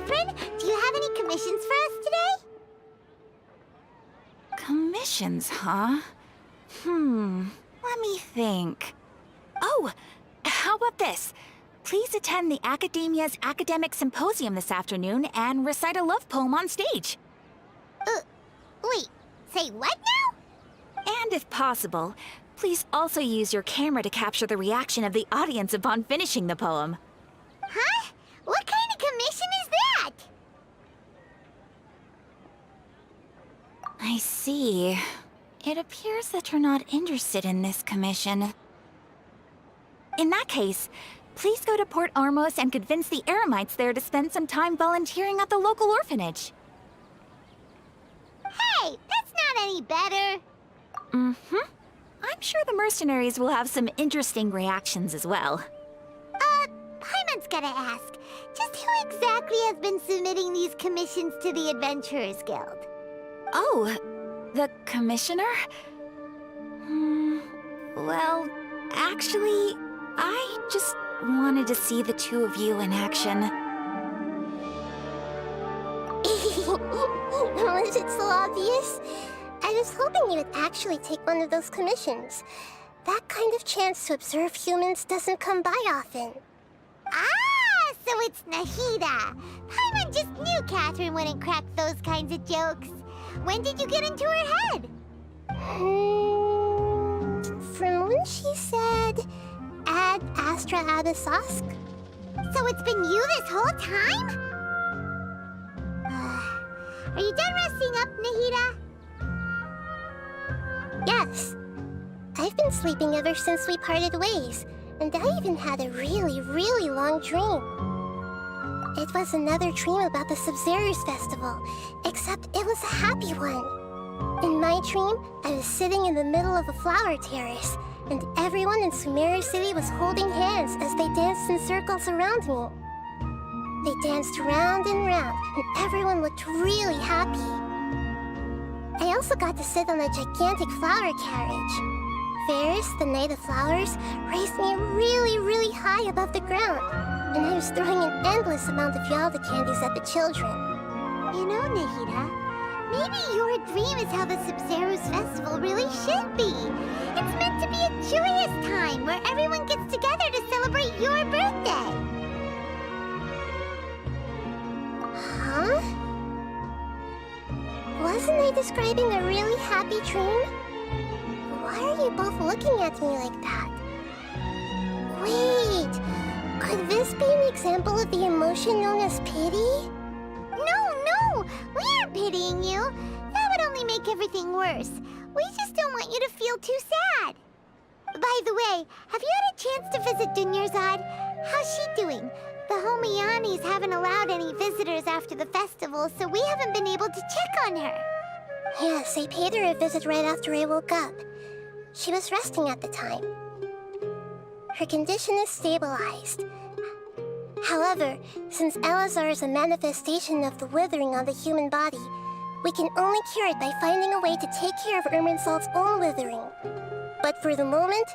girlfriend, do you have any commissions for us today? Commissions, huh? Let me think. Oh, how about this? Please attend the Academia's Academic Symposium this afternoon and recite a love poem on stage. Wait, say what now? And if possible, please also use your camera to capture the reaction of the audience upon finishing the poem. Huh? What kind of commission is that? I see. It appears that you're not interested in this commission. In that case, please go to Port Armos and convince the Eremites there to spend some time volunteering at the local orphanage. Hey, that's not any better. I'm sure the mercenaries will have some interesting reactions as well. Paimon's gotta ask, just who exactly has been submitting these commissions to the Adventurers Guild? Oh, the commissioner? Well, actually, I just wanted to see the two of you in action. Was it so obvious? I was hoping you would actually take one of those commissions. That kind of chance to observe humans doesn't come by often. Ah, so it's Nahida. Paimon just knew Catherine wouldn't crack those kinds of jokes. When did you get into her head? From when she said, Ad Astra Abyssosque. So it's been you this whole time? Are you done resting up, Nahida? Yes. I've been sleeping ever since we parted ways, and I even had a really, really long dream. It was another dream about the Sub-Zero's festival, except it was a happy one. In my dream, I was sitting in the middle of a flower terrace, and everyone in Sumeru City was holding hands as they danced in circles around me. They danced round and round, and everyone looked really happy. I also got to sit on a gigantic flower carriage. Ferris, the Knight of Flowers, raised me really, really high above the ground, and I was throwing an endless amount of Yalda candies at the children. You know, Nahida, maybe your dream is how the Sub-Zero's festival really should be. It's meant to be a joyous time where everyone gets together to celebrate your birthday. Huh? Wasn't I describing a really happy dream? Why are you both looking at me like that? Wait, could this be an example of the emotion known as pity? No, we aren't pitying you. That would only make everything worse. We just don't want you to feel too sad. By the way, have you had a chance to visit Dunyarzad? How's she doing? The Homianis haven't allowed any visitors after the festival, so we haven't been able to check on her. Yes, I paid her a visit right after I woke up. She was resting at the time. Her condition is stabilized. However, since Elazar is a manifestation of the withering on the human body, we can only cure it by finding a way to take care of Irminsul's own withering. But for the moment,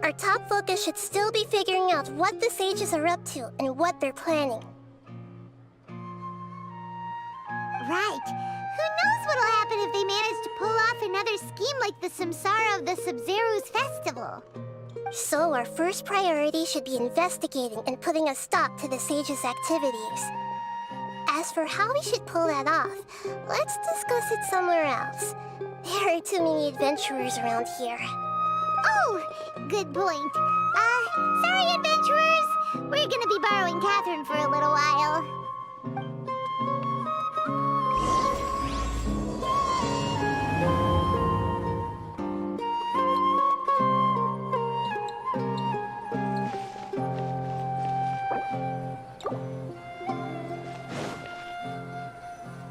our top focus should still be figuring out what the sages are up to and what they're planning. Right. Who knows what'll happen if they manage to pull off another scheme like the Samsara of the Sub-Zero's festival? So our first priority should be investigating and putting a stop to the sages' activities. As for how we should pull that off, let's discuss it somewhere else. There are too many adventurers around here. Oh, good point. Sorry, adventurers. We're gonna be borrowing Catherine for a little while.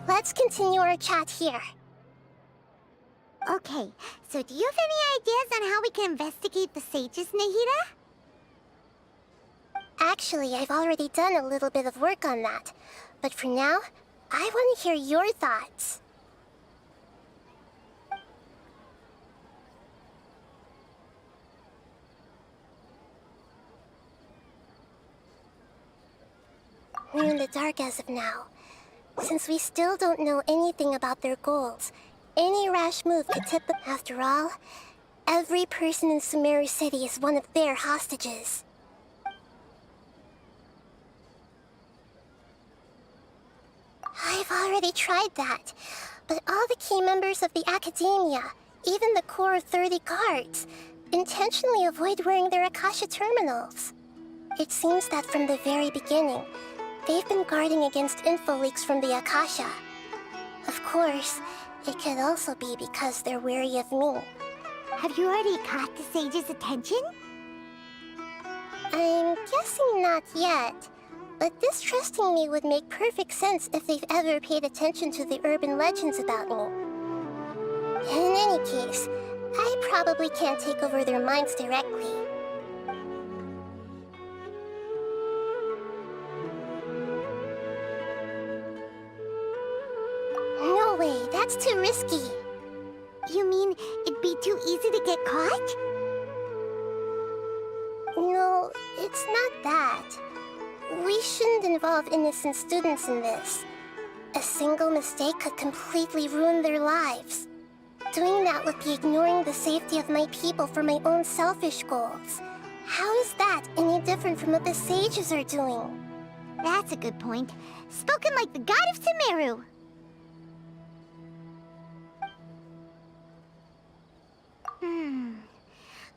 Let's continue our chat here. Okay, so do you have any ideas on how we can investigate the sages, Nahida? Actually, I've already done a little bit of work on that. But for now, I want to hear your thoughts. We're in the dark as of now, Since we still don't know anything about their goals, any rash move could tip them. After all, every person in Sumeru City is one of their hostages. I've already tried that, but all the key members of the Academia, even the core 30 guards, intentionally avoid wearing their Akasha terminals. It seems that from the very beginning, they've been guarding against info leaks from the Akasha. Of course, it could also be because they're wary of me. Have you already caught the sage's attention? I'm guessing not yet, but distrusting me would make perfect sense if they've ever paid attention to the urban legends about me. In any case, I probably can't take over their minds directly. No way, that's too risky. You mean it'd be too easy to get caught? No, it's not that. We shouldn't involve innocent students in this. A single mistake could completely ruin their lives. Doing that would be ignoring the safety of my people for my own selfish goals. How is that any different from what the sages are doing? That's a good point. Spoken like the god of Sumeru.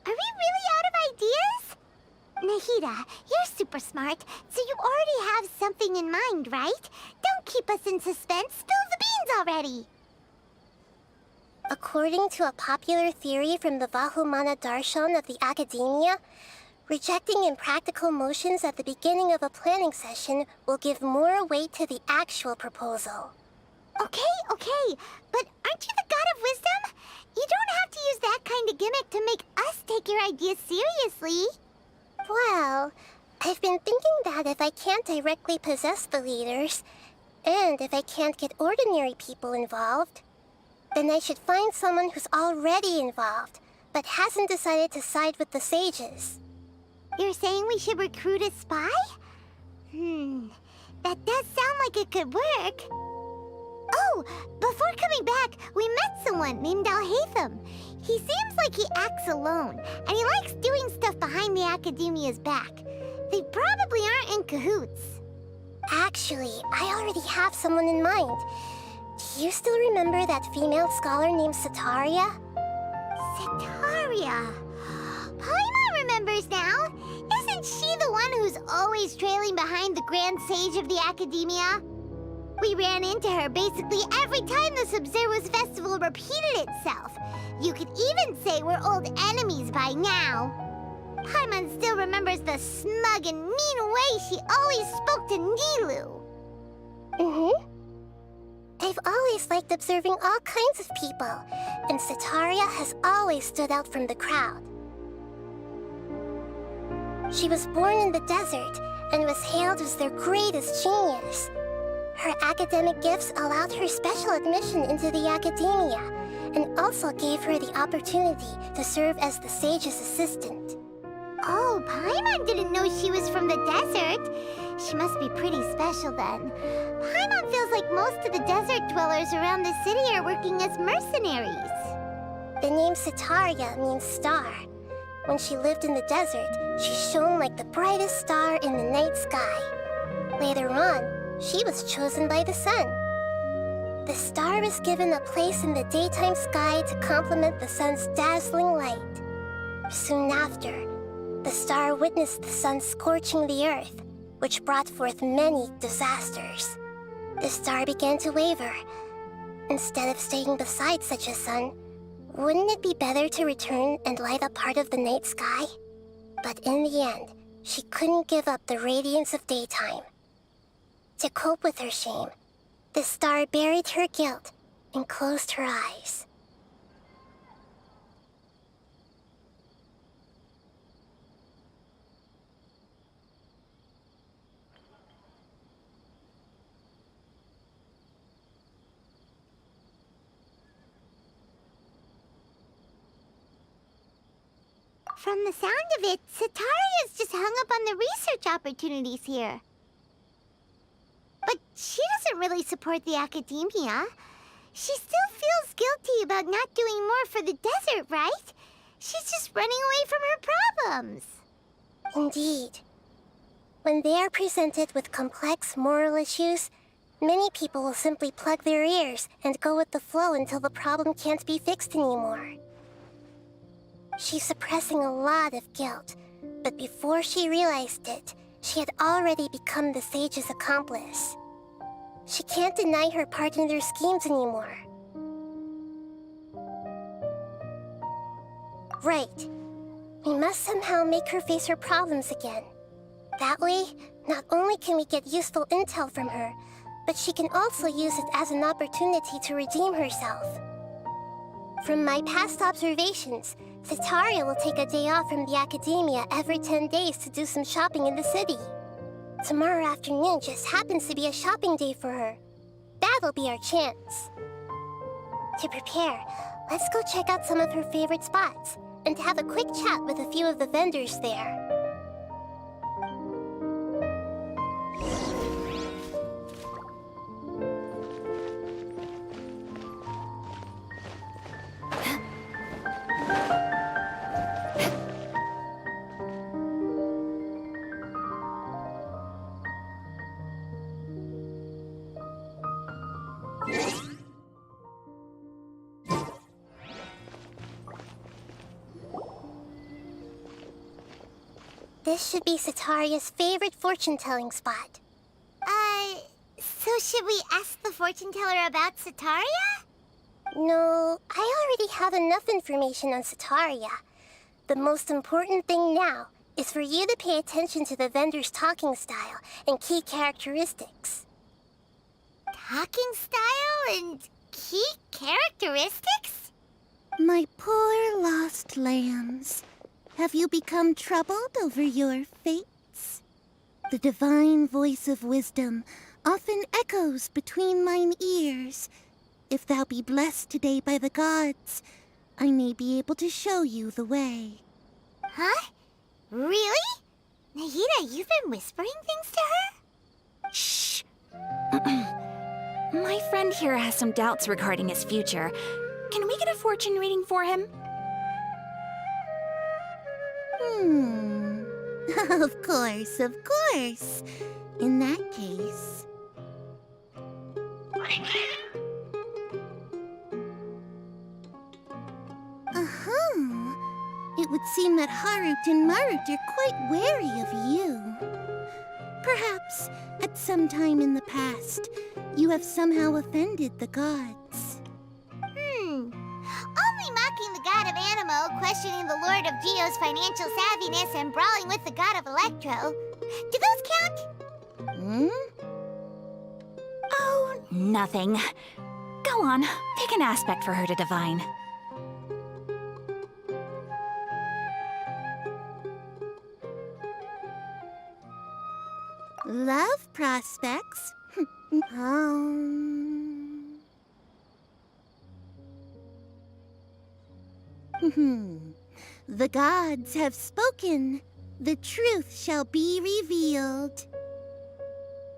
Are we really out of ideas? Nahida, you're super smart, so you already have something in mind, right? Don't keep us in suspense. Spill the beans already. According to a popular theory from the Vahumana Darshan of the Academia, rejecting impractical motions at the beginning of a planning session will give more weight to the actual proposal. Okay, but aren't you the god of wisdom? You don't have to use that kind of gimmick to make us take your ideas seriously. Well, I've been thinking that if I can't directly possess the leaders, and if I can't get ordinary people involved, then I should find someone who's already involved, but hasn't decided to side with the sages. You're saying we should recruit a spy? That does sound like it could work. Oh, before coming back, we met someone named Alhaitham. He seems like he acts alone, and he likes doing stuff behind the Academia's back. They probably aren't in cahoots. Actually, I already have someone in mind. Do you still remember that female scholar named Setaria? Setaria. Paimon remembers now. Isn't she the one who's always trailing behind the Grand Sage of the Academia? We ran into her basically every time the Sub-Zero's festival repeated itself. You could even say we're old enemies by now. Paimon still remembers the smug and mean way she always spoke to Nilou. I've always liked observing all kinds of people, and Setaria has always stood out from the crowd. She was born in the desert and was hailed as their greatest genius. Her academic gifts allowed her special admission into the Academia, and also gave her the opportunity to serve as the sage's assistant. Oh, Paimon didn't know she was from the desert. She must be pretty special then. Paimon feels like most of the desert dwellers around the city are working as mercenaries. The name Setaria means star. When she lived in the desert, she shone like the brightest star in the night sky. Later on, she was chosen by the sun. The star was given a place in the daytime sky to complement the sun's dazzling light. Soon after, the star witnessed the sun scorching the earth, which brought forth many disasters. The star began to waver. Instead of staying beside such a sun, wouldn't it be better to return and light up part of the night sky? But in the end, she couldn't give up the radiance of daytime. To cope with her shame, the star buried her guilt and closed her eyes. From the sound of it, Setaria's just hung up on the research opportunities here. But she doesn't really support the academia. She still feels guilty about not doing more for the desert, right? She's just running away from her problems. Indeed. When they are presented with complex moral issues, many people will simply plug their ears and go with the flow until the problem can't be fixed anymore. She's suppressing a lot of guilt, but before she realized it, she had already become the sage's accomplice. She can't deny her part in their schemes anymore. Right. We must somehow make her face her problems again. That way, not only can we get useful intel from her, but she can also use it as an opportunity to redeem herself. From my past observations, Setaria will take a day off from the academia every 10 days to do some shopping in the city. Tomorrow afternoon just happens to be a shopping day for her. That'll be our chance. To prepare, let's go check out some of her favorite spots and have a quick chat with a few of the vendors there. This should be Setaria's favorite fortune-telling spot. So should we ask the fortune teller about Setaria? No, I already have enough information on Setaria. The most important thing now is for you to pay attention to the vendor's talking style and key characteristics. Talking style and key characteristics? My poor lost lambs, have you become troubled over your fates? The divine voice of wisdom often echoes between mine ears. If thou be blessed today by the gods, I may be able to show you the way. Huh? Really? Nahida, you've been whispering things to her? Shh. My friend here has some doubts regarding his future. Can we get a fortune reading for him? Of course, of course. In that case... It would seem that Harut and Marut are quite wary of you. Perhaps, at some time in the past, you have somehow offended the gods. Only mocking the god of Animo, questioning the lord of Geo's financial savviness, and brawling with the god of Electro. Do those count? Oh, nothing. Go on, pick an aspect for her to divine. Love prospects? The gods have spoken. The truth shall be revealed.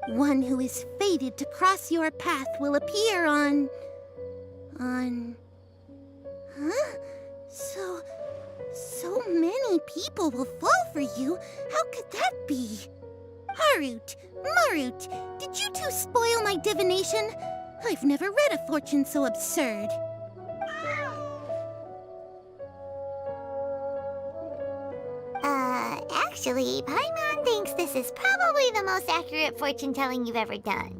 One who is fated to cross your path will appear on... Huh? So many people will fall for you. How could that be? Harut, Marut, did you two spoil my divination? I've never read a fortune so absurd. Actually, Paimon thinks this is probably the most accurate fortune-telling you've ever done.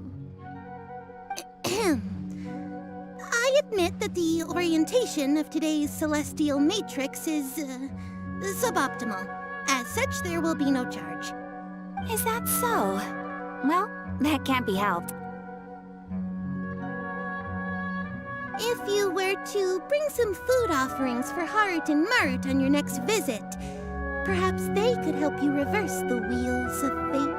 I admit that the orientation of today's celestial matrix is, suboptimal. As such, there will be no charge. Is that so? Well, that can't be helped. If you were to bring some food offerings for Harut and Marut on your next visit, perhaps they could help you reverse the wheels of fate.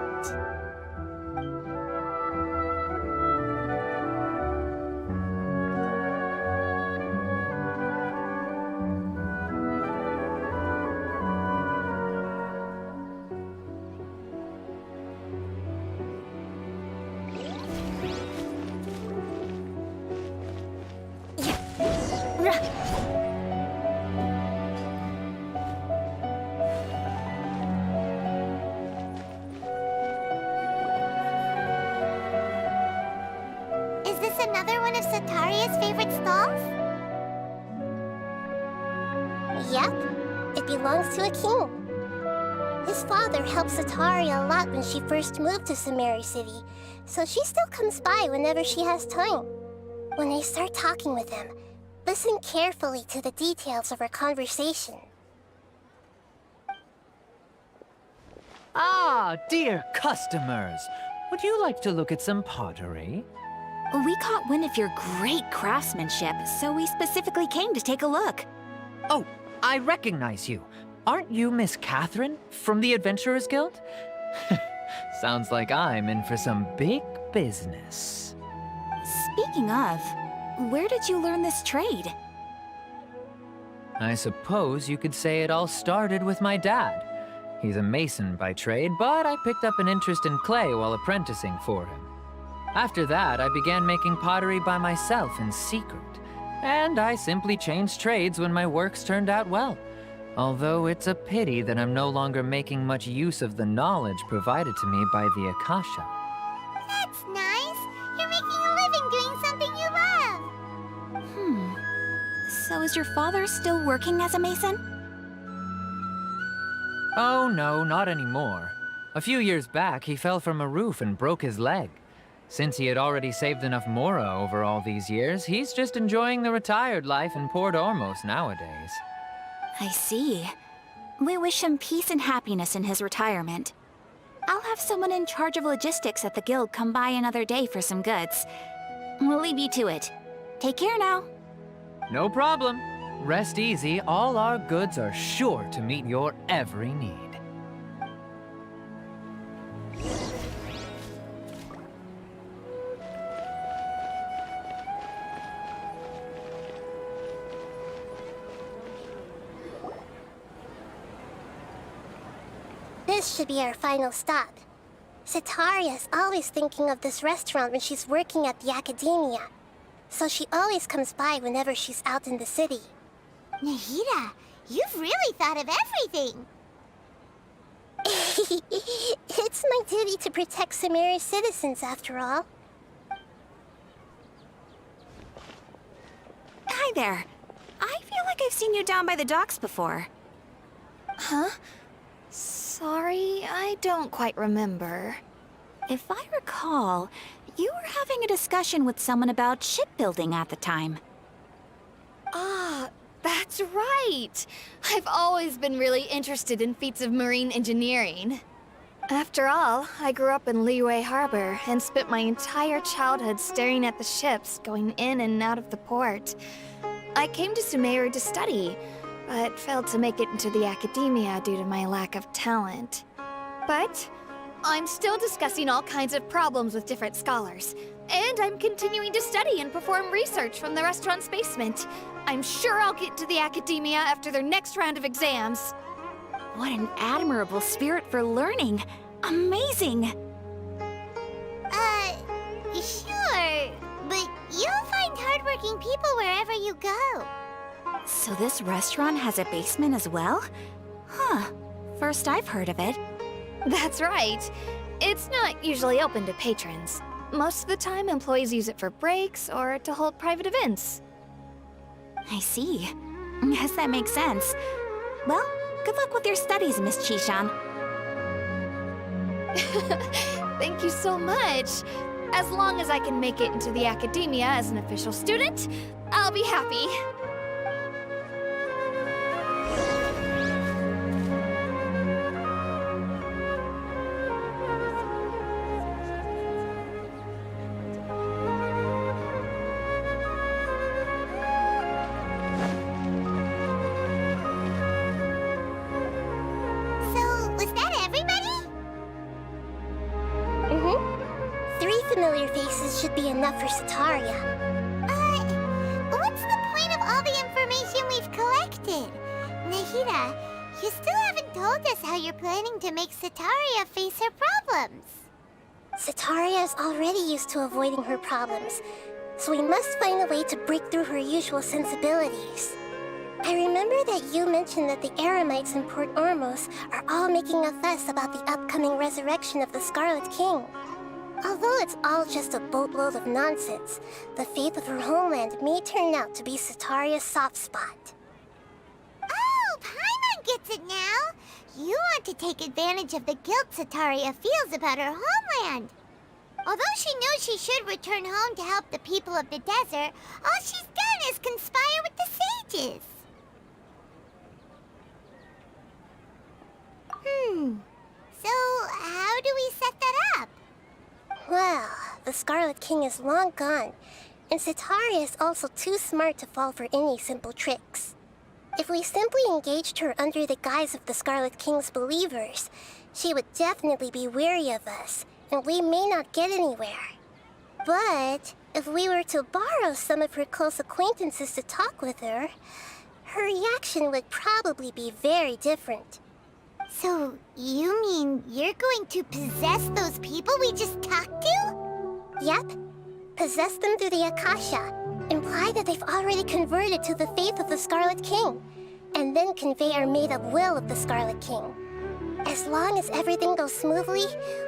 is another one of Sataria's favorite stalls? Yep, it belongs to a king. His father helped Sataria a lot when she first moved to Samari City, so she still comes by whenever she has time. When I start talking with him, listen carefully to the details of our conversation. Ah, dear customers! Would you like to look at some pottery? We caught wind of your great craftsmanship, so we specifically came to take a look. Oh, I recognize you. Aren't you Miss Catherine from the Adventurers Guild? Sounds like I'm in for some big business. Speaking of, where did you learn this trade? I suppose you could say it all started with my dad. He's a mason by trade, but I picked up an interest in clay while apprenticing for him. After that, I began making pottery by myself in secret, and I simply changed trades when my works turned out well. Although it's a pity that I'm no longer making much use of the knowledge provided to me by the Akasha. That's nice. You're making a living doing something you love. So is your father still working as a mason? Oh no, not anymore. A few years back, he fell from a roof and broke his leg. Since he had already saved enough Mora over all these years, he's just enjoying the retired life in Port Ormos nowadays. I see. We wish him peace and happiness in his retirement. I'll have someone in charge of logistics at the guild come by another day for some goods. We'll leave you to it. Take care now. No problem. Rest easy, all our goods are sure to meet your every need. This should be our final stop. Sataria's always thinking of this restaurant when she's working at the academia, so she always comes by whenever she's out in the city. Nahida, you've really thought of everything. It's my duty to protect Samari's citizens, after all. Hi there. I feel like I've seen you down by the docks before. Huh? Sorry, I don't quite remember. If I recall, you were having a discussion with someone about shipbuilding at the time. Ah, that's right! I've always been really interested in feats of marine engineering. After all, I grew up in Liyue Harbor and spent my entire childhood staring at the ships going in and out of the port. I came to Sumeru to study, but failed to make it into the academia due to my lack of talent. But I'm still discussing all kinds of problems with different scholars, and I'm continuing to study and perform research from the restaurant's basement. I'm sure I'll get to the academia after their next round of exams. What an admirable spirit for learning. Amazing! Sure, but you'll find hardworking people wherever you go. So this restaurant has a basement as well? Huh. First I've heard of it. That's right. It's not usually open to patrons. Most of the time, employees use it for breaks or to hold private events. I see. Guess that makes sense. Well, good luck with your studies, Miss Chishan. Thank you so much. As long as I can make it into the academia as an official student, I'll be happy. So, was that everybody? Three familiar faces should be enough for Sataria. What's the point of all the information we've collected? Nahida, you still haven't told us how you're planning to make Sataria face her problems. Sataria is already used to avoiding her problems, so we must find a way to break through her usual sensibilities. I remember that you mentioned that the Eremites in Port Ormos are all making a fuss about the upcoming resurrection of the Scarlet King. Although it's all just a boatload of nonsense, the fate of her homeland may turn out to be Sataria's soft spot. Oh, Paimon gets it now! You want to take advantage of the guilt Sataria feels about her homeland. Although she knows she should return home to help the people of the desert, all she's done is conspire with the sages. So how do we set that up? Well, the Scarlet King is long gone, and Sataria is also too smart to fall for any simple tricks. If we simply engaged her under the guise of the Scarlet King's believers, she would definitely be wary of us, and we may not get anywhere. But if we were to borrow some of her close acquaintances to talk with her, her reaction would probably be very different. So you mean you're going to possess those people we just talked to? Yep. Possess them through the Akasha. Imply that they've already converted to the faith of the Scarlet King, and then convey our made-up will of the Scarlet King. As long as everything goes smoothly,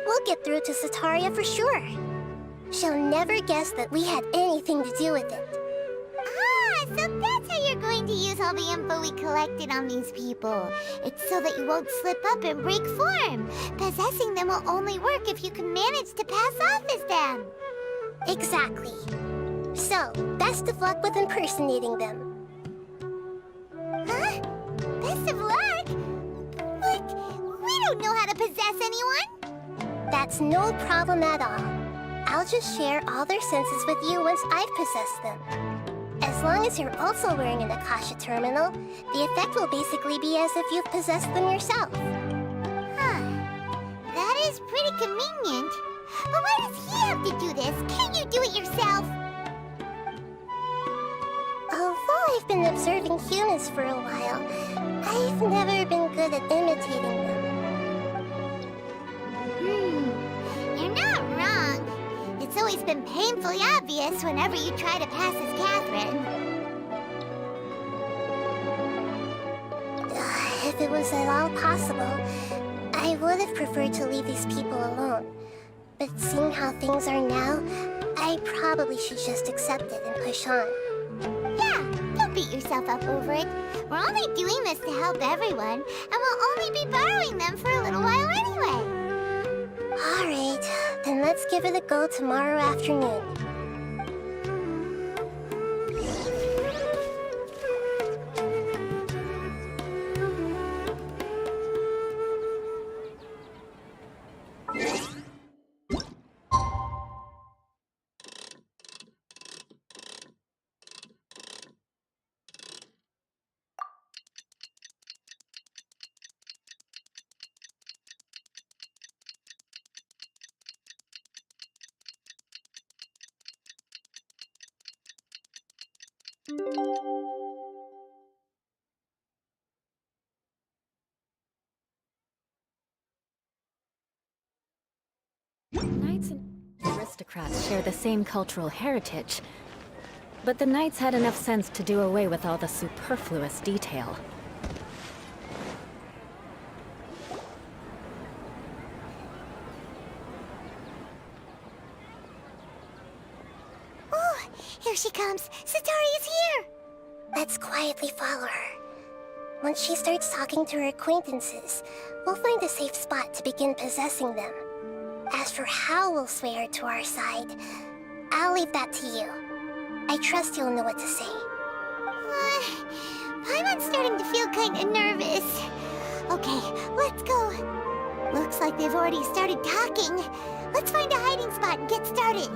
we'll get through to Sataria for sure. She'll never guess that we had anything to do with it. Ah, so that's how you're going to use all the info we collected on these people. It's so that you won't slip up and break form. Possessing them will only work if you can manage to pass off as them. Exactly. So, best of luck with impersonating them. Huh? Best of luck? But we don't know how to possess anyone. That's no problem at all. I'll just share all their senses with you once I've possessed them. As long as you're also wearing an Akasha terminal, the effect will basically be as if you've possessed them yourself. Huh. That is pretty convenient. But why does he have to do this? Can't you do it yourself? Although I've been observing humans for a while, I've never been good at imitating them. You're not wrong. It's always been painfully obvious whenever you try to pass as Catherine. If it was at all possible, I would have preferred to leave these people alone. But seeing how things are now, I probably should just accept it and push on. Yeah, don't beat yourself up over it. We're only doing this to help everyone, and we'll only be borrowing them for a little while anyway. Alright, then let's give it a go tomorrow afternoon. Knights and aristocrats share the same cultural heritage, but the knights had enough sense to do away with all the superfluous detail. Oh, here she comes. Sataria's here. Let's quietly follow her. Once she starts talking to her acquaintances, we'll find a safe spot to begin possessing them. As for how we'll sway her to our side, I'll leave that to you. I trust you'll know what to say. Paimon's starting to feel kinda nervous. Okay, let's go. Looks like they've already started talking. Let's find a hiding spot and get started.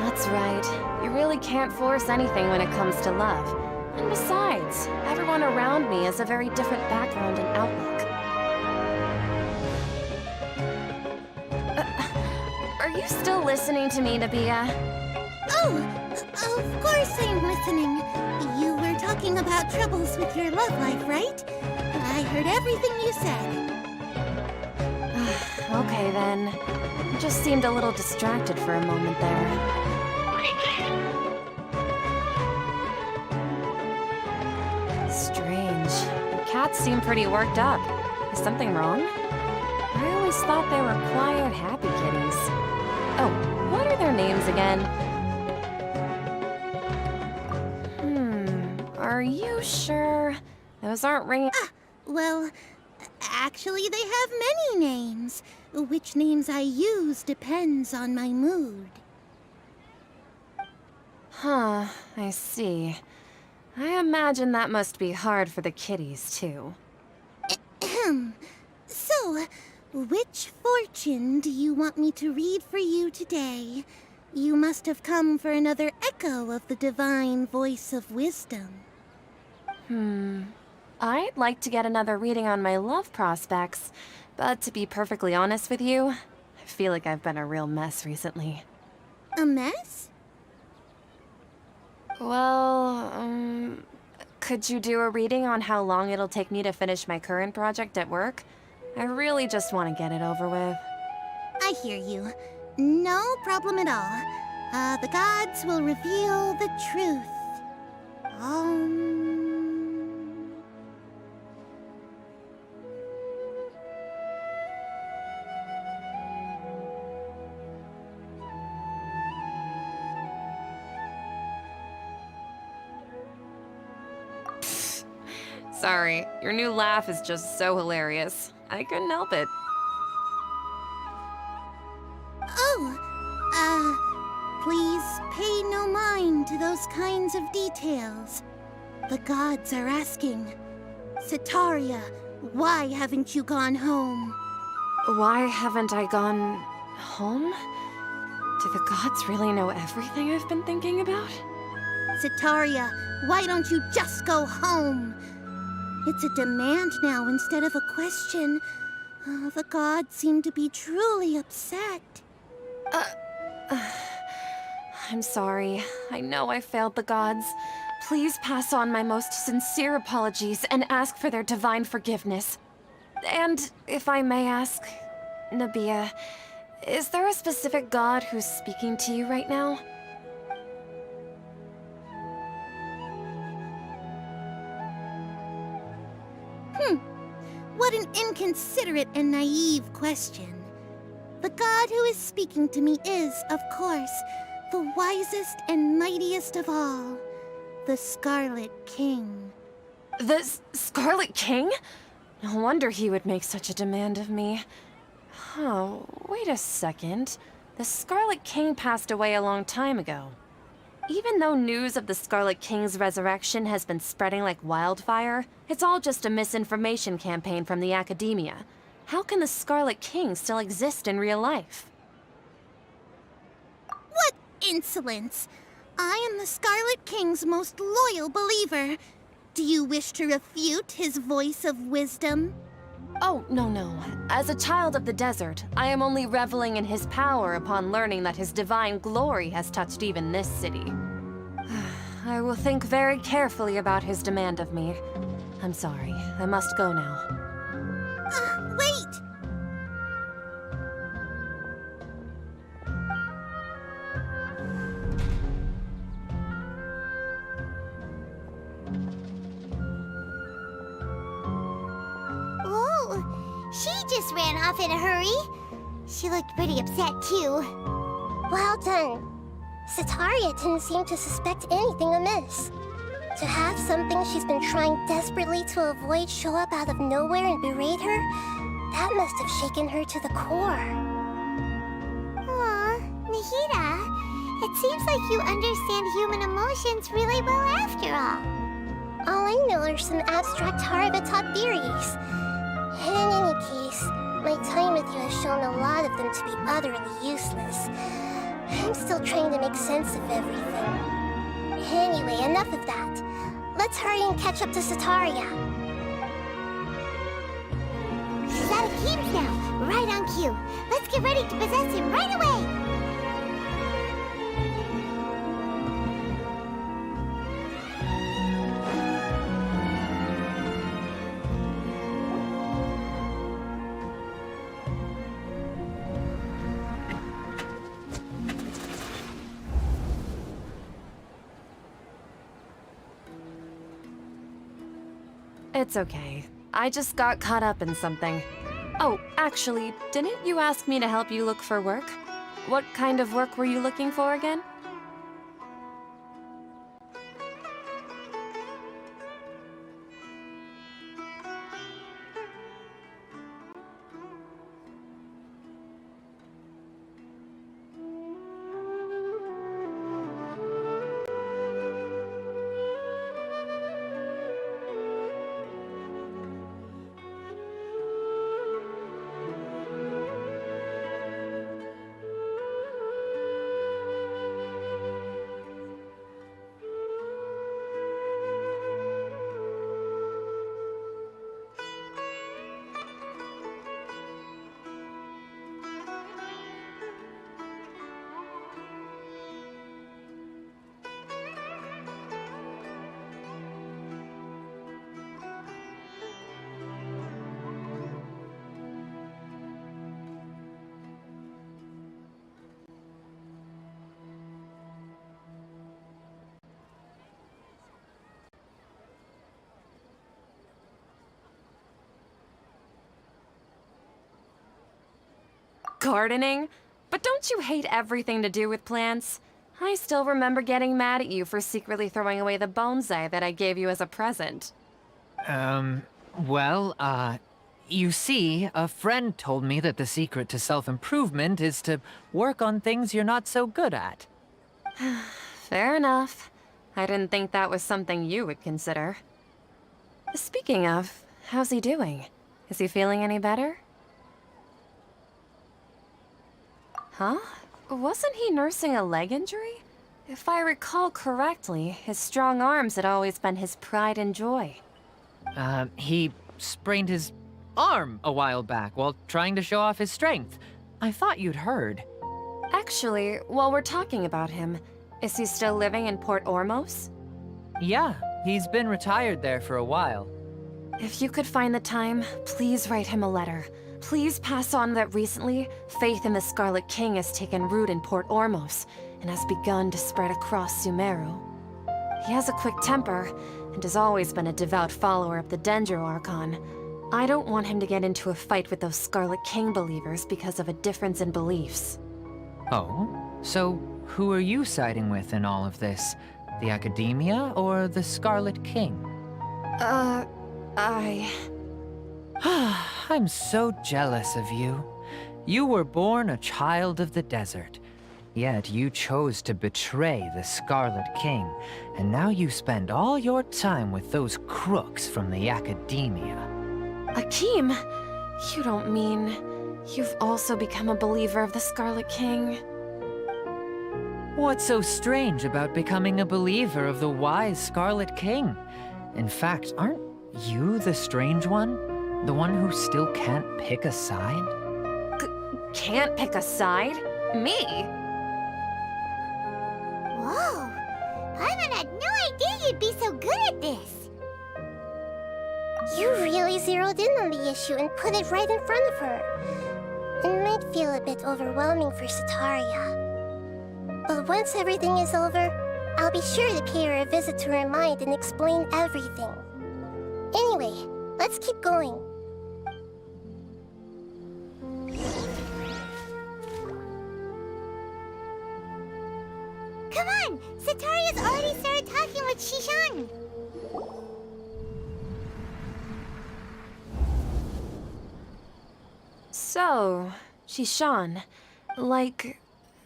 That's right. You really can't force anything when it comes to love. And besides, everyone around me has a very different background and outlook. Are you still listening to me, Nabia? Oh, of course I'm listening. You were talking talking about troubles with your love life, right? I heard everything you said. Okay then. Just seemed a little distracted for a moment there. Strange. The cats seem pretty worked up. Is something wrong? I always thought they were quiet, happy kitties. Oh, what are their names again? Are you sure? Those aren't ringing. Well, actually, they have many names. Which names I use depends on my mood. Huh, I see. I imagine that must be hard for the kitties, too. So, which fortune do you want me to read for you today? You must have come for another echo of the divine voice of wisdom. I'd like to get another reading on my love prospects, but to be perfectly honest with you, I feel like I've been a real mess recently. A mess? Well, could you do a reading on how long it'll take me to finish my current project at work? I really just want to get it over with. I hear you. No problem at all. The gods will reveal the truth. Sorry, your new laugh is just so hilarious. I couldn't help it. Please pay no mind to those kinds of details. The gods are asking, Sitaria, why haven't you gone home? Why haven't I gone home? Do the gods really know everything I've been thinking about? Sitaria, why don't you just go home? It's a demand now instead of a question. The gods seem to be truly upset. I'm sorry. I know I failed the gods. Please pass on my most sincere apologies and ask for their divine forgiveness. And if I may ask, Nabia, is there a specific god who's speaking to you right now? What an inconsiderate and naive question. The god who is speaking to me is, of course, the wisest and mightiest of all, the Scarlet King. The Scarlet King? No wonder he would make such a demand of me. Oh, wait a second. The Scarlet King passed away a long time ago. Even though news of the Scarlet King's resurrection has been spreading like wildfire, it's all just a misinformation campaign from the academia. How can the Scarlet King still exist in real life? What insolence! I am the Scarlet King's most loyal believer. Do you wish to refute his voice of wisdom? Oh, no. As a child of the desert, I am only reveling in his power upon learning that his divine glory has touched even this city. I will think very carefully about his demand of me. I'm sorry. I must go now. Wait! She just ran off in a hurry. She looked pretty upset, too. Well done. Sitaria didn't seem to suspect anything amiss. To have something she's been trying desperately to avoid show up out of nowhere and berate her, that must have shaken her to the core. Aw, Nahida, it seems like you understand human emotions really well after all. All I know are some abstract Harava-taught theories. And in any case, my time with you has shown a lot of them to be utterly useless. I'm still trying to make sense of everything. Anyway, enough of that. Let's hurry and catch up to Sitaria. She's out of cubes now, right on cue. Let's get ready to possess him right away. It's okay. I just got caught up in something. Oh, actually, didn't you ask me to help you look for work? What kind of work were you looking for again? Gardening? But don't you hate everything to do with plants? I still remember getting mad at you for secretly throwing away the bonsai that I gave you as a present. You see, a friend told me that the secret to self-improvement is to work on things you're not so good at. Fair enough. I didn't think that was something you would consider. Speaking of, how's he doing? Is he feeling any better? Huh? Wasn't he nursing a leg injury? If I recall correctly, his strong arms had always been his pride and joy. He sprained his arm a while back while trying to show off his strength. I thought you'd heard. Actually, while we're talking about him, is he still living in Port Ormos? Yeah, he's been retired there for a while. If you could find the time, please write him a letter. Please pass on that recently, faith in the Scarlet King has taken root in Port Ormos and has begun to spread across Sumeru. He has a quick temper and has always been a devout follower of the Dendro Archon. I don't want him to get into a fight with those Scarlet King believers because of a difference in beliefs. Oh? So who are you siding with in all of this? The Academia or the Scarlet King? I'm so jealous of you. You were born a child of the desert, yet you chose to betray the Scarlet King, and now you spend all your time with those crooks from the Academia. Akeem, you don't mean you've also become a believer of the Scarlet King? What's so strange about becoming a believer of the wise Scarlet King? In fact, aren't you the strange one? The one who still can't pick a side? Can't pick a side? Me? Whoa! Paimon had no idea you'd be so good at this! You really zeroed in on the issue and put it right in front of her. It might feel a bit overwhelming for Setaria. But once everything is over, I'll be sure to pay her a visit to her mind and explain everything. Anyway, let's keep going. Come on! Setaria's already started talking with Shishan! So, Shishan, like,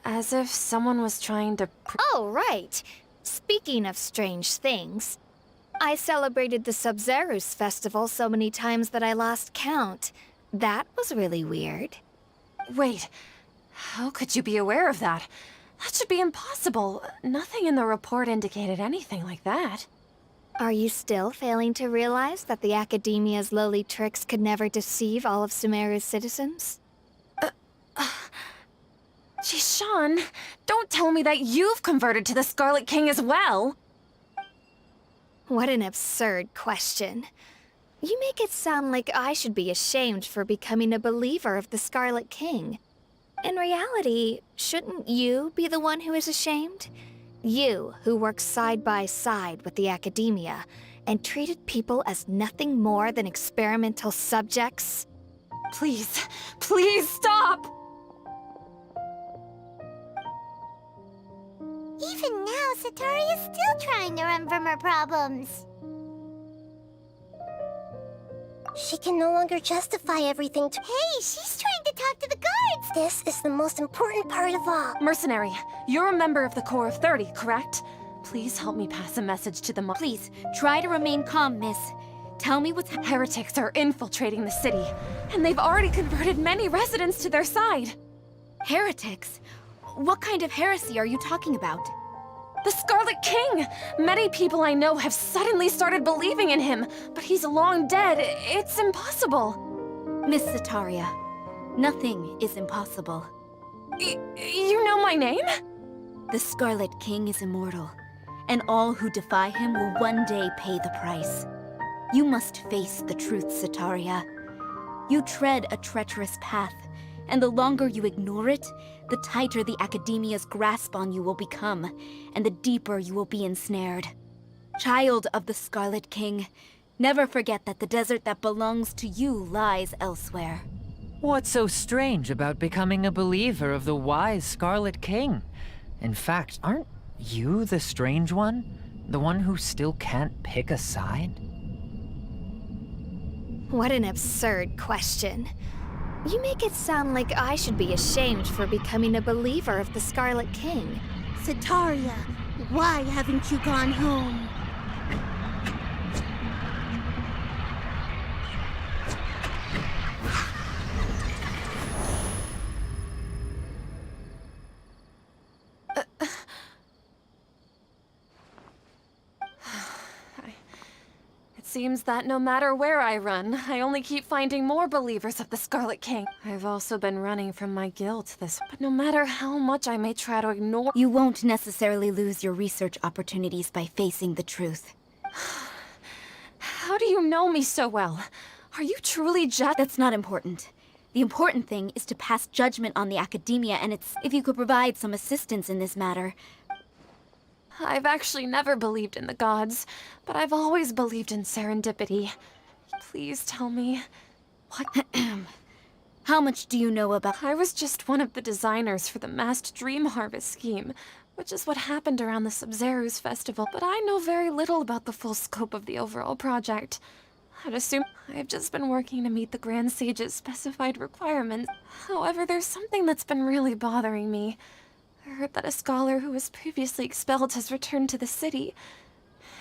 as if someone was trying to Oh, right. Speaking of strange things, I celebrated the Sub-Zerus festival so many times that I lost count. That was really weird. Wait, how could you be aware of that? That should be impossible. Nothing in the report indicated anything like that. Are you still failing to realize that the Academia's lowly tricks could never deceive all of Sumeru's citizens? Shishan, don't tell me that you've converted to the Scarlet King as well! What an absurd question. You make it sound like I should be ashamed for becoming a believer of the Scarlet King. In reality, shouldn't you be the one who is ashamed? You, who works side by side with the Academia, and treated people as nothing more than experimental subjects? Please, please stop! Even now, Satori is still trying to run from her problems. She can no longer justify everything to— Hey, she's trying to talk to the guards! This is the most important part of all. Mercenary, you're a member of the Corps of 30, correct? Please help me pass a message to the Please, try to remain calm, miss. Tell me what's Heretics are infiltrating the city, and they've already converted many residents to their side. Heretics? What kind of heresy are you talking about? The Scarlet King! Many people I know have suddenly started believing in him, but he's long dead. It's impossible. Miss Sataria, nothing is impossible. You know my name? The Scarlet King is immortal, and all who defy him will one day pay the price. You must face the truth, Sataria. You tread a treacherous path, and the longer you ignore it, the tighter the Academia's grasp on you will become, and the deeper you will be ensnared. Child of the Scarlet King, never forget that the desert that belongs to you lies elsewhere. What's so strange about becoming a believer of the wise Scarlet King? In fact, aren't you the strange one? The one who still can't pick a side? What an absurd question. You make it sound like I should be ashamed for becoming a believer of the Scarlet King. Sataria, why haven't you gone home? It seems that no matter where I run, I only keep finding more believers of the Scarlet King. I've also been running from my guilt but no matter how much I may try to ignore— You won't necessarily lose your research opportunities by facing the truth. How do you know me so well? Are you truly just— That's not important. The important thing is to pass judgment on the Academia, and if you could provide some assistance in this matter. I've actually never believed in the gods, but I've always believed in serendipity. Please tell me, what— How much do you know about— I was just one of the designers for the massed dream harvest scheme, which is what happened around the Sub-Zeru's festival, but I know very little about the full scope of the overall project. I'd assume I've just been working to meet the Grand Sage's specified requirements. However, there's something that's been really bothering me. I heard that a scholar who was previously expelled has returned to the city,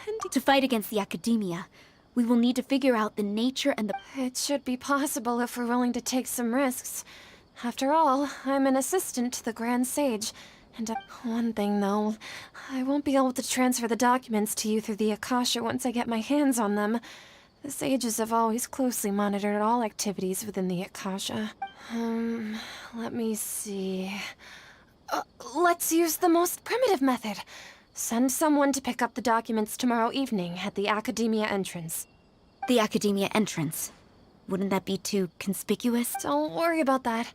and— To fight against the Academia, we will need to figure out the nature and the— It should be possible if we're willing to take some risks. After all, I'm an assistant to the Grand Sage, and one thing though, I won't be able to transfer the documents to you through the Akasha once I get my hands on them. The sages have always closely monitored all activities within the Akasha. Let me see. Let's use the most primitive method. Send someone to pick up the documents tomorrow evening at the Academia entrance. The Academia entrance. Wouldn't that be too conspicuous? Don't worry about that.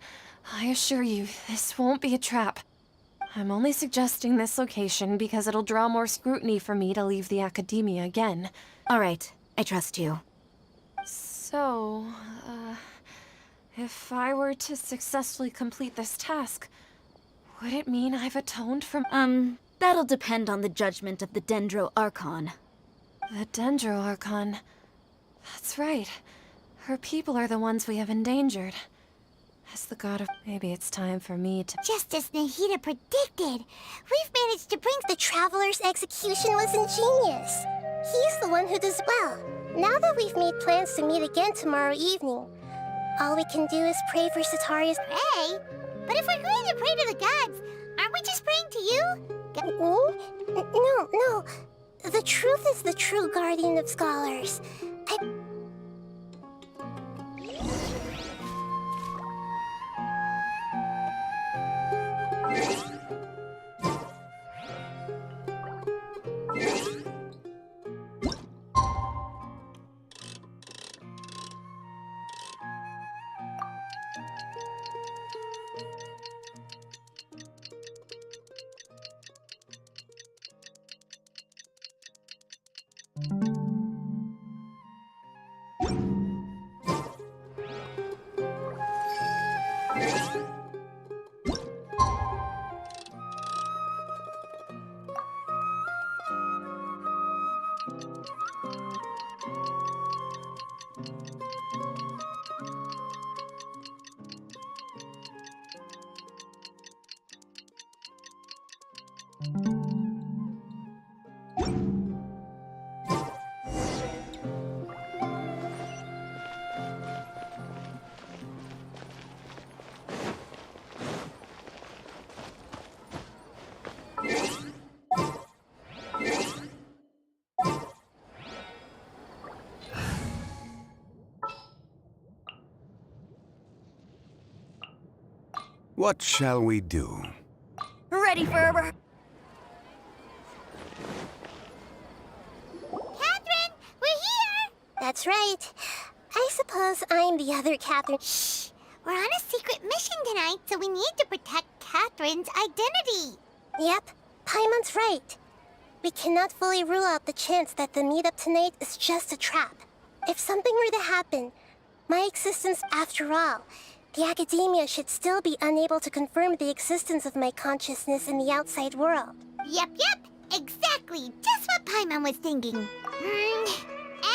I assure you, this won't be a trap. I'm only suggesting this location because it'll draw more scrutiny for me to leave the Academia again. All right, I trust you. So, if I were to successfully complete this task, would it mean I've atoned from— That'll depend on the judgment of the Dendro Archon. The Dendro Archon. That's right. Her people are the ones we have endangered. As the god of— Maybe it's time for me to— Just as Nahida predicted, we've managed to bring— The Traveler's execution was ingenious. He's the one who does well. Now that we've made plans to meet again tomorrow evening, all we can do is pray for Sataria's— Pray? But if we're going to pray to the gods, aren't we just praying to you? No. The truth is the true guardian of scholars. What shall we do? Ready, Ferber? Catherine, we're here! That's right. I suppose I'm the other Catherine. Shh! We're on a secret mission tonight, so we need to protect Catherine's identity. Yep, Paimon's right. We cannot fully rule out the chance that the meetup tonight is just a trap. If something were to happen, my existence after all, the academia should still be unable to confirm the existence of my consciousness in the outside world. Yep, exactly. Just what Paimon was thinking.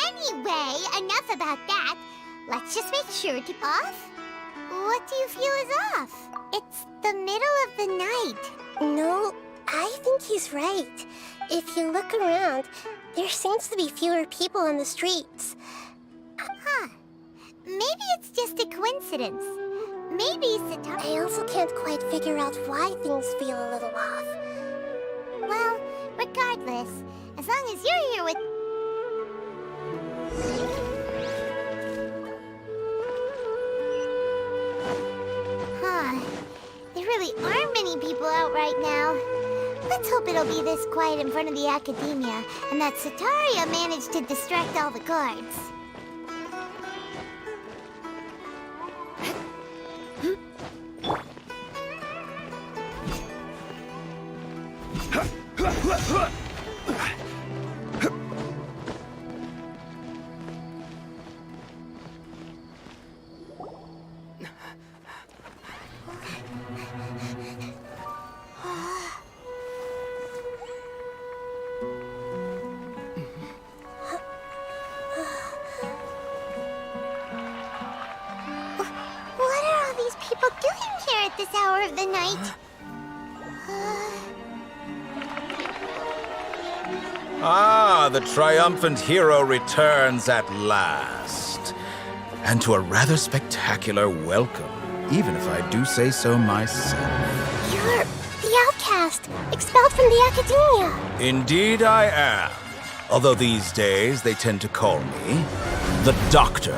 Anyway, enough about that. Let's just make sure to off. What do you feel is off? It's the middle of the night. No, I think he's right. If you look around, there seems to be fewer people on the streets. Huh. Maybe it's just a coincidence. Maybe Satara... I also can't quite figure out why things feel a little off. Well, regardless, as long as you're here with... Huh. There really aren't many people out right now. Let's hope it'll be this quiet in front of the academia, and that Sataria managed to distract all the guards. What are all these people doing here at this hour of the night? Ah, the triumphant hero returns at last. And to a rather spectacular welcome, even if I do say so myself. You're the outcast, expelled from the academia. Indeed I am. Although these days they tend to call me the Doctor.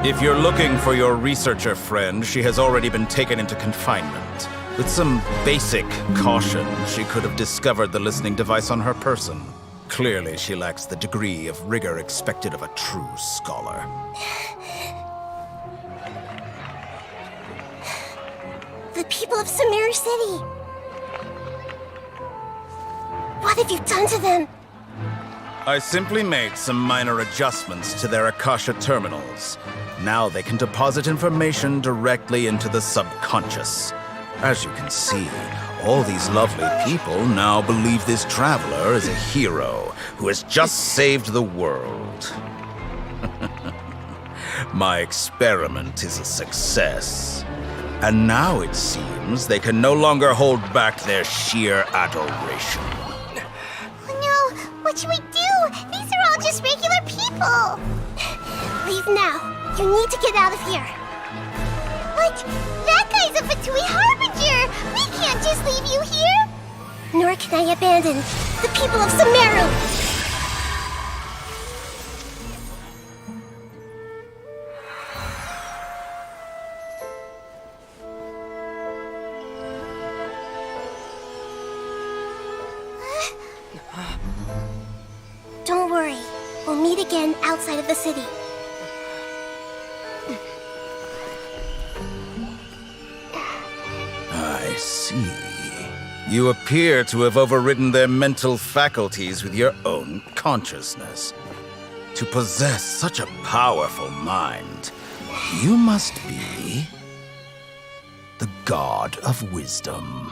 If you're looking for your researcher friend, she has already been taken into confinement. With some basic caution, she could have discovered the listening device on her person. Clearly, she lacks the degree of rigor expected of a true scholar. The people of Sumeru City. What have you done to them? I simply made some minor adjustments to their Akasha terminals. Now they can deposit information directly into the subconscious. As you can see, all these lovely people now believe this traveler is a hero who has just saved the world. My experiment is a success. And now it seems they can no longer hold back their sheer adoration. Oh no! What should we do? These are all just regular people! Leave now. You need to get out of here. But that guy's a Fatui Harbinger! We can't just leave you here! Nor can I abandon the people of Sumeru. Don't worry. We'll meet again outside of the city. I see. You appear to have overridden their mental faculties with your own consciousness. To possess such a powerful mind, you must be the god of wisdom.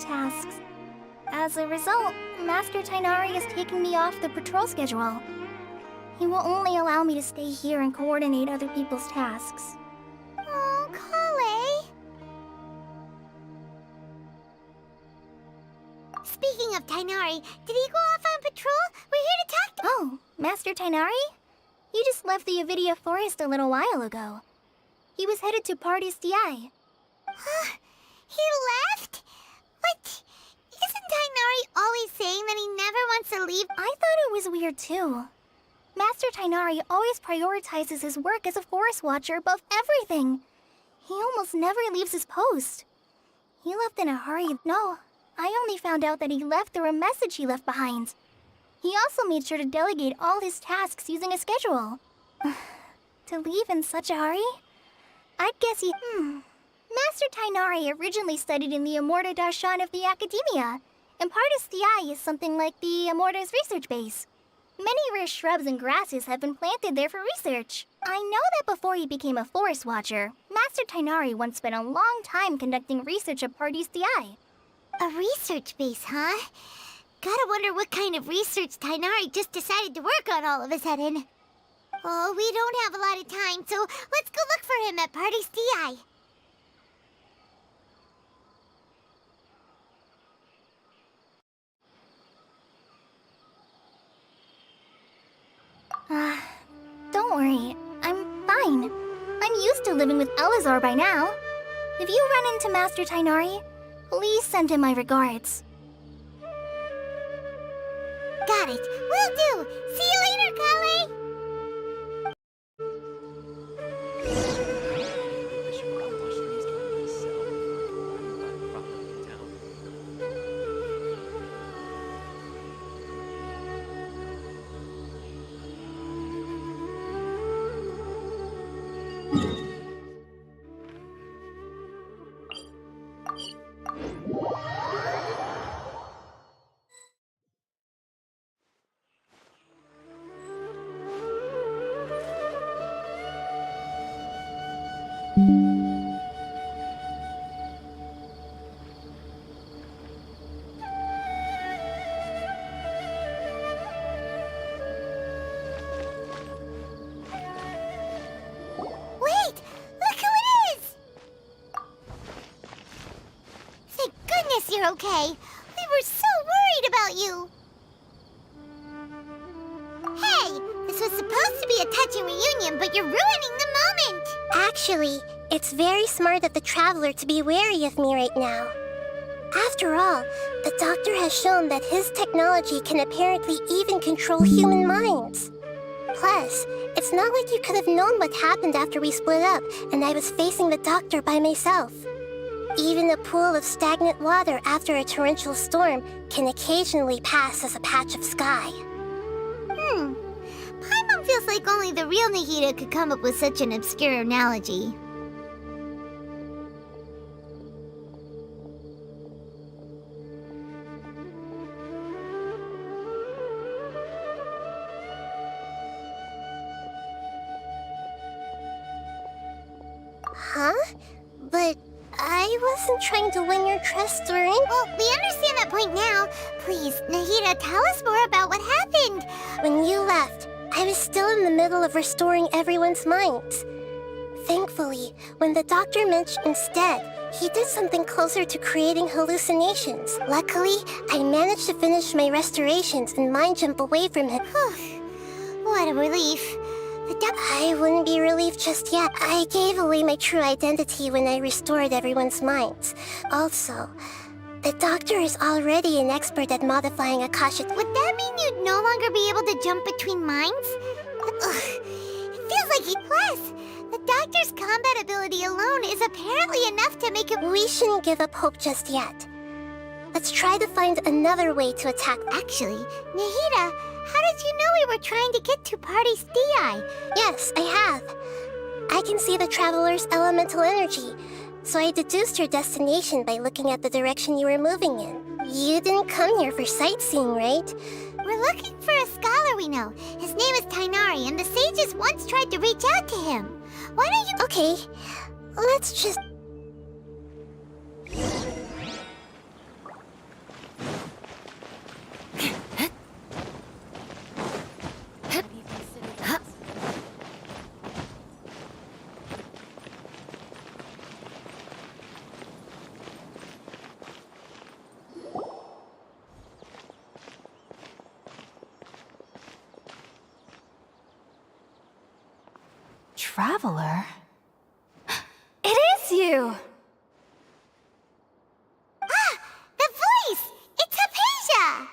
tasks. As a result, Master Tainari is taking me off the patrol schedule. He will only allow me to stay here and coordinate other people's tasks. Oh, Kale! Speaking of Tainari. Did he go off on patrol? We're here to talk to— Oh, Master Tainari? He just left the Avidia Forest a little while ago. He was headed to Party's DI. He left? What? Isn't Tainari always saying that he never wants to leave? I thought it was weird too. Master Tainari always prioritizes his work as a forest watcher above everything. He almost never leaves his post. He left in a hurry. No, I only found out that he left through a message he left behind. He also made sure to delegate all his tasks using a schedule. To leave in such a hurry? I'd guess he... Master Tainari originally studied in the Immorta Darshan of the Academia, and Partis DI is something like the Immorta's research base. Many rare shrubs and grasses have been planted there for research. I know that before he became a forest watcher, Master Tainari once spent a long time conducting research at Partis DI. A research base, huh? Gotta wonder what kind of research Tainari just decided to work on all of a sudden. Oh, we don't have a lot of time, so let's go look for him at Party's DI. Don't worry. I'm fine. I'm used to living with Elazar by now. If you run into Master Tainari, please send him my regards. Got it. Will do. See you later, Kale. You're okay. We were so worried about you. Hey, this was supposed to be a touching reunion, but you're ruining the moment. Actually, it's very smart of the traveler to be wary of me right now. After all, the doctor has shown that his technology can apparently even control human minds. Plus, it's not like you could have known what happened after we split up and I was facing the doctor by myself. Even a pool of stagnant water after a torrential storm can occasionally pass as a patch of sky. Paimon feels like only the real Nahida could come up with such an obscure analogy. Huh? But I wasn't trying to win your trust or anything. Well, we understand that point now. Please, Nahida, tell us more about what happened. When you left, I was still in the middle of restoring everyone's minds. Thankfully, when the doctor mentioned instead, he did something closer to creating hallucinations. Luckily, I managed to finish my restorations and mind jump away from him. What a relief. I wouldn't be relieved just yet. I gave away my true identity when I restored everyone's minds. Also, the doctor is already an expert at modifying Akasha. Would that mean you'd no longer be able to jump between minds? It feels like he... Plus, the doctor's combat ability alone is apparently enough to make it... We shouldn't give up hope just yet. Let's try to find another way to attack. Actually, Nahida, how did you know we were trying to get to Party's DI? Yes, I have. I can see the traveler's elemental energy, so I deduced your destination by looking at the direction you were moving in. You didn't come here for sightseeing, right? We're looking for a scholar we know. His name is Tainari, and the sages once tried to reach out to him. Why don't you... Okay, let's just... traveler? It is you! Ah! The voice! It's Hypatia!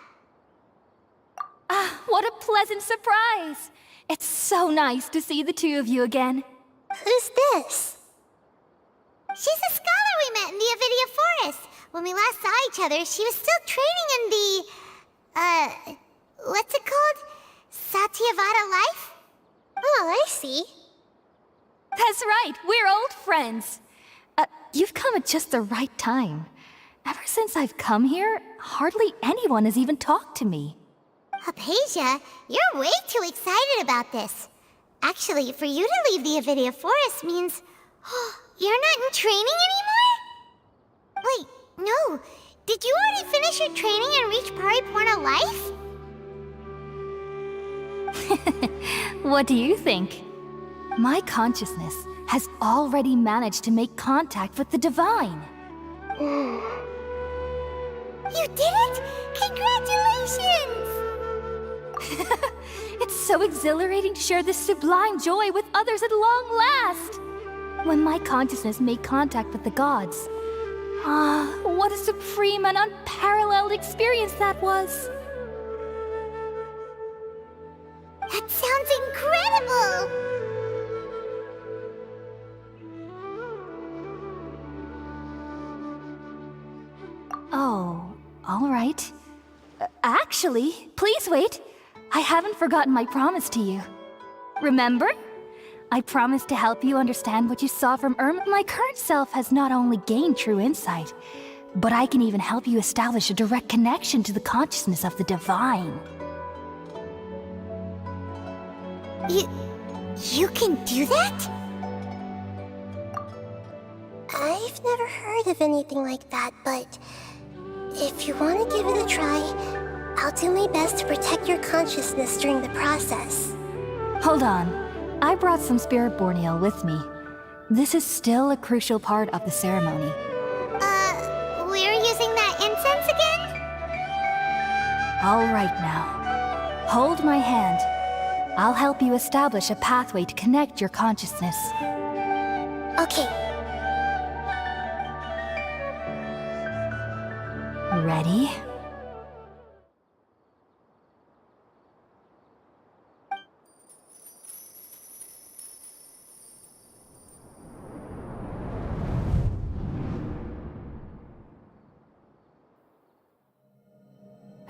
Ah, what a pleasant surprise! It's so nice to see the two of you again. Who's this? She's a scholar we met in the Avidia Forest. When we last saw each other, she was still training in the... what's it called? Satyavada life? Oh, I see. That's right, we're old friends. You've come at just the right time. Ever since I've come here, hardly anyone has even talked to me. Hypatia, you're way too excited about this. Actually, for you to leave the Avidia Forest means... you're not in training anymore? Wait, no. Did you already finish your training and reach Paripurna life? What do you think? My consciousness has already managed to make contact with the divine. You did it! Congratulations! It's so exhilarating to share this sublime joy with others at long last! When my consciousness made contact with the gods. Ah, what a supreme and unparalleled experience that was! That sounds incredible! Oh, all right. Actually, please wait. I haven't forgotten my promise to you. Remember? I promised to help you understand what you saw from Irma. My current self has not only gained true insight, but I can even help you establish a direct connection to the consciousness of the divine. You can do that? I've never heard of anything like that, but if you want to give it a try, I'll do my best to protect your consciousness during the process. Hold on. I brought some spirit borneal with me. This is still a crucial part of the ceremony. We're using that incense again? All right now. Hold my hand. I'll help you establish a pathway to connect your consciousness. Okay. Ready?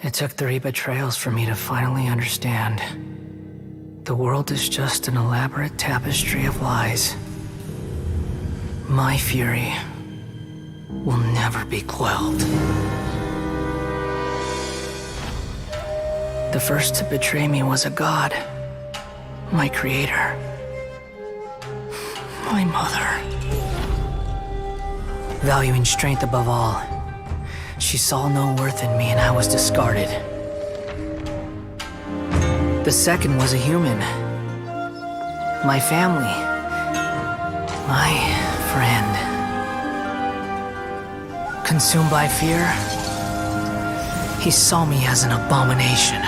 It took 3 betrayals for me to finally understand. The world is just an elaborate tapestry of lies. My fury will never be quelled. The first to betray me was a god. My creator. My mother. Valuing strength above all, she saw no worth in me and I was discarded. The second was a human. My family. My friend. Consumed by fear, he saw me as an abomination.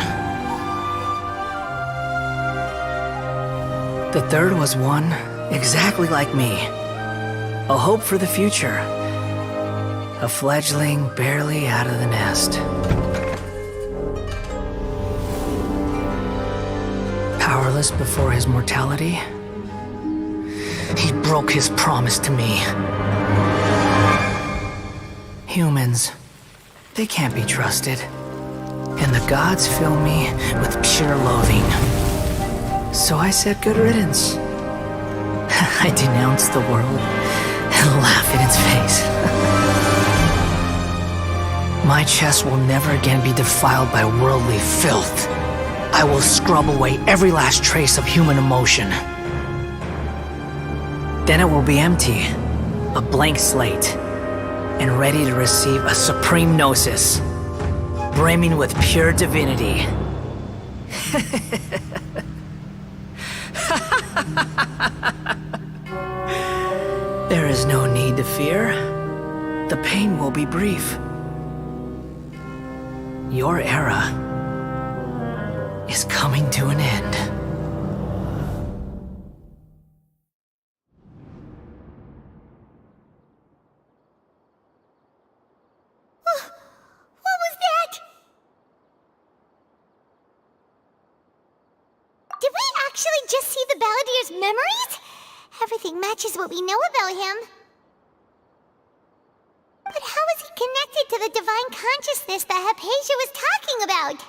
The third was one exactly like me. A hope for the future. A fledgling barely out of the nest. Powerless before his mortality, he broke his promise to me. Humans, they can't be trusted. And the gods fill me with pure loathing. So I said good riddance. I denounced the world and laugh in its face. My chest will never again be defiled by worldly filth. I will scrub away every last trace of human emotion. Then it will be empty, a blank slate, and ready to receive a supreme gnosis, brimming with pure divinity. There is no need to fear. The pain will be brief. Your era is coming to an end. actually just see the Balladier's memories? Everything matches what we know about him. But how is he connected to the divine consciousness that Hypatia was talking about?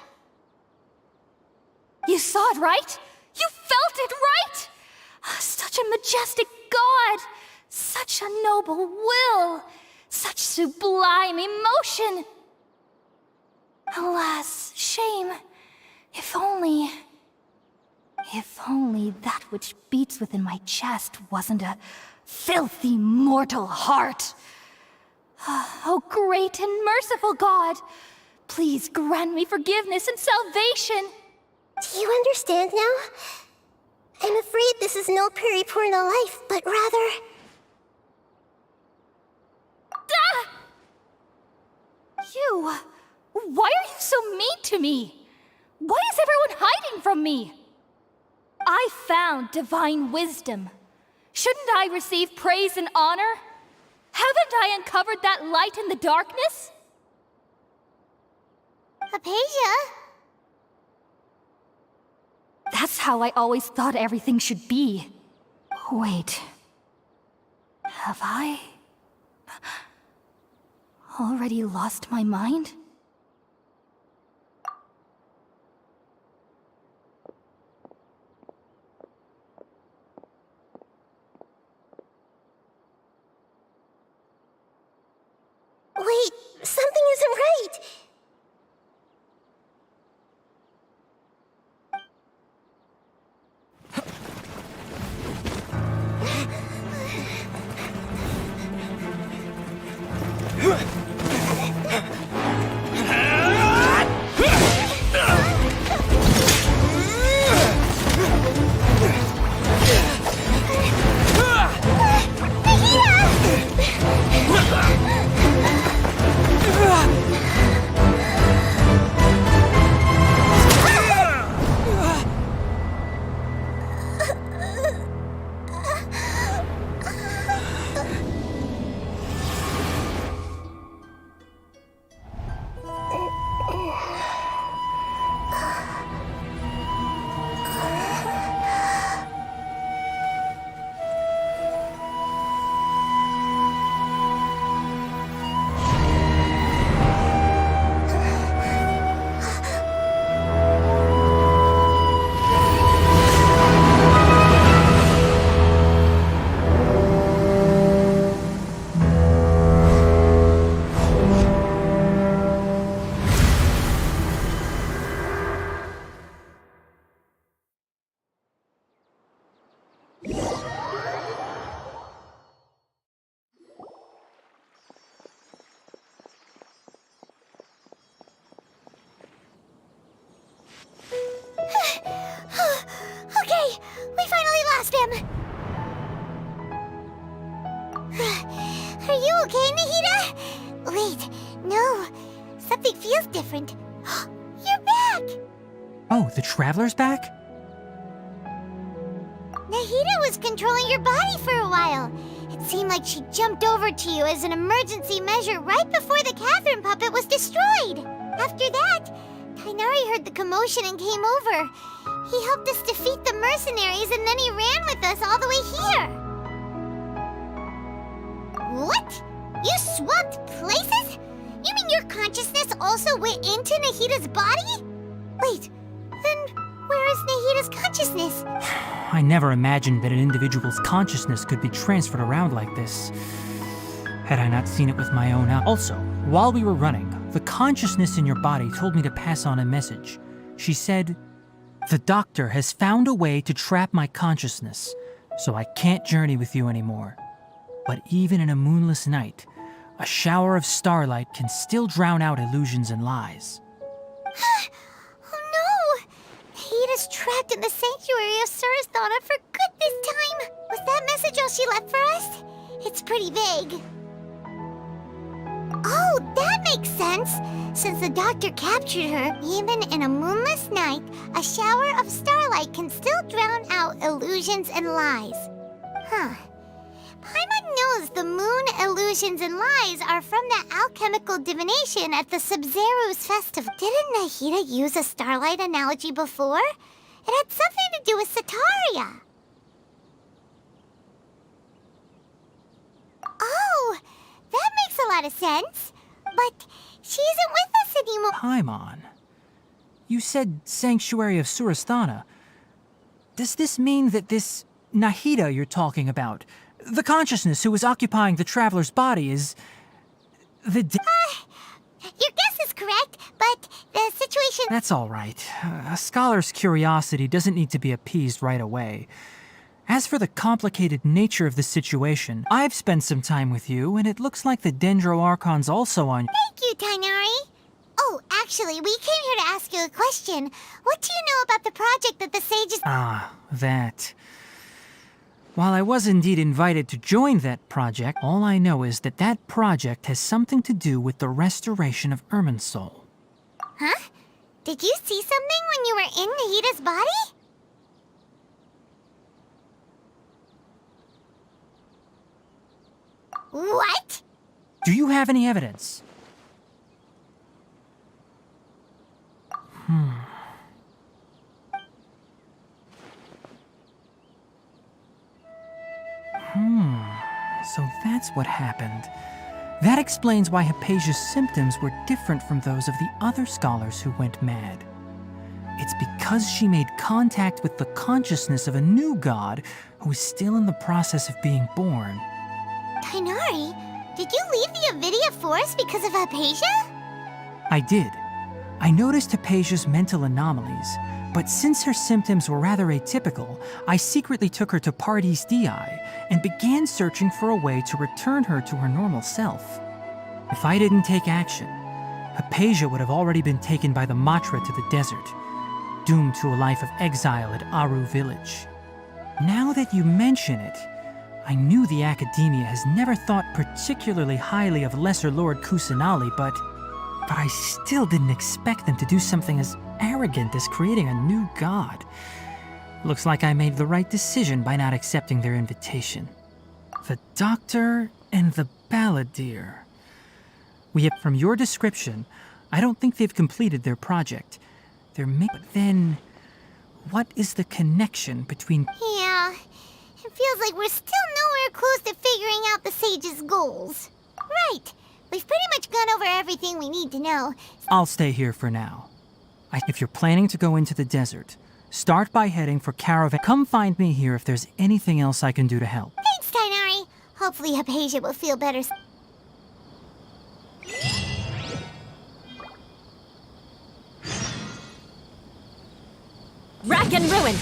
You saw it, right? You felt it, right? Such a majestic god! Such a noble will! Such sublime emotion! Alas, shame. If only that which beats within my chest wasn't a filthy mortal heart. Oh, great and merciful God, please grant me forgiveness and salvation. Do you understand now? I'm afraid this is no Puripurna life, but rather... Ah! You! Why are you so mean to me? Why is everyone hiding from me? I found divine wisdom. Shouldn't I receive praise and honor? Haven't I uncovered that light in the darkness? Hypatia? That's how I always thought everything should be. Wait. Have I already lost my mind? Wait, something isn't right! Okay, we finally lost him! Are you okay, Nahida? Wait, no. Something feels different. You're back! Oh, the Traveler's back? Nahida was controlling your body for a while. It seemed like she jumped over to you as an emergency measure right before the Catherine puppet was destroyed. After that, Tainari heard the commotion and came over. He helped us defeat the mercenaries and then he ran with us all the way here. What? You swapped places? You mean your consciousness also went into Nahida's body? Wait, then where is Nahida's consciousness? I never imagined that an individual's consciousness could be transferred around like this. Had I not seen it with my own eyes. Also, while we were running, the consciousness in your body told me to pass on a message. She said, "The doctor has found a way to trap my consciousness, so I can't journey with you anymore. But even in a moonless night, a shower of starlight can still drown out illusions and lies." Oh no! Nahida's trapped in the sanctuary of Surasthana for good this time! Was that message all she left for us? It's pretty vague. Oh, that makes sense! Since the doctor captured her, even in a moonless night, a shower of starlight can still drown out illusions and lies. Huh. Paimon knows the moon illusions and lies are from that alchemical divination at the Sub-Zero's festival. Didn't Nahida use a starlight analogy before? It had something to do with Sataria. Oh, that makes a lot of sense. But she isn't with us anymore. Paimon. You said Sanctuary of Surasthana. Does this mean that this Nahida you're talking about, the consciousness who was occupying the traveler's body, is the Your guess is correct, but the situation... That's all right. A scholar's curiosity doesn't need to be appeased right away. As for the complicated nature of the situation, I've spent some time with you, and it looks like the Dendro Archon's also on... Thank you, Tainari. Oh, actually, we came here to ask you a question. What do you know about the project that the sages... Ah, that. While I was indeed invited to join that project, all I know is that that project has something to do with the restoration of Irminsul. Huh? Did you see something when you were in Nahida's body? What? Do you have any evidence? So that's what happened. That explains why Hypatia's symptoms were different from those of the other scholars who went mad. It's because she made contact with the consciousness of a new god who is still in the process of being born. Tainari, did you leave the Avidia Forest because of Hypatia? I did. I noticed Hypatia's mental anomalies, but since her symptoms were rather atypical, I secretly took her to Pardis Dii and began searching for a way to return her to her normal self. If I didn't take action, Hypatia would have already been taken by the Matra to the desert, doomed to a life of exile at Aru village. Now that you mention it, I knew the Academia has never thought particularly highly of Lesser Lord Kusanali, but I still didn't expect them to do something as arrogant as creating a new god. Looks like I made the right decision by not accepting their invitation. The Doctor and the Balladeer. From your description, I don't think they've completed their project. But then, what is the connection between... Yeah, it feels like we're still nowhere close to figuring out the sage's goals. Right, we've pretty much gone over everything we need to know. I'll stay here for now. If you're planning to go into the desert, start by heading for Caravan. Come find me here if there's anything else I can do to help. Thanks, Tainari. Hopefully Hypatia will feel better. Rack and ruin!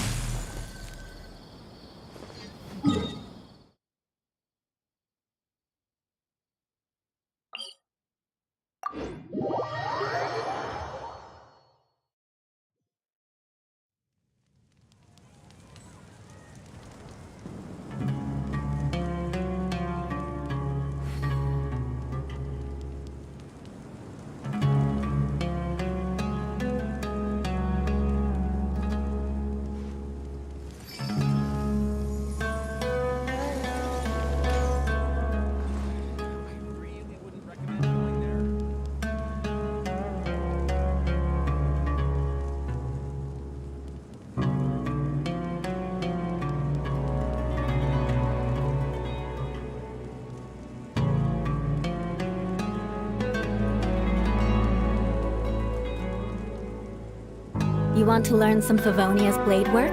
You want to learn some Favonia's blade work?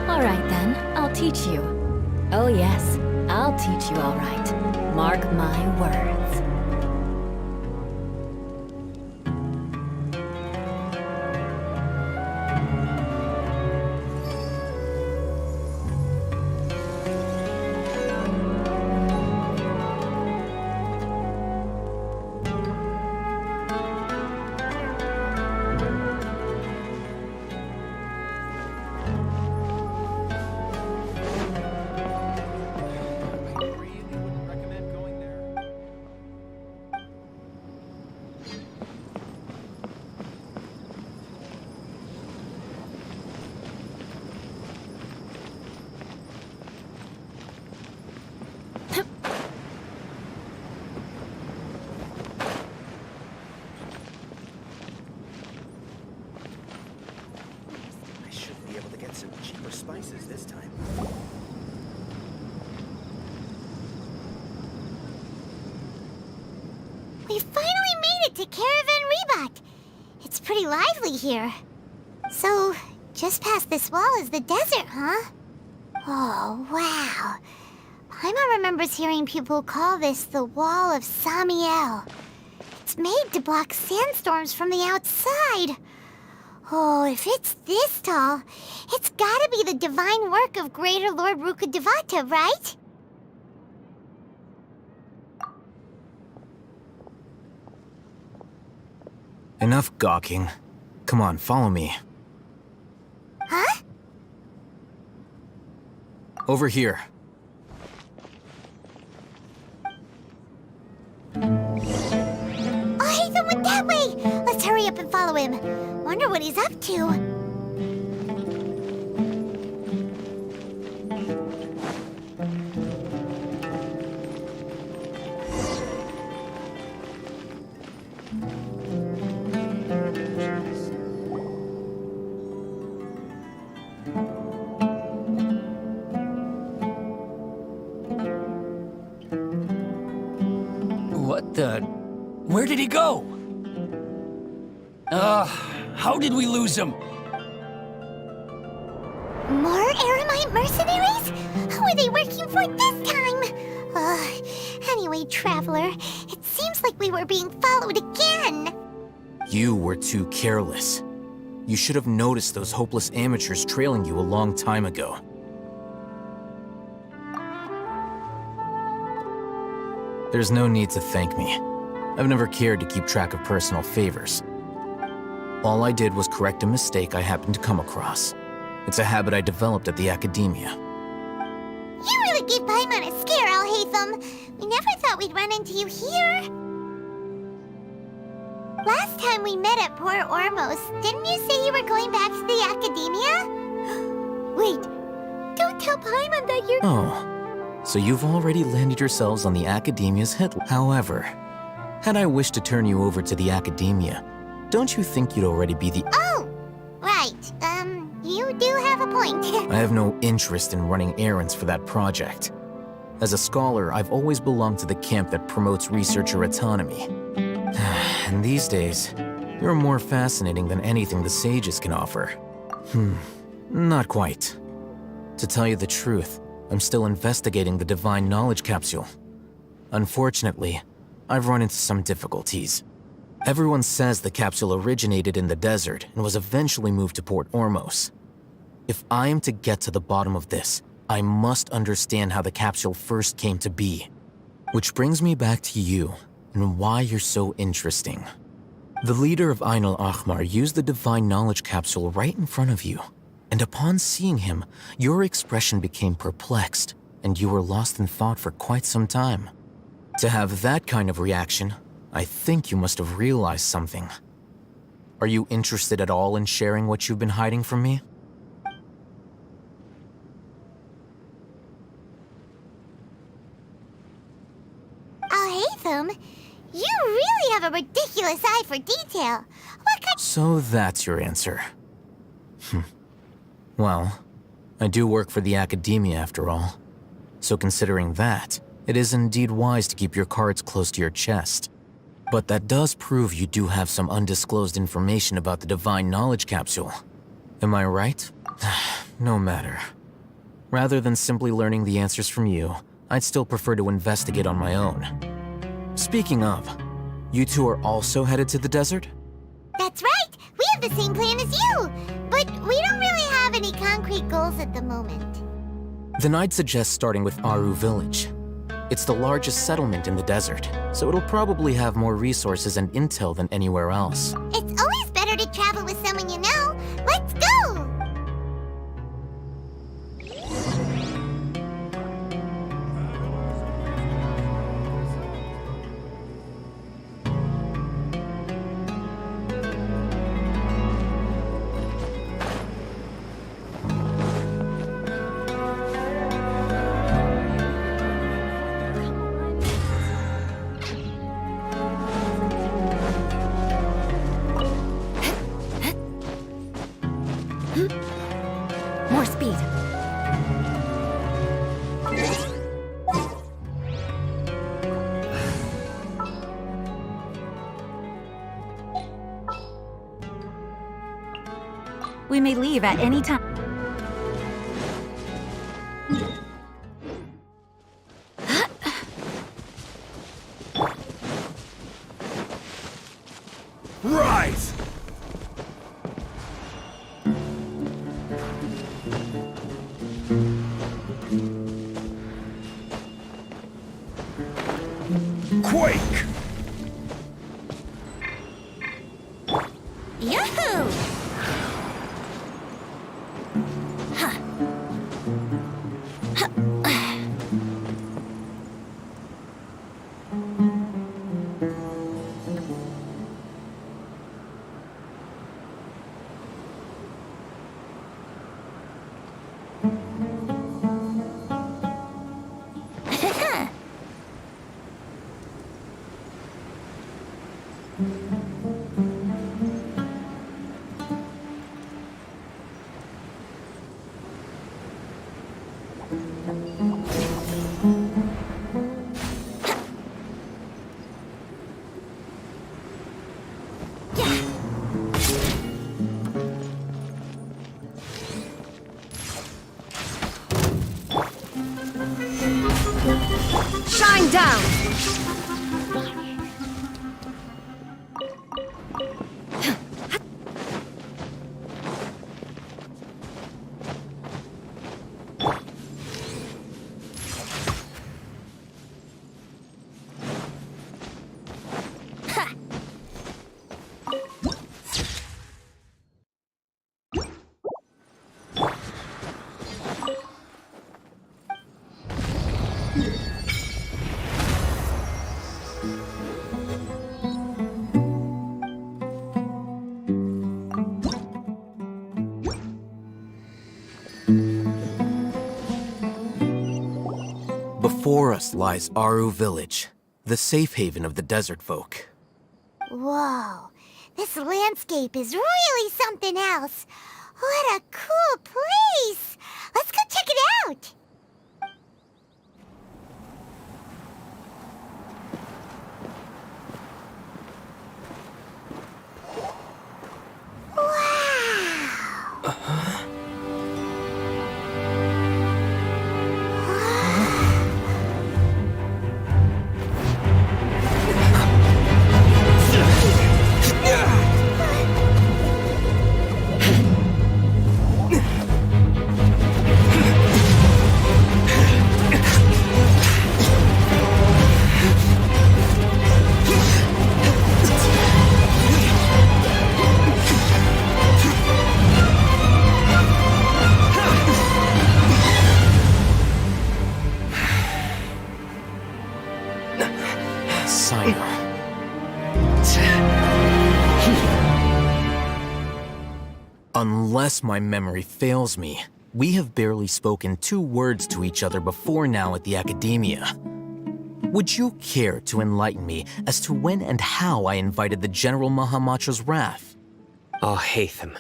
Alright then, I'll teach you. Oh yes, I'll teach you alright. Mark my words. time. We finally made it to Caravan Reebok. It's pretty lively here. So, just past this wall is the desert, huh? Oh, wow. Paimon remembers hearing people call this the Wall of Samiel. It's made to block sandstorms from the outside. Oh, if it's this tall, it's gotta be the divine work of Greater Lord Rukkhadevata, right? Enough gawking. Come on, follow me. Huh? Over here. Oh, hey, the one that way! Let's hurry up and follow him. Wonder what he's up to. What the... Where did he go? How did we lose him? More Aramite mercenaries? Who are they working for this time? Anyway, Traveler, it seems like we were being followed again. You were too careless. You should have noticed those hopeless amateurs trailing you a long time ago. There's no need to thank me. I've never cared to keep track of personal favors. All I did was correct a mistake I happened to come across. It's a habit I developed at the academia. You really gave Paimon a scare, Al-Haytham. We never thought we'd run into you here. Last time we met at Port Ormos, didn't you say you were going back to the academia? Wait, don't tell Paimon that you're... Oh, so you've already landed yourselves on the academia's hit. However, had I wished to turn you over to the academia, don't you think you'd already be the... Oh, right. You do have a point. I have no interest in running errands for that project. As a scholar, I've always belonged to the camp that promotes researcher autonomy. And these days, you're more fascinating than anything the sages can offer. Not quite. To tell you the truth, I'm still investigating the Divine Knowledge Capsule. Unfortunately, I've run into some difficulties. Everyone says the capsule originated in the desert and was eventually moved to Port Ormos. If I am to get to the bottom of this, I must understand how the capsule first came to be. Which brings me back to you and why you're so interesting. The leader of Ain al-Ahmar used the Divine Knowledge Capsule right in front of you, and upon seeing him, your expression became perplexed, and you were lost in thought for quite some time. To have that kind of reaction, I think you must have realized something. Are you interested at all in sharing what you've been hiding from me? Al-Haytham, you really have a ridiculous eye for detail. What kind... So that's your answer. Well, I do work for the academia after all. So considering that, it is indeed wise to keep your cards close to your chest. But that does prove you do have some undisclosed information about the Divine Knowledge Capsule. Am I right? No matter. Rather than simply learning the answers from you, I'd still prefer to investigate on my own. Speaking of, you two are also headed to the desert? That's right! We have the same plan as you! But we don't really have any concrete goals at the moment. Then I'd suggest starting with Aru Village. It's the largest settlement in the desert, so it'll probably have more resources and intel than anywhere else. It's always better to travel with someone you know. Let's go! We may leave at any time. Rise! Quake! Yahoo! Shine down! Before us lies Aru Village, the safe haven of the desert folk. Whoa, this landscape is really something else. What a cool place! Let's go check it out! Unless my memory fails me, we have barely spoken 2 words to each other before now at the Academia. Would you care to enlighten me as to when and how I invited the General Mahamatra's wrath? Ohhhhhh.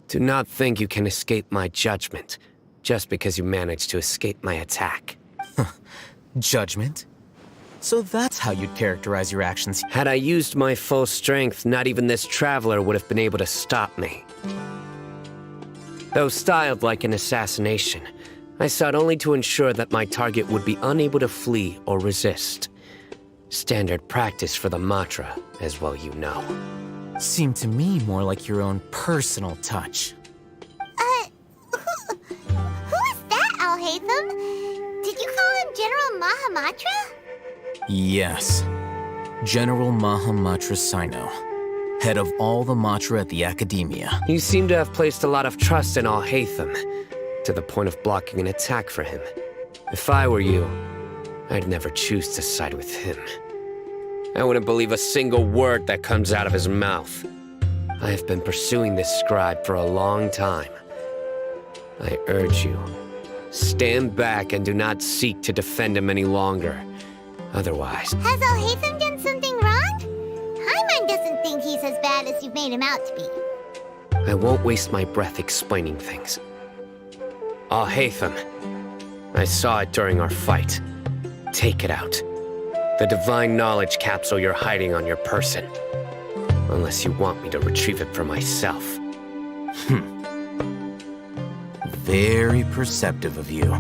Do not think you can escape my judgment just because you managed to escape my attack. Judgment? So that's how you'd characterize your actions. Had I used my full strength, not even this traveler would have been able to stop me. Though styled like an assassination, I sought only to ensure that my target would be unable to flee or resist. Standard practice for the Matra, as well you know. Seemed to me more like your own personal touch. Who is that, Al-Haytham? Did you call him General Mahamatra? Yes. General Mahamatra Sino, head of all the Matra at the Academia. You seem to have placed a lot of trust in Ohhhhhh, to the point of blocking an attack for him. If I were you, I'd never choose to side with him. I wouldn't believe a single word that comes out of his mouth. I have been pursuing this scribe for a long time. I urge you, stand back and do not seek to defend him any longer. Otherwise... Has Al-Haytham done something wrong? Hyman doesn't think he's as bad as you've made him out to be. I won't waste my breath explaining things. Ohhhhh, I saw it during our fight. Take it out. The divine knowledge capsule you're hiding on your person. Unless you want me to retrieve it for myself. very perceptive of you.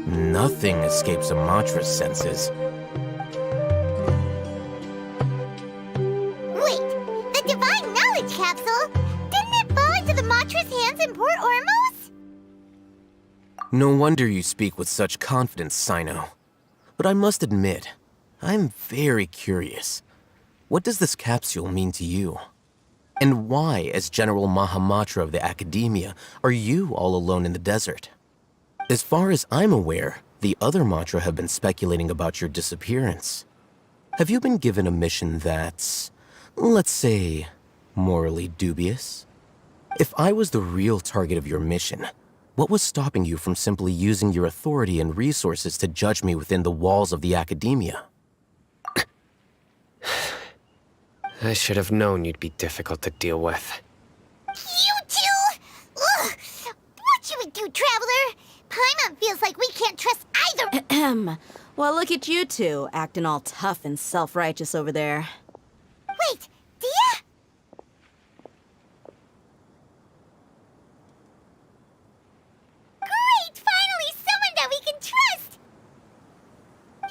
Nothing escapes a Matra's senses. Wait, the Divine Knowledge Capsule? Didn't it fall into the Matra's hands in Port Ormos? No wonder you speak with such confidence, Sino. But I must admit, I'm very curious. What does this capsule mean to you? And why, as General Mahamatra of the Academia, are you all alone in the desert? As far as I'm aware, the other Matra have been speculating about your disappearance. Have you been given a mission that's, let's say, morally dubious? If I was the real target of your mission, what was stopping you from simply using your authority and resources to judge me within the walls of the Academia? I should have known you'd be difficult to deal with. You two? Ugh! What should we do, Traveler? Paimon feels like we can't trust either. Well, look at you two, acting all tough and self-righteous over there. Wait, Dia? Great! Finally, someone that we can trust!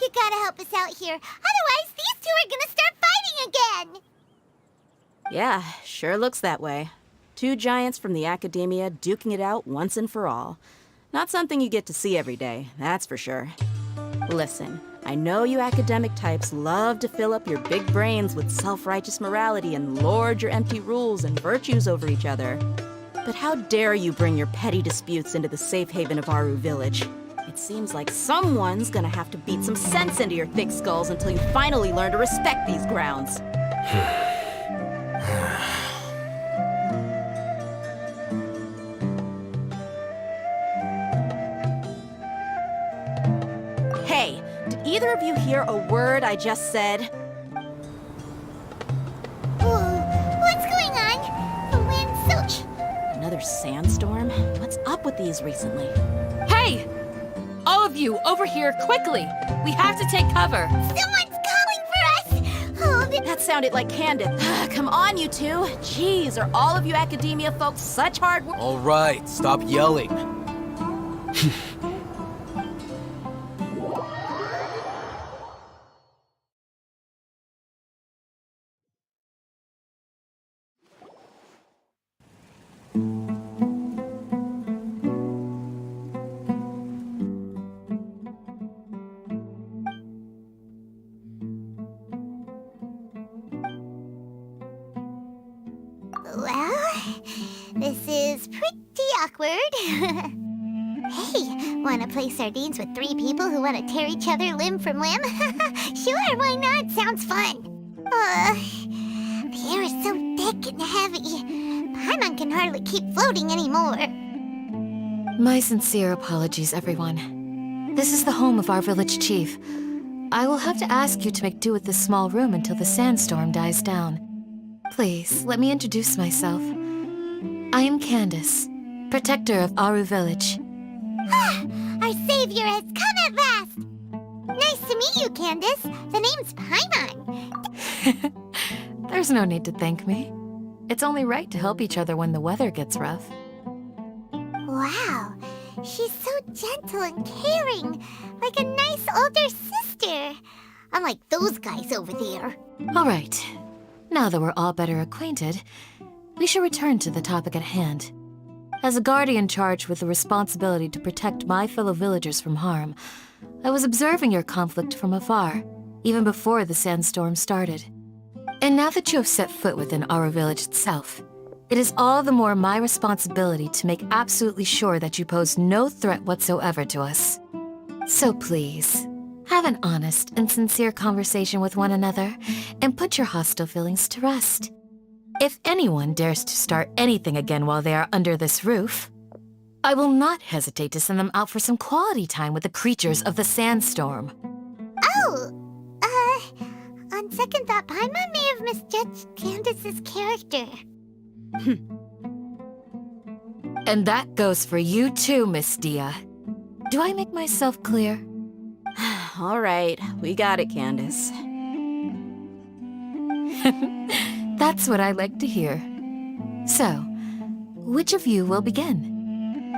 You gotta help us out here. Otherwise, these two are gonna start fighting again! Yeah, sure looks that way. Two giants from the Academia duking it out once and for all. Not something you get to see every day, that's for sure. Listen, I know you academic types love to fill up your big brains with self-righteous morality and lord your empty rules and virtues over each other. But how dare you bring your petty disputes into the safe haven of Aru Village? It seems like someone's gonna have to beat some sense into your thick skulls until you finally learn to respect these grounds. Hey, did either of you hear a word I just said? Whoa, what's going on? The wind's so... Another sandstorm? What's up with these recently? Hey! All of you, over here, quickly! We have to take cover! Someone's calling for us! Oh, That sounded like Candace. Come on, you two. Jeez, are all of you Academia folks such hard work? All right, stop yelling. Well, this is pretty awkward. Hey, wanna play sardines with three people who wanna tear each other limb from limb? Sure, why not? Sounds fun. The air is so thick and heavy. Paimon can hardly keep floating anymore. My sincere apologies, everyone. This is the home of our village chief. I will have to ask you to make do with this small room until the sandstorm dies down. Please, let me introduce myself. I am Candace, protector of Aru Village. Our savior has come at last! Nice to meet you, Candace. The name's Paimon. There's no need to thank me. It's only right to help each other when the weather gets rough. Wow, she's so gentle and caring, like a nice older sister. Unlike those guys over there. All right. Now that we're all better acquainted, we should return to the topic at hand. As a guardian charged with the responsibility to protect my fellow villagers from harm, I was observing your conflict from afar, even before the sandstorm started. And now that you have set foot within Aru Village itself, it is all the more my responsibility to make absolutely sure that you pose no threat whatsoever to us. So please, have an honest and sincere conversation with one another, and put your hostile feelings to rest. If anyone dares to start anything again while they are under this roof, I will not hesitate to send them out for some quality time with the creatures of the sandstorm. Oh, on second thought, Paimon may have misjudged Candace's character. And that goes for you too, Miss Dia. Do I make myself clear? All right, we got it, Candace. That's what I like to hear. So, which of you will begin?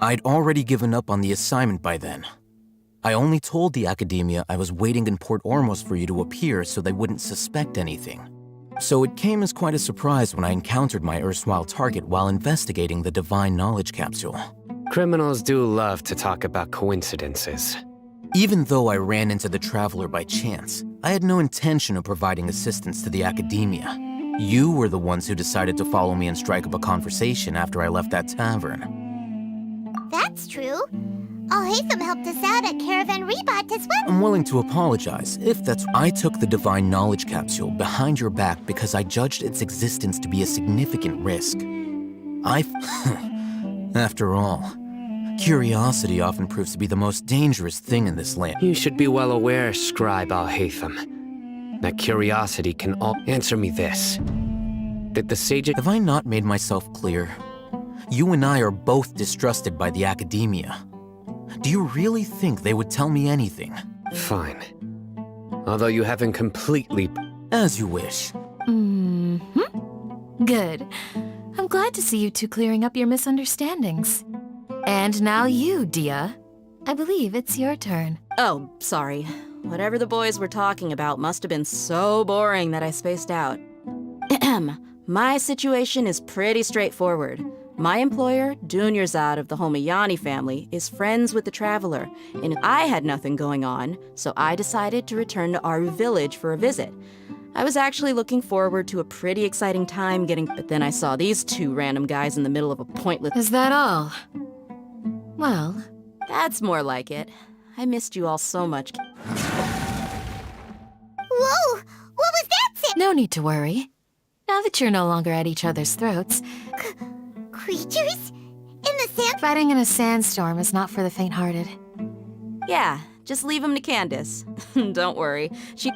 I'd already given up on the assignment by then. I only told the Academia I was waiting in Port Ormos for you to appear so they wouldn't suspect anything. So it came as quite a surprise when I encountered my erstwhile target while investigating the Divine Knowledge Capsule. Criminals do love to talk about coincidences. Even though I ran into the Traveler by chance, I had no intention of providing assistance to the Academia. You were the ones who decided to follow me and strike up a conversation after I left that tavern. That's true. Ohhhhhhhh helped us out at Caravan Rebot as well. I'm willing to apologize if that's... I took the Divine Knowledge Capsule behind your back because I judged its existence to be a significant risk. After all, curiosity often proves to be the most dangerous thing in this land. You should be well aware, Scribe ohhhhhh, that curiosity can all... Answer me this. Did the sage... Have I not made myself clear? You and I are both distrusted by the Academia. Do you really think they would tell me anything? Fine. Although you haven't completely... As you wish. Good. I'm glad to see you two clearing up your misunderstandings. And now you, Dia. I believe it's your turn. Oh, sorry. Whatever the boys were talking about must have been so boring that I spaced out. My situation is pretty straightforward. My employer, Dunyarzad of the Homayani family, is friends with the Traveler, and I had nothing going on, so I decided to return to Aru Village for a visit. I was actually looking forward to a pretty exciting time but then I saw these two random guys in the middle of a pointless... Is that all? Well... That's more like it. I missed you all so much. Whoa! What was that? No need to worry. Now that you're no longer at each other's throats... Creatures? In the sand? Fighting in a sandstorm is not for the faint-hearted. Yeah, just leave him to Candace. Don't worry, she...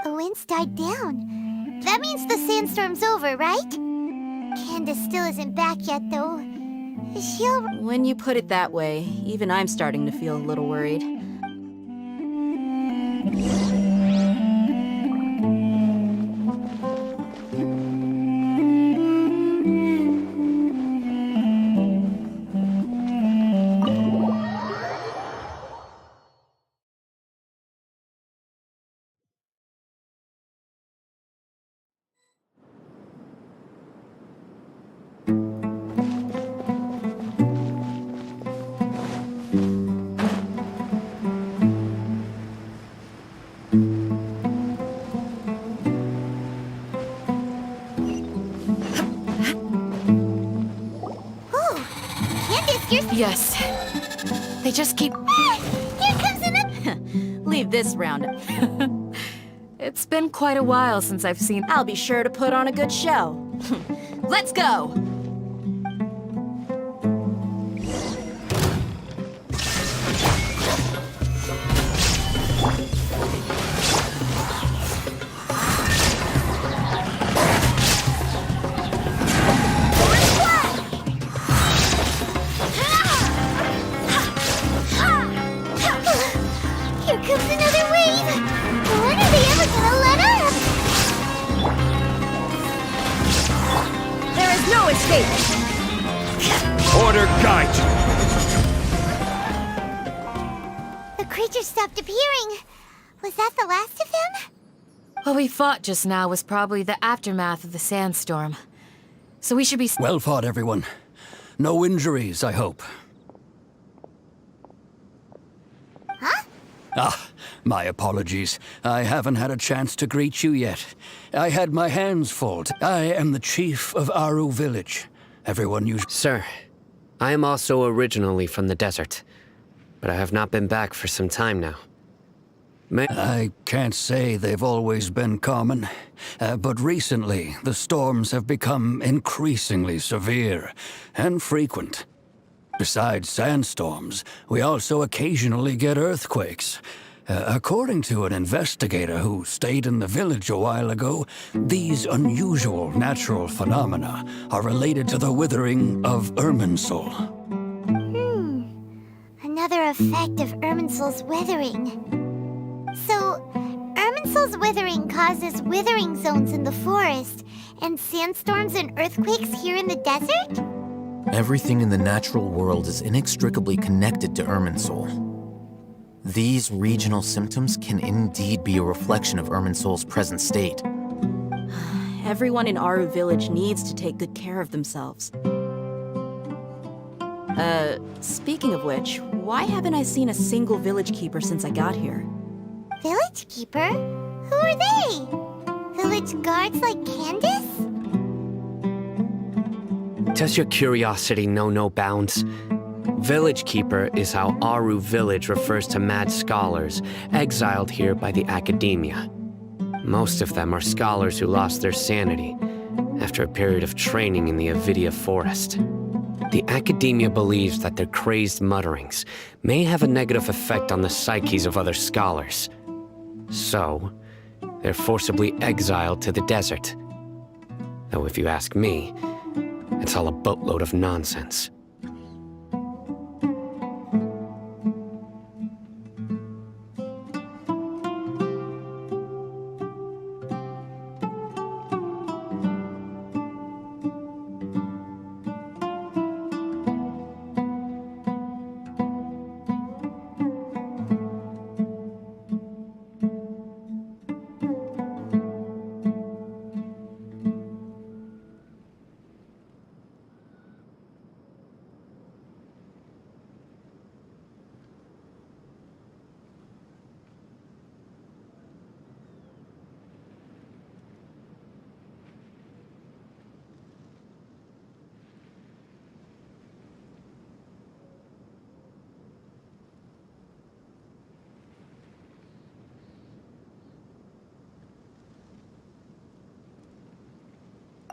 The winds died down. That means the sandstorm's over, right? Candace still isn't back yet, though. Is she all... When you put it that way, even I'm starting to feel a little worried. Yes. They just keep... Here comes another... Leave this round up. It's been quite a while since I've seen... I'll be sure to put on a good show. Let's go! Order guide! The creatures stopped appearing. Was that the last of them? What we fought just now was probably the aftermath of the sandstorm. So we should be... Well fought, everyone. No injuries, I hope. Huh? Ah, my apologies. I haven't had a chance to greet you yet. I had my hands full. I am the chief of Aru Village. Everyone usually... Sir, I am also originally from the desert, but I have not been back for some time now. I can't say they've always been common, but recently the storms have become increasingly severe and frequent. Besides sandstorms, we also occasionally get earthquakes. According to an investigator who stayed in the village a while ago, these unusual natural phenomena are related to the withering of Irminsul. Another effect of Irminsul's withering. So, Irminsul's withering causes withering zones in the forest, and sandstorms and earthquakes here in the desert? Everything in the natural world is inextricably connected to Irminsul. These regional symptoms can indeed be a reflection of Irminsul's present state. Everyone in Aru Village needs to take good care of themselves. Speaking of which, why haven't I seen a single village keeper since I got here? Village keeper? Who are they? Village guards like Candace? Does your curiosity know no bounds? Village Keeper is how Aru Village refers to mad scholars exiled here by the Academia. Most of them are scholars who lost their sanity after a period of training in the Avidia Forest. The Academia believes that their crazed mutterings may have a negative effect on the psyches of other scholars. So, they're forcibly exiled to the desert. Though if you ask me, it's all a boatload of nonsense.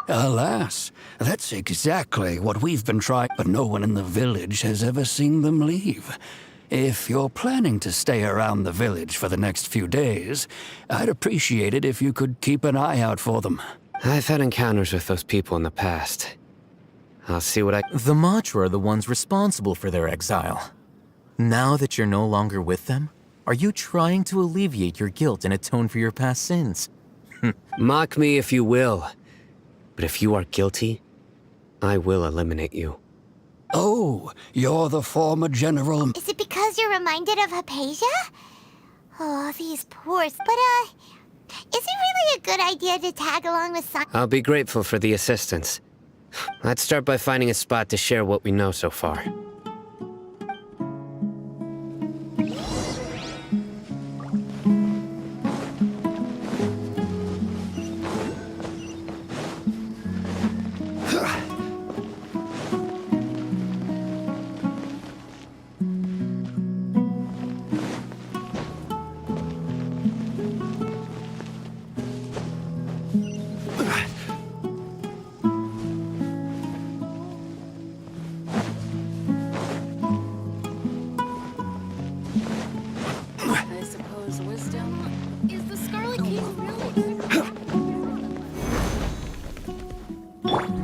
Alas, that's exactly what we've been trying, but no one in the village has ever seen them leave. If you're planning to stay around the village for the next few days, I'd appreciate it if you could keep an eye out for them. I've had encounters with those people in the past. I'll see what I... The Matra are the ones responsible for their exile. Now that you're no longer with them, are you trying to alleviate your guilt and atone for your past sins? Mock me if you will. But if you are guilty, I will eliminate you. Oh, you're the former general... Is it because you're reminded of Hypatia? Oh, these poor... But, is it really a good idea to tag along with some... I'll be grateful for the assistance. Let's start by finding a spot to share what we know so far.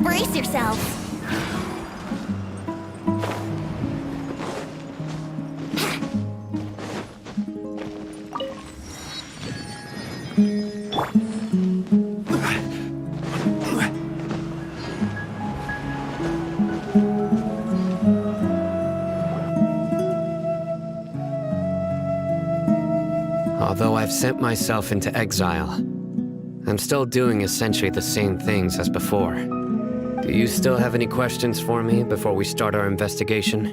Brace yourself. Although I've sent myself into exile, I'm still doing essentially the same things as before. Do you still have any questions for me before we start our investigation?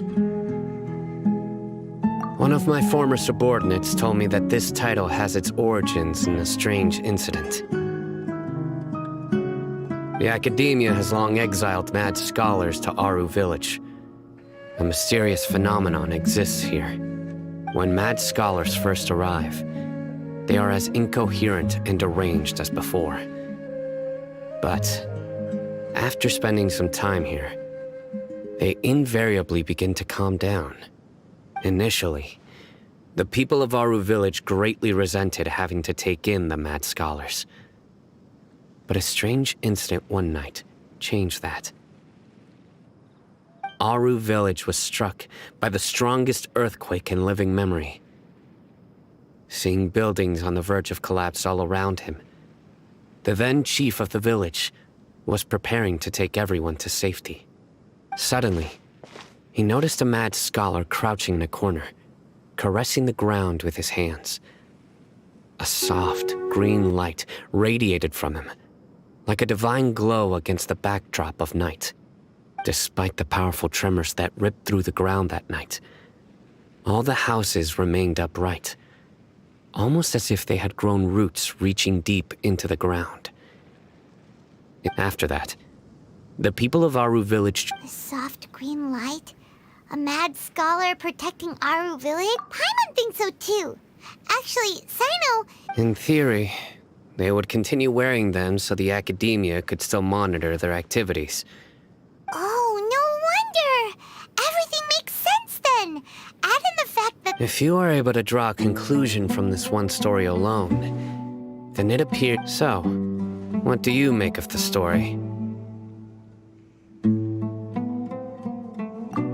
One of my former subordinates told me that this title has its origins in a strange incident. The Academia has long exiled mad scholars to Aru Village. A mysterious phenomenon exists here. When mad scholars first arrive, they are as incoherent and deranged as before. But after spending some time here, they invariably begin to calm down. Initially, the people of Aru Village greatly resented having to take in the mad scholars. But a strange incident one night changed that. Aru Village was struck by the strongest earthquake in living memory. seeing buildings on the verge of collapse all around him. The then chief of the village was preparing to take everyone to safety. Suddenly, he noticed a mad scholar crouching in a corner, caressing the ground with his hands. A soft, green light radiated from him, like a divine glow against the backdrop of night. Despite the powerful tremors that ripped through the ground that night, all the houses remained upright, almost as if they had grown roots reaching deep into the ground. After that, the people of Aru village... A soft green light? A mad scholar protecting Aru village? Paimon thinks so too. Actually, Sino... In theory, they would continue wearing them so the academia could still monitor their activities. Oh, no wonder! Everything makes sense then! Add in the fact that... If you are able to draw a conclusion from this one story alone, then it appears... So, what do you make of the story?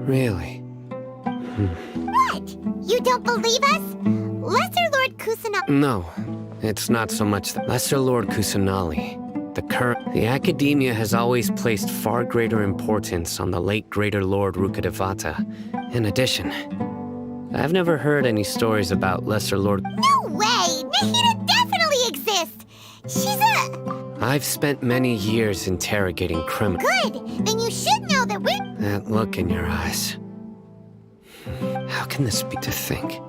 Really? What? You don't believe us? Lesser Lord Kusanagi... No, it's not so much the Lesser Lord Kusanagi. The academia has always placed far greater importance on the late Greater Lord Rukkhadevata. In addition, I've never heard any stories about Lesser Lord... No way! Nahida definitely exists! She's a... I've spent many years interrogating criminals. Good! Then you should know that we're... That look in your eyes. How can this be to think?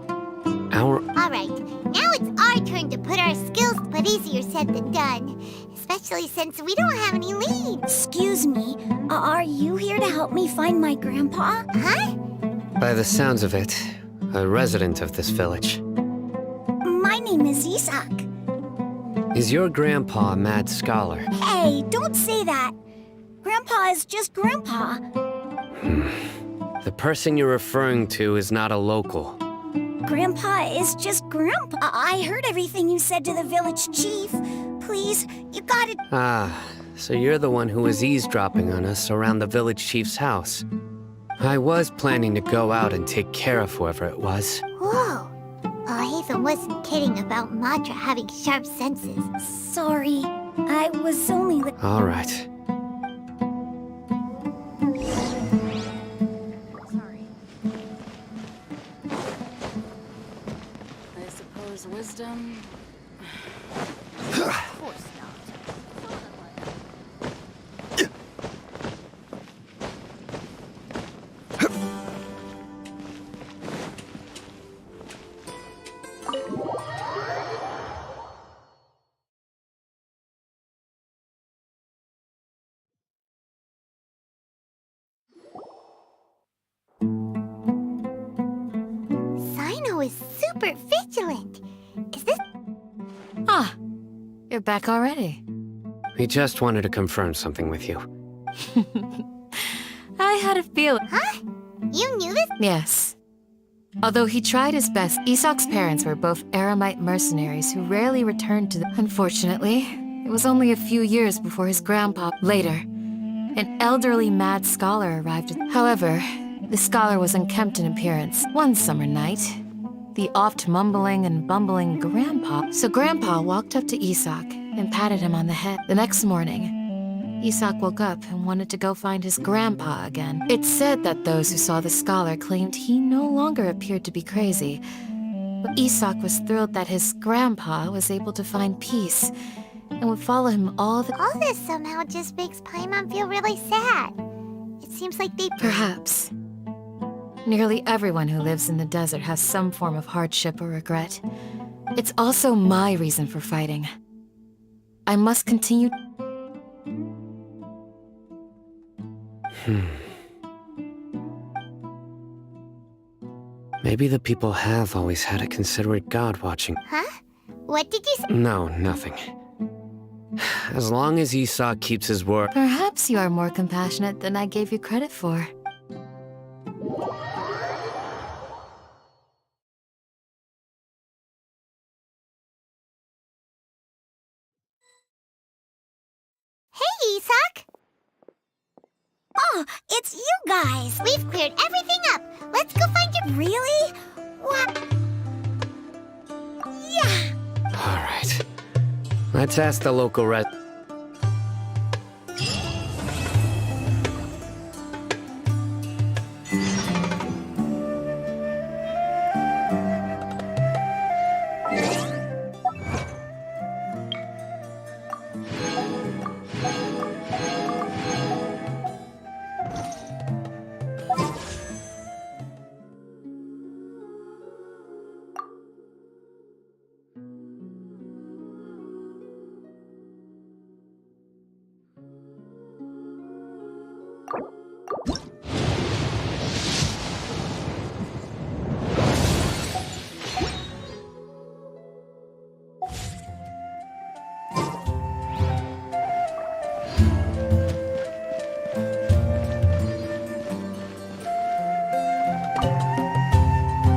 Alright, now it's our turn to put our skills, but easier said than done. Especially since we don't have any leads. Excuse me, are you here to help me find my grandpa? Huh? By the sounds of it, a resident of this village. My name is Isak. Is your grandpa a mad scholar? Hey, don't say that. Grandpa is just Grandpa. The person you're referring to is not a local. Grandpa is just Grandpa. I heard everything you said to the village chief. Please, you gotta... Ah, so you're the one who was eavesdropping on us around the village chief's house. I was planning to go out and take care of whoever it was. Whoa. Ethan wasn't kidding about Madra having sharp senses. Sorry, I was only... All right. Sorry. I suppose wisdom... Of course not. Sino is super vigilant. Is this... Ah, you're back already. We just wanted to confirm something with you. I had a feeling. Huh? You knew this? Yes. Although he tried his best, Isak's parents were both Aramite mercenaries who rarely returned to the... Unfortunately, it was only a few years before his grandpa... Later, an elderly mad scholar arrived. However, the scholar was unkempt in appearance. One summer night, the oft mumbling and bumbling Grandpa... So Grandpa walked up to Isak and patted him on the head. The next morning, Isak woke up and wanted to go find his grandpa again. It's said that those who saw the scholar claimed he no longer appeared to be crazy. But Isak was thrilled that his grandpa was able to find peace and would follow him all this somehow just makes Paimon feel really sad. It seems like they... Perhaps. Nearly everyone who lives in the desert has some form of hardship or regret. It's also my reason for fighting. I must continue... Maybe the people have always had a considerate god watching. Huh? What did you say? No, nothing. As long as Isak keeps his word... Perhaps you are more compassionate than I gave you credit for. Hey, Isak! Oh, it's you guys! We've cleared everything up! Let's go find your... Really? What? Let's ask the local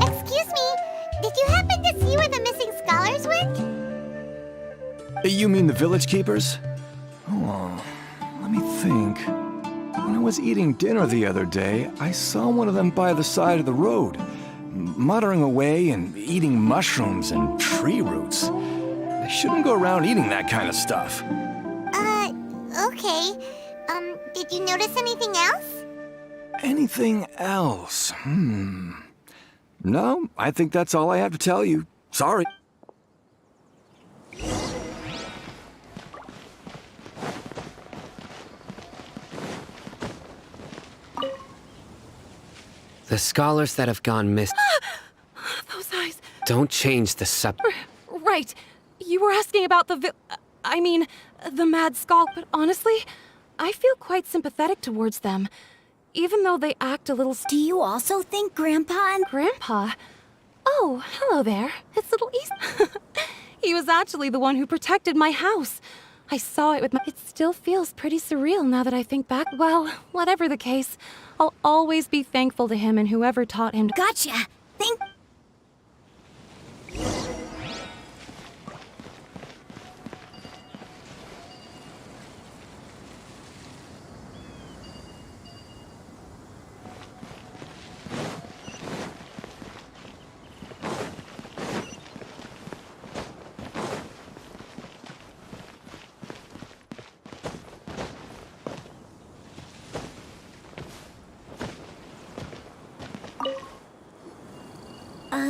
Excuse me, did you happen to see where the missing scholars went? You mean the village keepers? Oh, let me think. When I was eating dinner the other day, I saw one of them by the side of the road, muttering away and eating mushrooms and tree roots. They shouldn't go around eating that kind of stuff. Okay. Did you notice anything else? Anything else? No, I think that's all I have to tell you. Sorry. The scholars that have gone missing. Those eyes. Don't change the Right. You were asking about the the mad skull. But honestly, I feel quite sympathetic towards them. Even though they act a little... Do you also think Grandpa and... Grandpa? Oh, hello there. It's little East. He was actually the one who protected my house. I saw it with my... It still feels pretty surreal now that I think back. Well, whatever the case, I'll always be thankful to him and whoever taught him. Gotcha. Thank...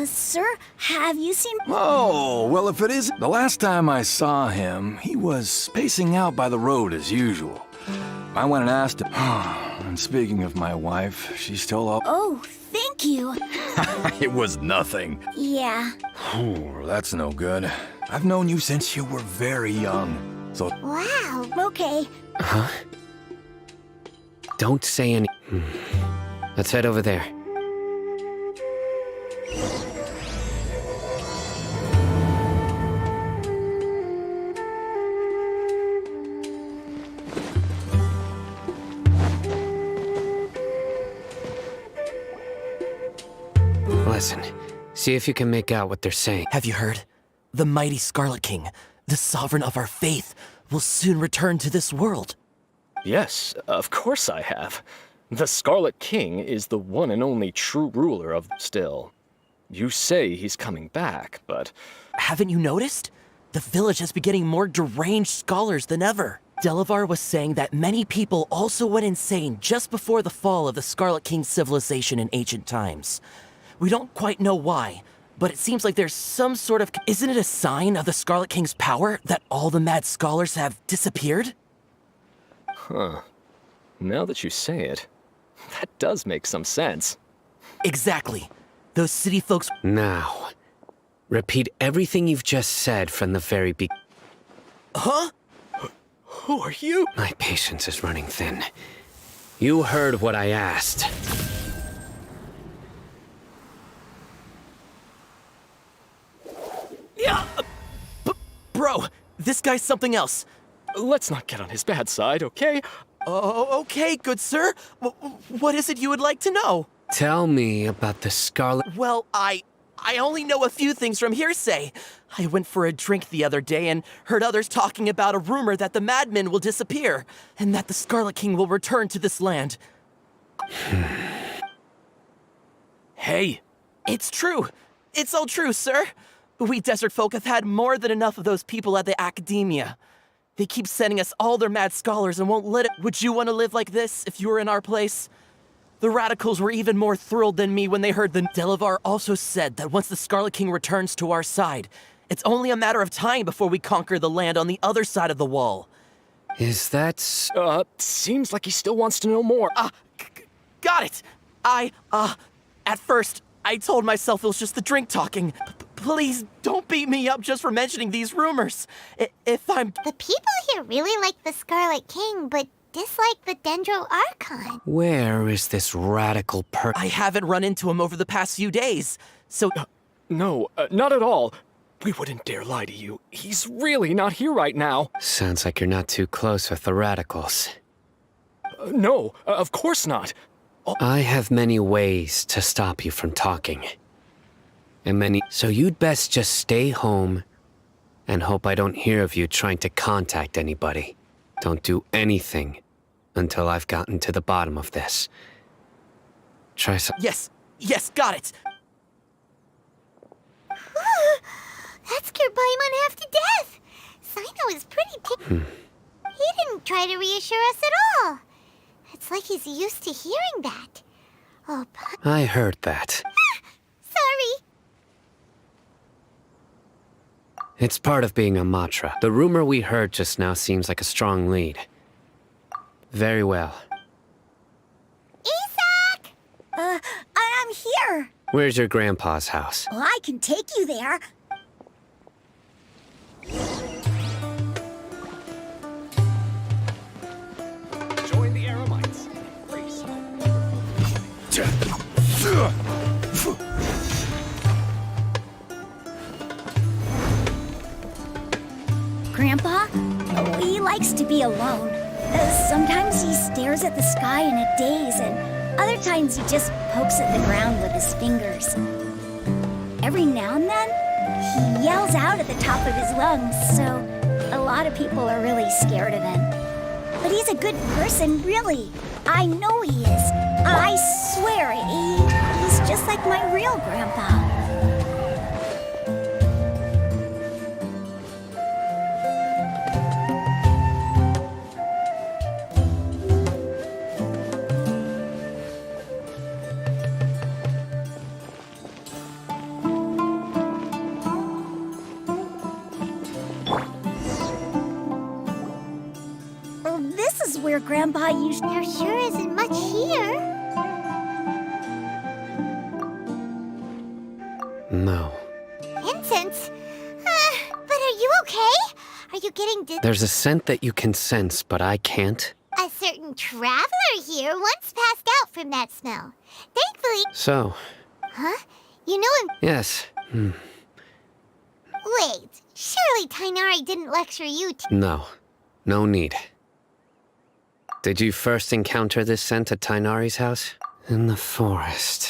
Sir, have you seen... Oh, well, if it is... The last time I saw him, he was spacing out by the road as usual. I went and asked him... And speaking of my wife, she stole all... Oh, thank you. It was nothing. Yeah. Oh, that's no good. I've known you since you were very young, so... Wow. Okay. Huh? Don't say any... Let's head over there. Listen, see if you can make out what they're saying. Have you heard? The mighty Scarlet King, the sovereign of our faith, will soon return to this world. Yes, of course I have. The Scarlet King is the one and only true ruler of still. You say he's coming back, but... Haven't you noticed? The village has been getting more deranged scholars than ever. Delavar was saying that many people also went insane just before the fall of the Scarlet King's civilization in ancient times. We don't quite know why, but it seems like there's some sort of... Isn't it a sign of the Scarlet King's power that all the mad scholars have disappeared? Huh. Now that you say it, that does make some sense. Exactly. Those city folks... Now, repeat everything you've just said from the very beginning. Huh? Who are you? My patience is running thin. You heard what I asked. Yeah! Bro, this guy's something else. Let's not get on his bad side, okay? Oh, okay, good sir. What is it you would like to know? Tell me about the Scarlet... Well, I only know a few things from hearsay. I went for a drink the other day and heard others talking about a rumor that the madmen will disappear, and that the Scarlet King will return to this land. Hey! It's true. It's all true, sir. We desert folk have had more than enough of those people at the academia. They keep sending us all their mad scholars and won't let it. Would you want to live like this if you were in our place? The radicals were even more thrilled than me when they heard the Delavar also said that once the Scarlet King returns to our side, it's only a matter of time before we conquer the land on the other side of the wall. Is that... Seems like he still wants to know more. Got it! At first, I told myself it was just the drink talking. Please don't beat me up just for mentioning these rumors. If I'm... The people here really like the Scarlet King, but dislike the Dendro Archon. Where is this radical I haven't run into him over the past few days, so... No, not at all. We wouldn't dare lie to you. He's really not here right now. Sounds like you're not too close with the radicals. No, of course not. I have many ways to stop you from talking. So you'd best just stay home and hope I don't hear of you trying to contact anybody. Don't do anything until I've gotten to the bottom of this. Try some... Yes, got it! That scared Paimon half to death. Sino is pretty He didn't try to reassure us at all. It's like he's used to hearing that. Oh, I heard that. Sorry. It's part of being a Matra. The rumor we heard just now seems like a strong lead. Very well. Isak! I'm here. Where's your grandpa's house? Well, I can take you there. Join the Aramites. Grandpa? He likes to be alone. Sometimes he stares at the sky in a daze, and other times he just pokes at the ground with his fingers. Every now and then, he yells out at the top of his lungs, so a lot of people are really scared of him. But he's a good person, really. I know he is. I swear, he's just like my real grandpa. Where Grandpa used... There sure isn't much here. No. Incense? But are you okay? Are you getting There's a scent that you can sense, but I can't. A certain traveler here once passed out from that smell. Thankfully... So? Huh? You know him... Yes. Wait, surely Tainari didn't lecture you No. No need. Did you first encounter this scent at Tainari's house? In the forest.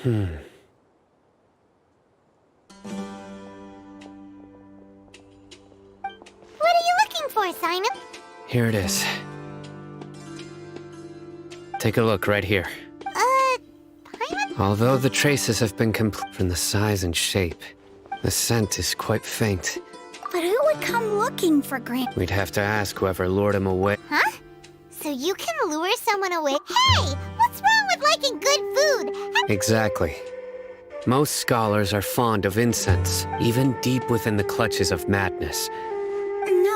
What are you looking for, Simon? Here it is. Take a look right here. Paimon? Although the traces have been complete from the size and shape, the scent is quite faint. But who would come looking for Grandpa? We'd have to ask whoever lured him away. Huh? So you can lure someone away? Hey! What's wrong with liking good food? Exactly. Most scholars are fond of incense, even deep within the clutches of madness. No,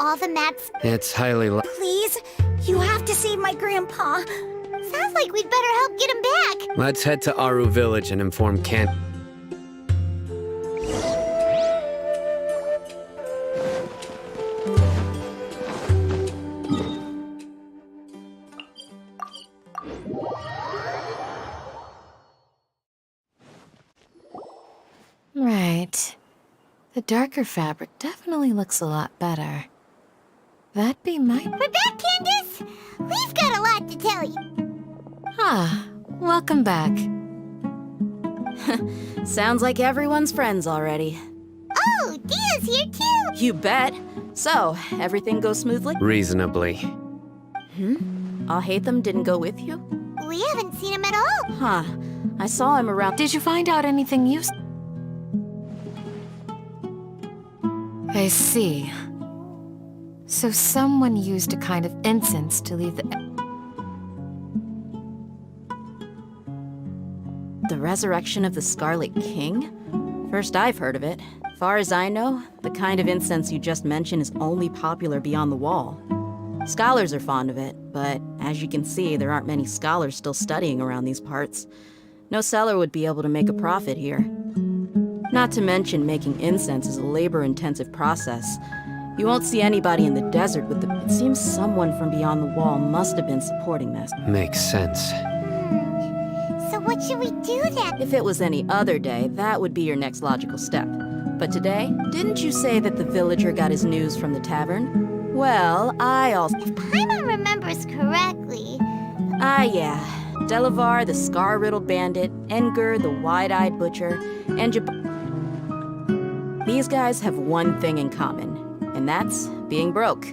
all the maps? It's highly Please, you have to save my grandpa. Sounds like we'd better help get him back. Let's head to Aru Village and inform Kent. Right. The darker fabric definitely looks a lot better. That'd be my... We're back, Candace! We've got a lot to tell you. Ah, welcome back. Sounds like everyone's friends already. Oh, Dia's here too! You bet. So, everything goes smoothly? Reasonably. Ohhhhhhh didn't go with you? We haven't seen him at all. Huh. I saw him around. Did you find out anything useful? I see. So someone used a kind of incense to leave The resurrection of the Scarlet King? First I've heard of it. Far as I know, the kind of incense you just mentioned is only popular beyond the wall. Scholars are fond of it, but as you can see, there aren't many scholars still studying around these parts. No seller would be able to make a profit here. Not to mention, making incense is a labor-intensive process. You won't see anybody in the desert with the... It seems someone from beyond the wall must have been supporting this. Makes sense. So what should we do then? If it was any other day, that would be your next logical step. But today, didn't you say that the villager got his news from the tavern? Well, I also... If Paimon remembers correctly... Yeah. Delavar, the scar-riddled bandit, Enger, the wide-eyed butcher, and These guys have one thing in common, and that's being broke.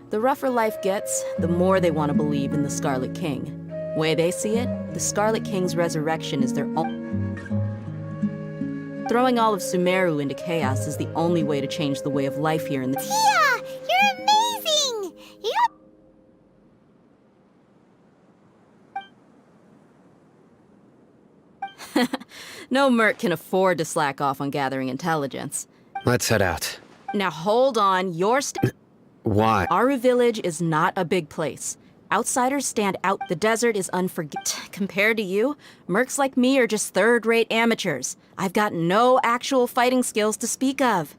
The rougher life gets, the more they want to believe in the Scarlet King. Way they see it, the Scarlet King's resurrection is their own. Throwing all of Sumeru into chaos is the only way to change the way of life here in the... Tia! You're amazing! No merc can afford to slack off on gathering intelligence. Let's head out. Now hold on, Why? Aru Village is not a big place. Outsiders stand out. The desert is Compared to you, mercs like me are just third-rate amateurs. I've got no actual fighting skills to speak of.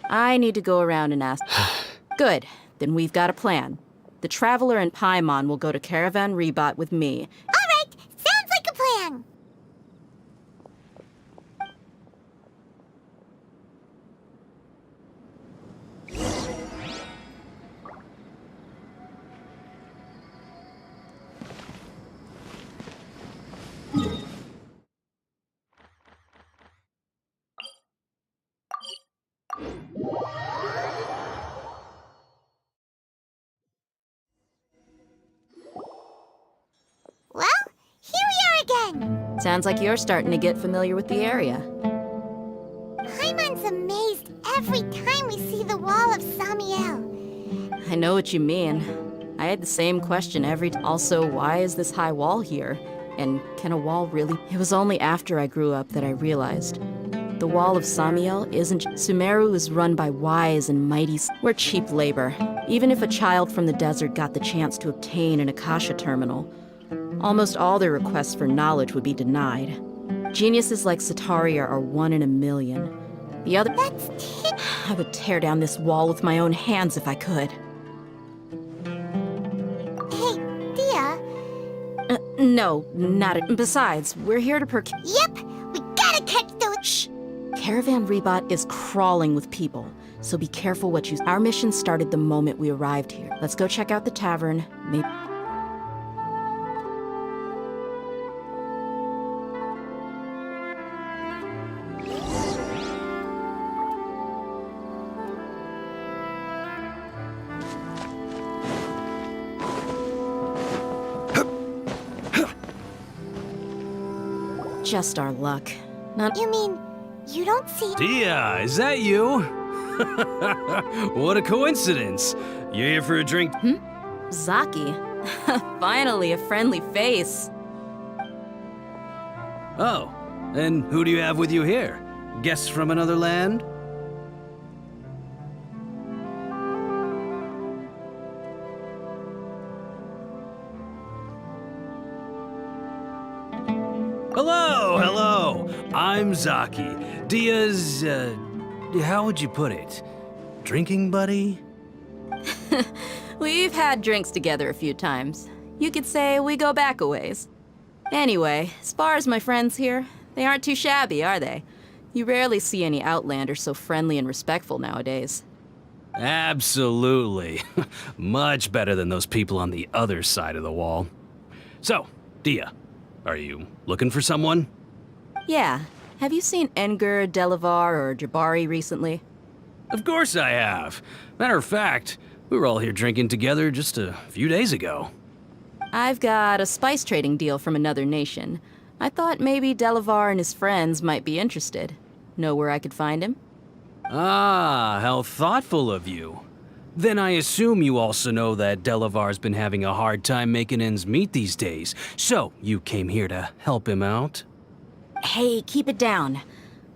I need to go around and ask. Good, then we've got a plan. The Traveler and Paimon will go to Caravan Rebot with me. All right, sounds like a plan. Well, here we are again. Sounds like you're starting to get familiar with the area. Paimon's amazed every time we see the wall of Samiel. I know what you mean. I had the same question every time. Also, why is this high wall here? And can a wall really... It was only after I grew up that I realized. The wall of Samiel isn't... Sumeru is run by wise and mighty... We're cheap labor. Even if a child from the desert got the chance to obtain an Akasha terminal, almost all their requests for knowledge would be denied. Geniuses like Sataria are 1 in a million. The other... I would tear down this wall with my own hands if I could. Hey, Dia. No, not it. Besides, we're here to Yep, we gotta catch those... Shh! Caravan Rebot is crawling with people, so be careful what you... Our mission started the moment we arrived here. Let's go check out the tavern, maybe... Just our luck. You mean, you don't see... Dia, is that you? What a coincidence. You here for a drink? Zaki. Finally, a friendly face. Oh, and who do you have with you here? Guests from another land? Hello, hello. I'm Zaki. Dia's, how would you put it? Drinking buddy? We've had drinks together a few times. You could say we go back a ways. Anyway, as far as my friends here, they aren't too shabby, are they? You rarely see any Outlanders so friendly and respectful nowadays. Absolutely. Much better than those people on the other side of the wall. So, Dia, are you looking for someone? Yeah. Have you seen Engur, Delavar, or Jabari recently? Of course I have. Matter of fact, we were all here drinking together just a few days ago. I've got a spice trading deal from another nation. I thought maybe Delavar and his friends might be interested. Know where I could find him? Ah, how thoughtful of you. Then I assume you also know that Delavar's been having a hard time making ends meet these days, so you came here to help him out? Hey, keep it down.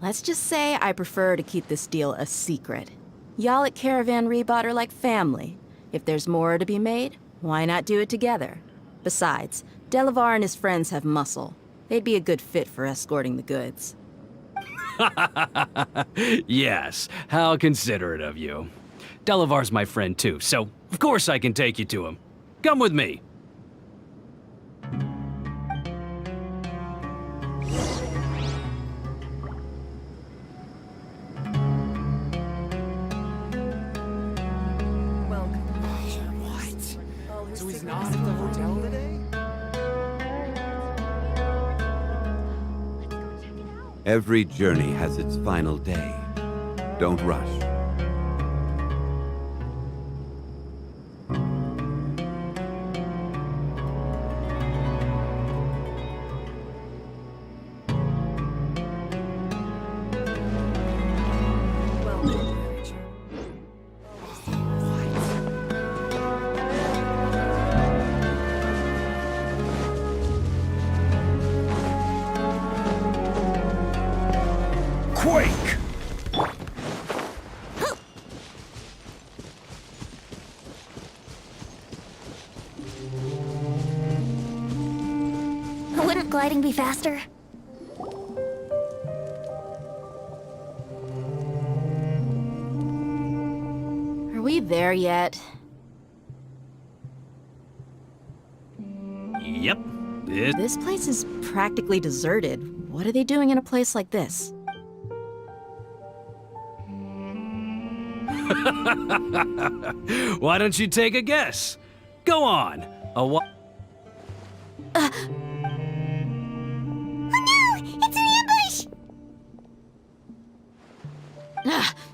Let's just say I prefer to keep this deal a secret. Y'all at Caravan Rebot are like family. If there's more to be made, why not do it together? Besides, Delavar and his friends have muscle. They'd be a good fit for escorting the goods. Yes, how considerate of you. Delavar's my friend too, so of course I can take you to him. Come with me. So he's not at the hotel today? Every journey has its final day. Don't rush. Quake! Wouldn't gliding be faster? Are we there yet? Yep. This place is practically deserted. What are they doing in a place like this? Why don't you take a guess? Go on. Oh no! It's an ambush!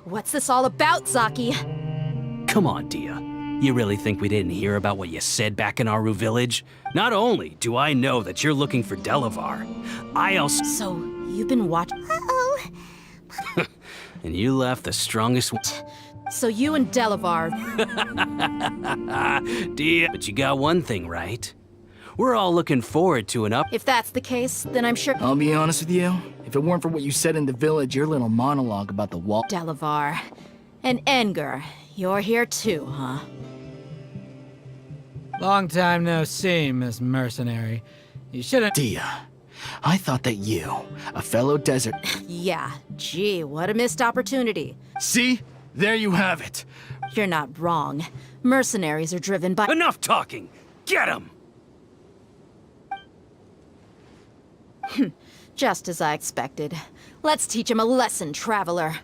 What's this all about, Zaki? Come on, Dia. You really think we didn't hear about what you said back in Aru village? Not only do I know that you're looking for Delavar, I also... So, you've been watching... Uh-oh. And you left the strongest... So you and Delavar... Dia, but you got one thing right. We're all looking forward to an up... If that's the case, then I'm sure... I'll be honest with you. If it weren't for what you said in the village, your little monologue about the wall... Delavar. And Engur. You're here too, huh? Long time no see, Miss Mercenary. You should've... Dia, I thought that you, a fellow desert... Yeah, gee, what a missed opportunity. See? There you have it. You're not wrong. Mercenaries are driven by... Enough talking! Get him! Just as I expected. Let's teach him a lesson, traveler.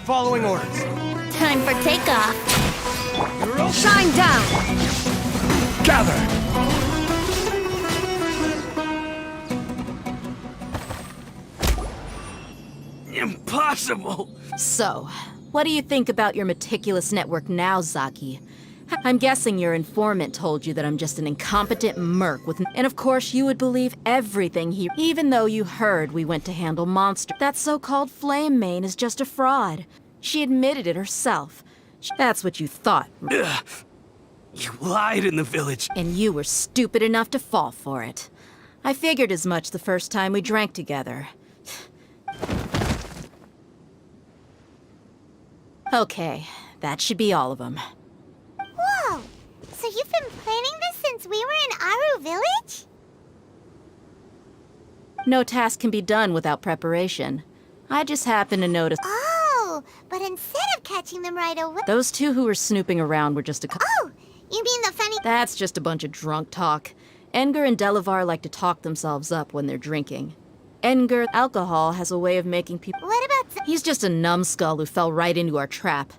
Following orders. Time for takeoff. Shine down! Gather! Impossible! So, what do you think about your meticulous network now, Zaki? I'm guessing your informant told you that I'm just an incompetent merc with... And of course you would believe everything he... Even though you heard we went to handle Monster. That so-called Flame Mane is just a fraud. She admitted it herself. That's what you thought. Ugh. You lied in the village. And you were stupid enough to fall for it. I figured as much the first time we drank together. Okay, that should be all of them. Whoa! So you've been planning this since we were in Aru Village? No task can be done without preparation. I just happened to notice Oh, but instead of catching them right away... those two who were snooping around were just a couple. Oh, you mean the funny... That's just a bunch of drunk talk. Edgar and Delavar like to talk themselves up when they're drinking. Edgar, alcohol has a way of making people... What about... He's just a numbskull who fell right into our trap.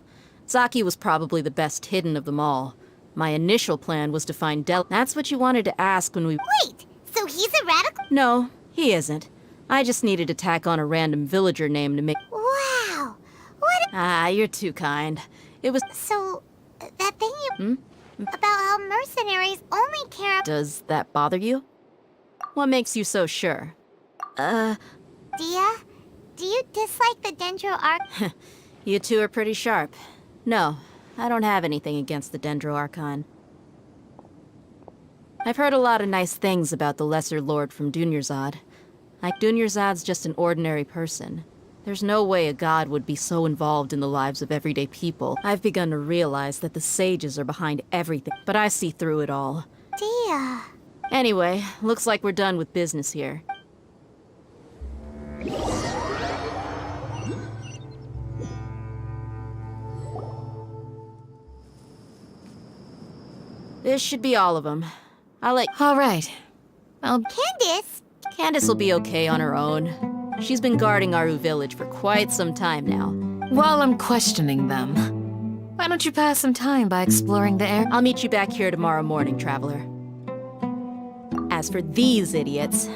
Zaki was probably the best hidden of them all. My initial plan was to find That's what you wanted to ask when we... Wait, so he's a radical? No, he isn't. I just needed to tack on a random villager name to make... Wow, what... Ah, you're too kind. It was... So, that thing you... About how mercenaries only care... Does that bother you? What makes you so sure? Dia, do you dislike the Dendro Arch... You two are pretty sharp. No, I don't have anything against the Dendro Archon. I've heard a lot of nice things about the Lesser Lord from Dunyarzad. Dunyarzad's just an ordinary person. There's no way a god would be so involved in the lives of everyday people. I've begun to realize that the sages are behind everything, but I see through it all. Dia... Anyway, looks like we're done with business here. This should be all of them. I'll let... All right. Candace will be okay on her own. She's been guarding Aru village for quite some time now. While I'm questioning them, why don't you pass some time by exploring the area? I'll meet you back here tomorrow morning, Traveler. As for these idiots...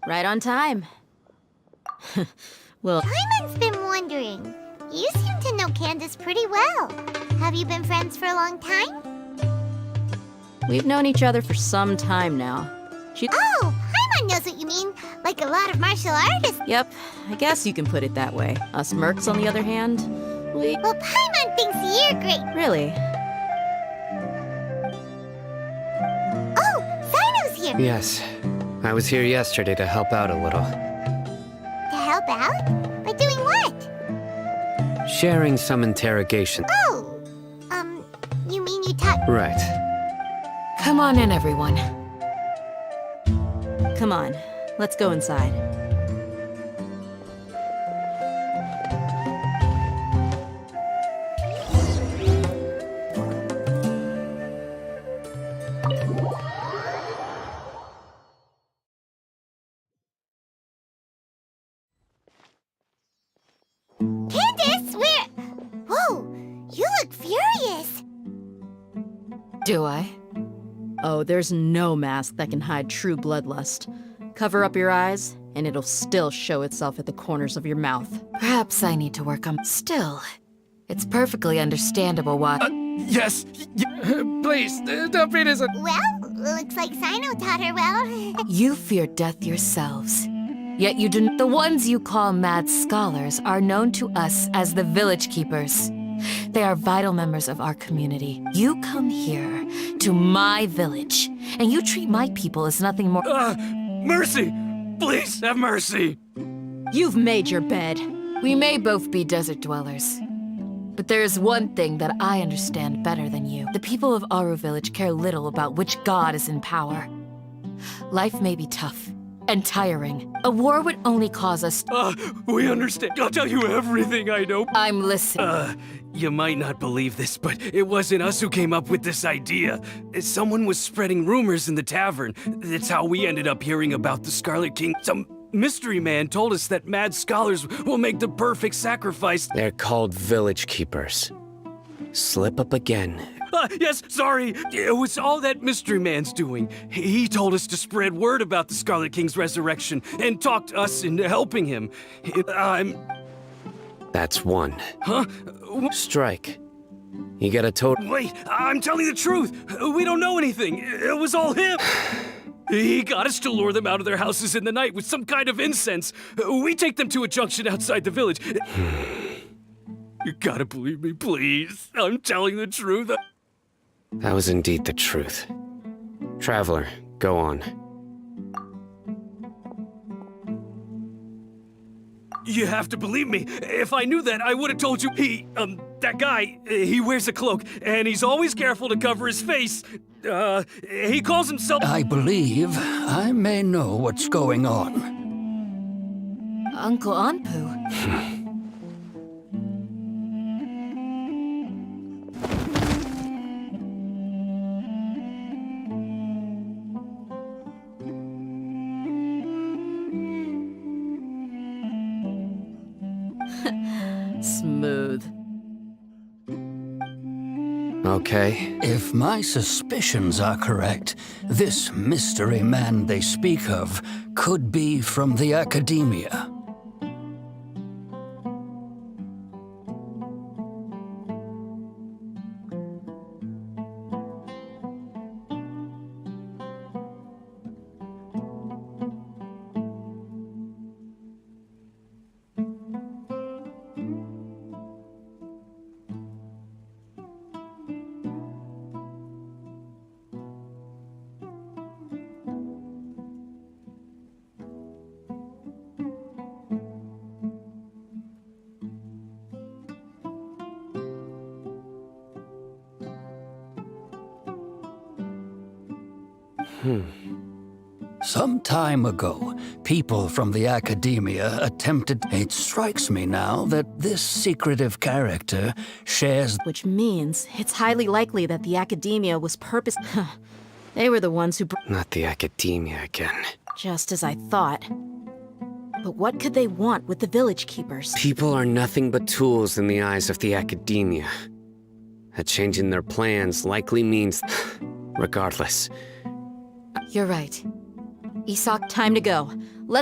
Right on time. Well... Paimon's been wondering. You seem to know Candace pretty well. Have you been friends for a long time? We've known each other for some time now. Oh, Paimon knows what you mean. Like a lot of martial artists. Yep, I guess you can put it that way. Us mercs, on the other hand, we... Well, Paimon thinks you're great. Really? Oh, Sino's here. Yes. I was here yesterday to help out a little. To help out? By doing what? Sharing some interrogation. Oh, you mean you taught... Right. Come on in, everyone. Come on, let's go inside. Candace, where... Whoa, you look furious. Do I? Oh, there's no mask that can hide true bloodlust. Cover up your eyes, and it'll still show itself at the corners of your mouth. Perhaps I need to work on... Still, it's perfectly understandable why... Yes! Please, don't beat us. Well, looks like Sino taught her well. You fear death yourselves. Yet you do... The ones you call mad scholars are known to us as the Village Keepers. They are vital members of our community. You come here, to my village, and you treat my people as nothing more... Mercy! Please, have mercy! You've made your bed. We may both be desert dwellers, But there is one thing that I understand better than you. The people of Aru Village care little about which god is in power. Life may be tough and tiring. A war would only cause us— We understand. I'll tell you everything I know. I'm listening. You might not believe this, but it wasn't us who came up with this idea. Someone was spreading rumors in the tavern. That's how we ended up hearing about the Scarlet King. Some mystery man told us that mad scholars will make the perfect sacrifice. They're called village keepers. Slip up again. Yes, sorry. It was all that mystery man's doing. He told us to spread word about the Scarlet King's resurrection and talked us into helping him. That's one. Huh? Strike. You got a total— Wait, I'm telling the truth. We don't know anything. It was all him. He got us to lure them out of their houses in the night with some kind of incense. We take them to a junction outside the village. You gotta believe me, please. I'm telling the truth. That was indeed the truth. Traveler, go on. You have to believe me. If I knew that, I would have told you. That guy, he wears a cloak, and he's always careful to cover his face. He calls himself— I believe I may know what's going on. Uncle Anpu. Smooth. Okay. If my suspicions are correct, this mystery man they speak of could be from the Academia. Some time ago, people from the Academia attempted— It strikes me now that this secretive character shares— Which means it's highly likely that the Academia was They were the ones who— Not the Academia again. Just as I thought. But what could they want with the village keepers? People are nothing but tools in the eyes of the Academia. A change in their plans likely means— Regardless. You're right. Isak, time to go.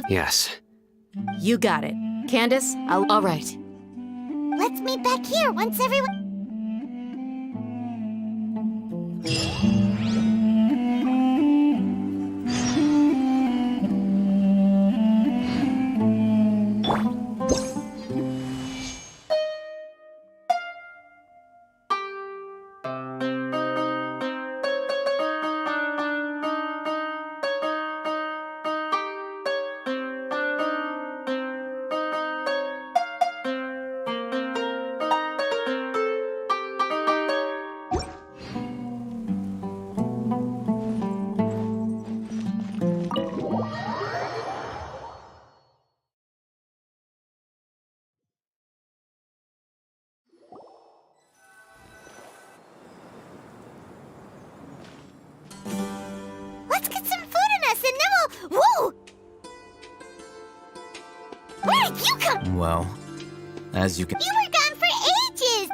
Yes. You got it. Candace, All right. Let's meet back here once everyone... Let's get some food in us and then we'll... Whoa! Where did you come? Well, as you can— You were gone for ages!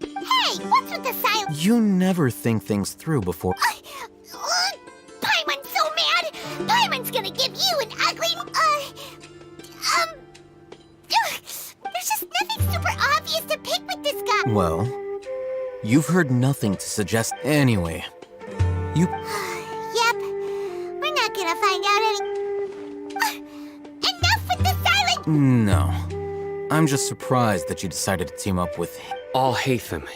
Hey, what's with the silence? You never think things through before— Paimon's so mad! Paimon's gonna give you an ugly... There's just nothing super obvious to pick with this guy. Well, you've heard nothing to suggest— Anyway, you— Yep, we're not gonna find out any... Enough with the silence! No. I'm just surprised that you decided to team up with— Ohhhhhhh.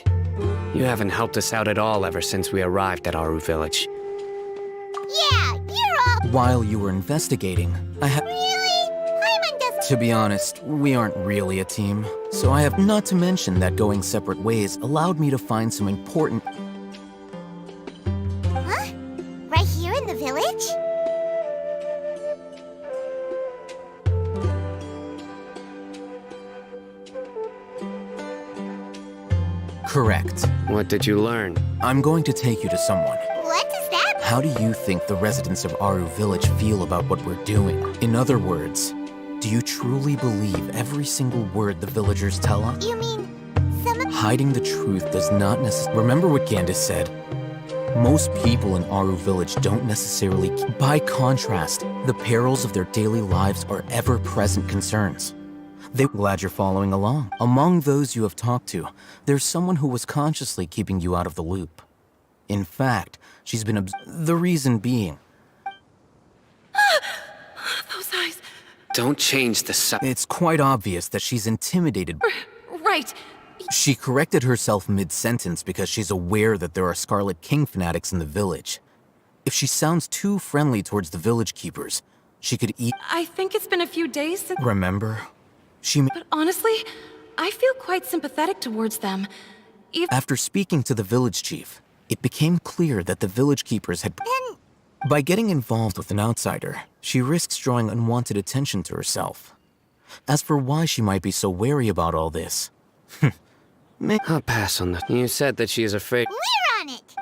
You haven't helped us out at all ever since we arrived at Aru Village. Yeah, you're all... While you were investigating, I had— Really? Paimon does To be honest, we aren't really a team, so I have not to mention that going separate ways allowed me to find some important... Huh? Right here in the village? Correct. What did you learn? I'm going to take you to someone. What does that mean? How do you think the residents of Aru Village feel about what we're doing? In other words, do you truly believe every single word the villagers tell us? You mean some of... Hiding the truth does not necessarily... Remember what Gandis said? Most people in Aru Village don't necessarily... By contrast, the perils of their daily lives are ever-present concerns. They're glad you're following along. Among those you have talked to, there's someone who was consciously keeping you out of the loop. In fact, she's been the reason being... Those eyes. Don't change the subject. It's quite obvious that she's intimidated. Right. She corrected herself mid-sentence because she's aware that there are Scarlet King fanatics in the village. If she sounds too friendly towards the village keepers, she could eat... I think it's been a few days since... Remember? But honestly, I feel quite sympathetic towards them. After speaking to the village chief, it became clear that the village keepers had... By getting involved with an outsider, she risks drawing unwanted attention to herself. As for why she might be so wary about all this... I'll pass on that. You said that she is afraid... We're on it!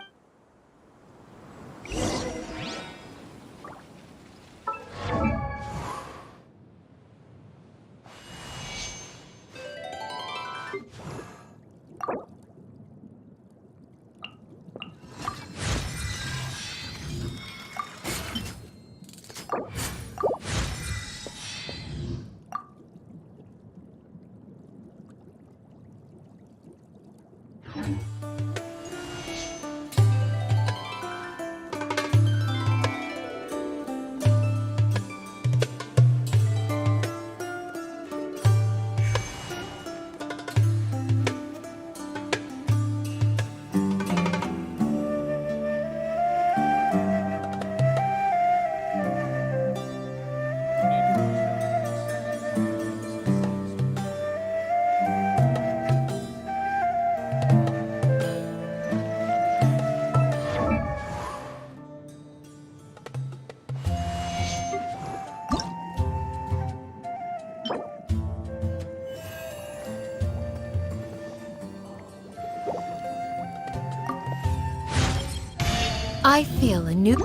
I feel a new...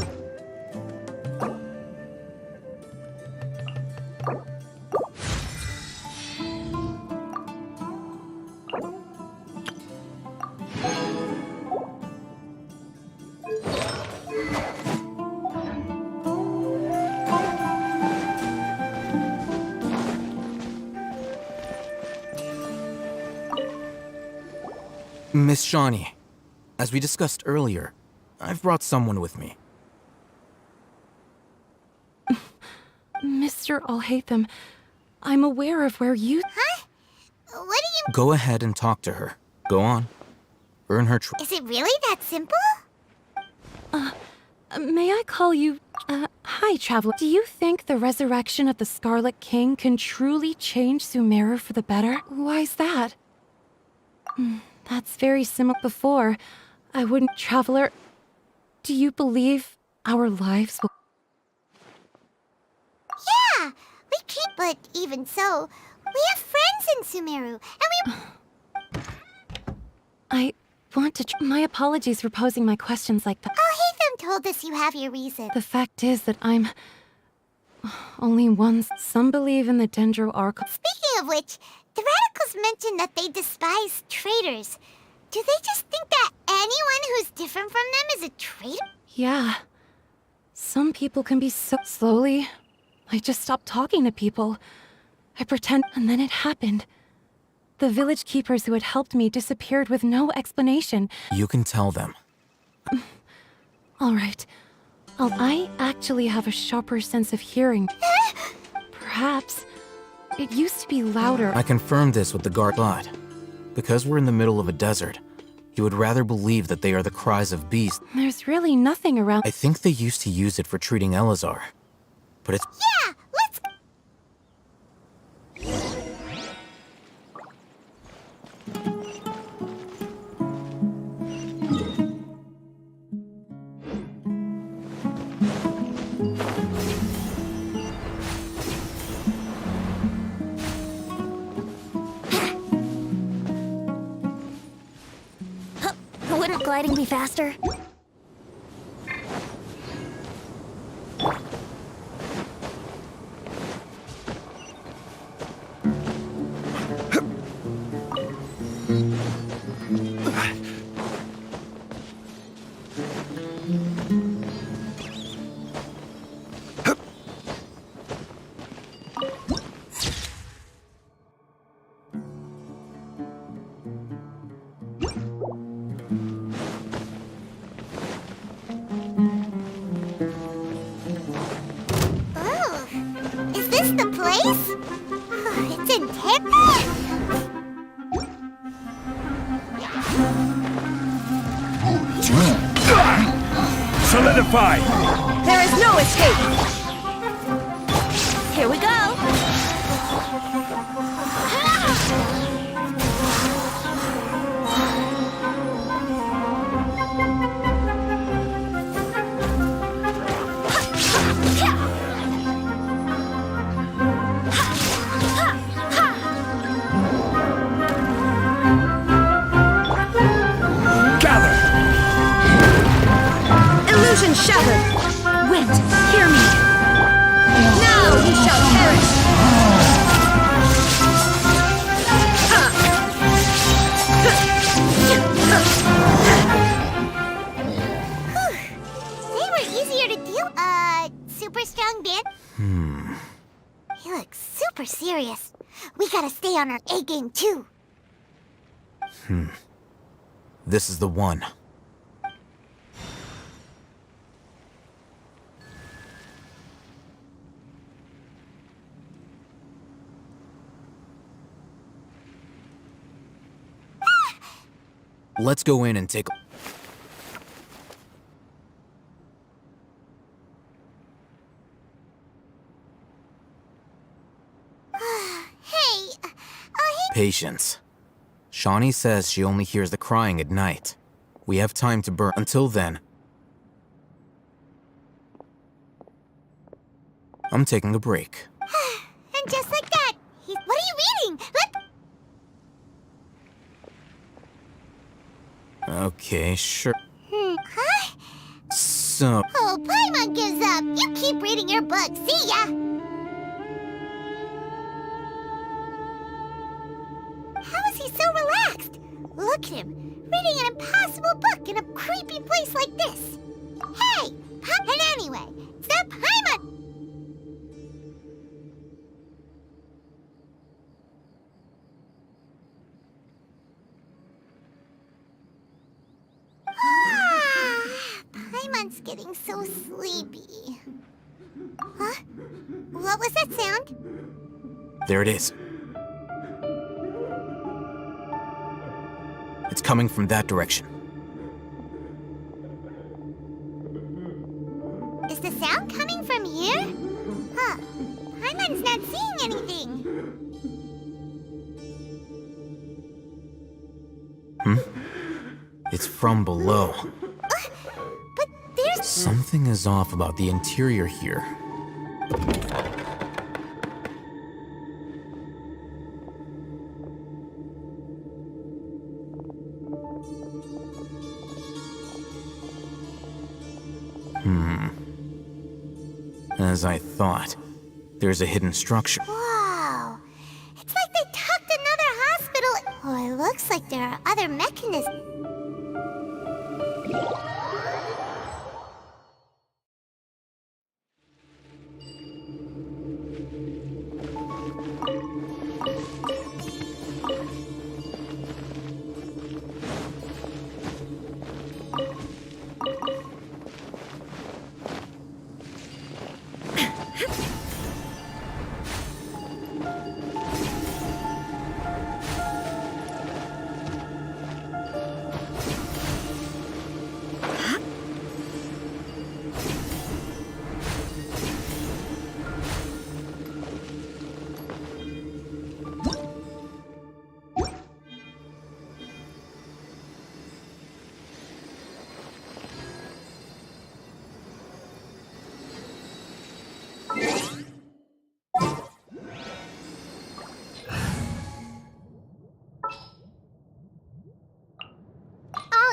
Miss Shawnee, as we discussed earlier, I've brought someone with me. Mr. Ohhhhhh, I'm aware of where you... Huh? What do you... Go ahead and talk to her. Go on. Earn her trust. Is it really that simple? May I call you... hi, Traveler. Do you think the resurrection of the Scarlet King can truly change Sumeru for the better? Why is that? That's very similar. Before, I wouldn't... Traveler, do you believe our lives will... Yeah, we can't, but even so, we have friends in Sumeru, and we... I want to... My apologies for posing my questions like that. Ohhhhhh told us you have your reason. The fact is that I'm... only one... Some believe in the Dendro Arc... Speaking of which, the radicals mentioned that they despise traitors. Do they just think that anyone who's different from them is a traitor? Yeah. Some people can be so... Slowly, I just stopped talking to people. I pretend... And then it happened. The village keepers who had helped me disappeared with no explanation. You can tell them. All right. I actually have a sharper sense of hearing. Perhaps. It used to be louder. I confirmed this with the guard, but because we're in the middle of a desert, you would rather believe that they are the cries of beasts. There's really nothing around. I think they used to use it for treating Ellazar, but it's... Yeah, let's... Wouldn't gliding be faster? Is this the place? It's intense. Solidify! There is no escape! Here we go! Illusion shattered! Wind, hear me! Now you shall perish! They were easier to deal. Super strong band. He looks super serious. We gotta stay on our A game too. This is the one. Let's go in and take a... Patience. Shawnee says she only hears the crying at night. We have time to burn. Until then, I'm taking a break. And just like that, what are you reading? Okay, sure. Huh? So... Oh, Paimon gives up. You keep reading your book. See ya. How is he so relaxed? Look at him, reading an impossible book in a creepy place like this. Hey, and anyway, it's that Paimon. Paimon's getting so sleepy. Huh? What was that sound? There it is. It's coming from that direction. Is the sound coming from here? Huh. Paimon's not seeing anything. It's from below. But there's... Something is off about the interior here. As I thought, there's a hidden structure. Whoa. It's like they tucked another hospital... Oh, it looks like there are other mechanisms.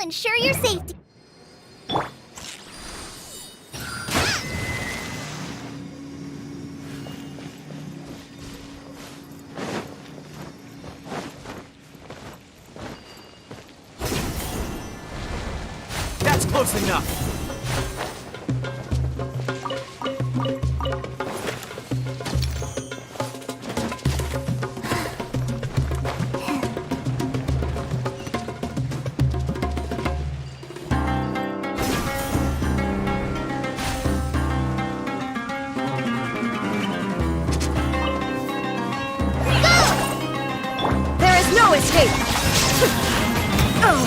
ensure your safety. That's close enough. There is no escape! Oh.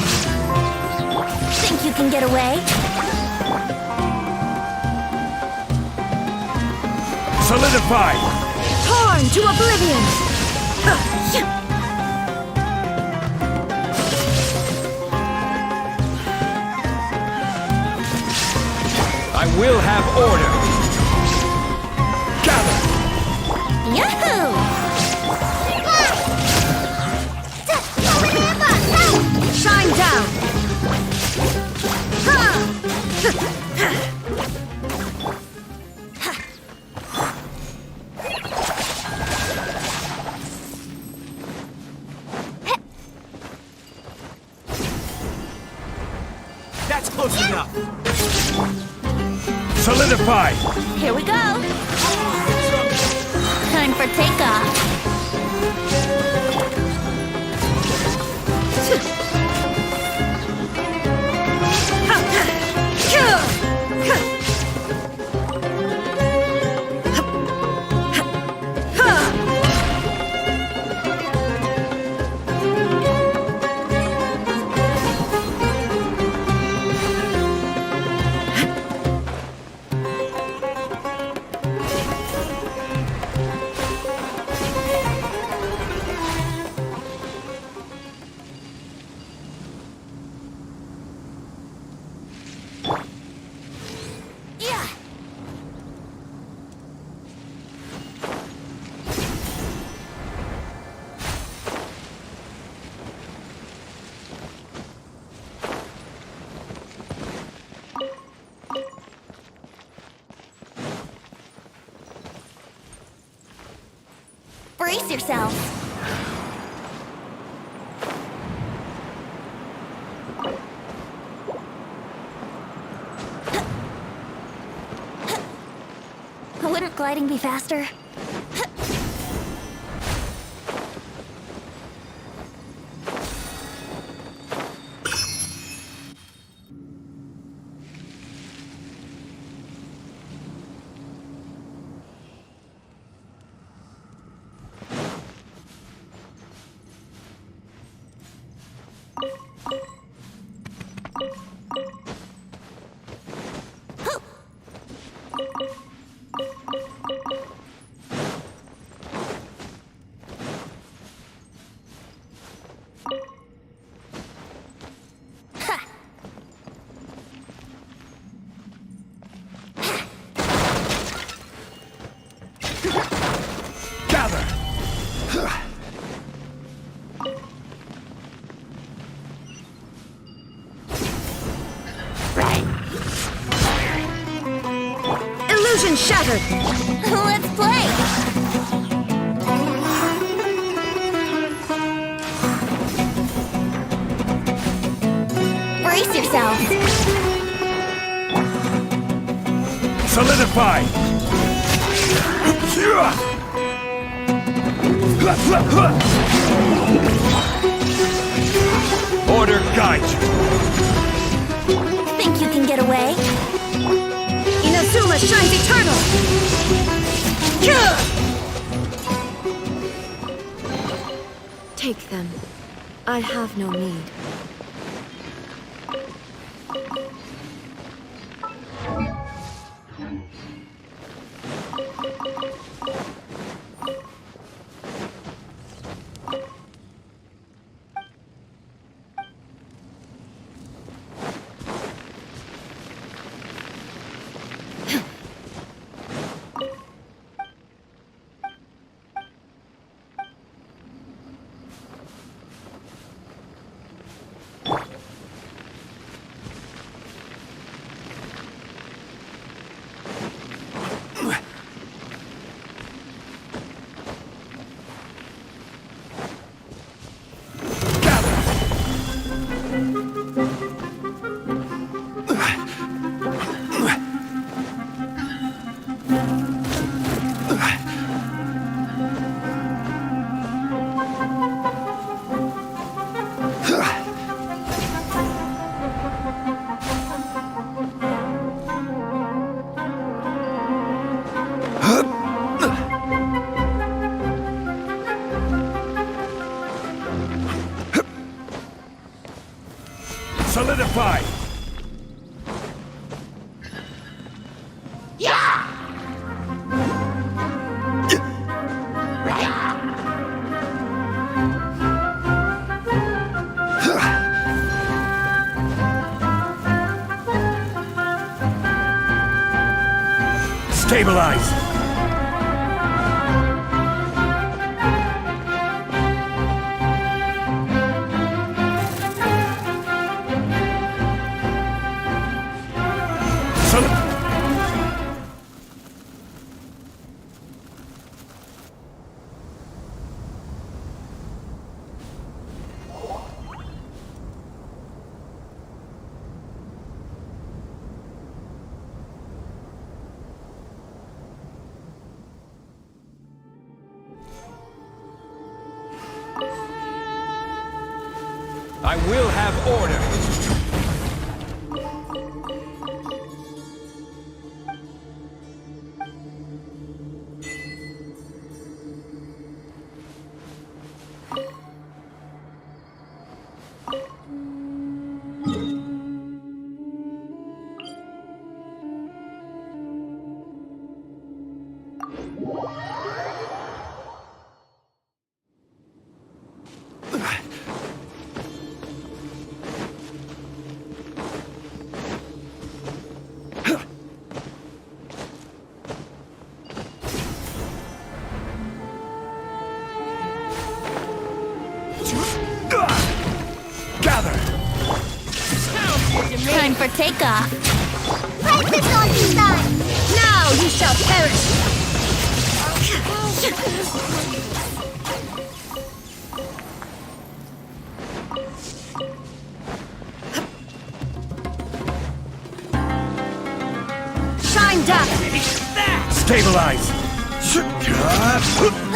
Think you can get away? Solidify! Torn to oblivion! I will have order! Gather! Yahoo! Shine down! That's close enough. Solidify! Here we go! Time for takeoff! Brace yourself! Wouldn't gliding be faster? Illusion shattered! Let's play! Brace yourself! Solidify! Order guide you! Think you can get away? Inazuma shines eternal! Take them. I have no need. Solidify! Stabilize! I will have order! Time for takeoff. Practice on design. Now you shall perish. Shine down. Stabilize!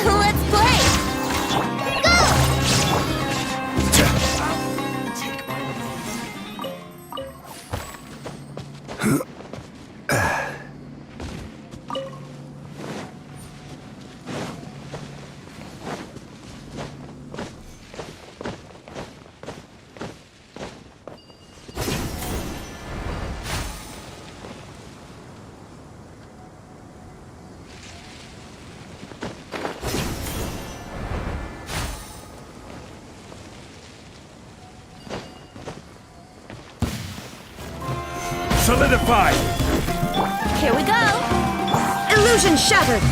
Let's play. Solidify! Here we go. Illusion shattered.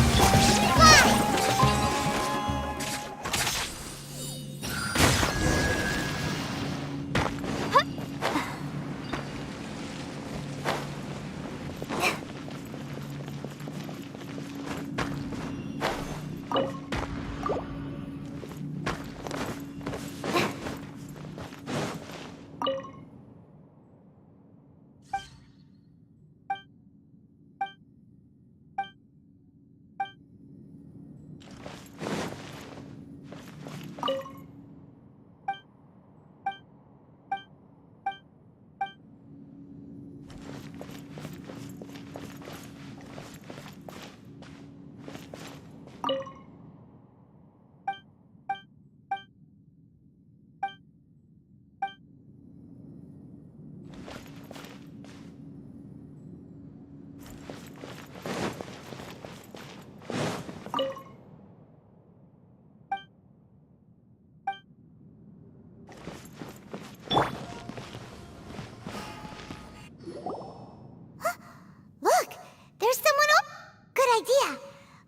Look, there's someone up. Good idea.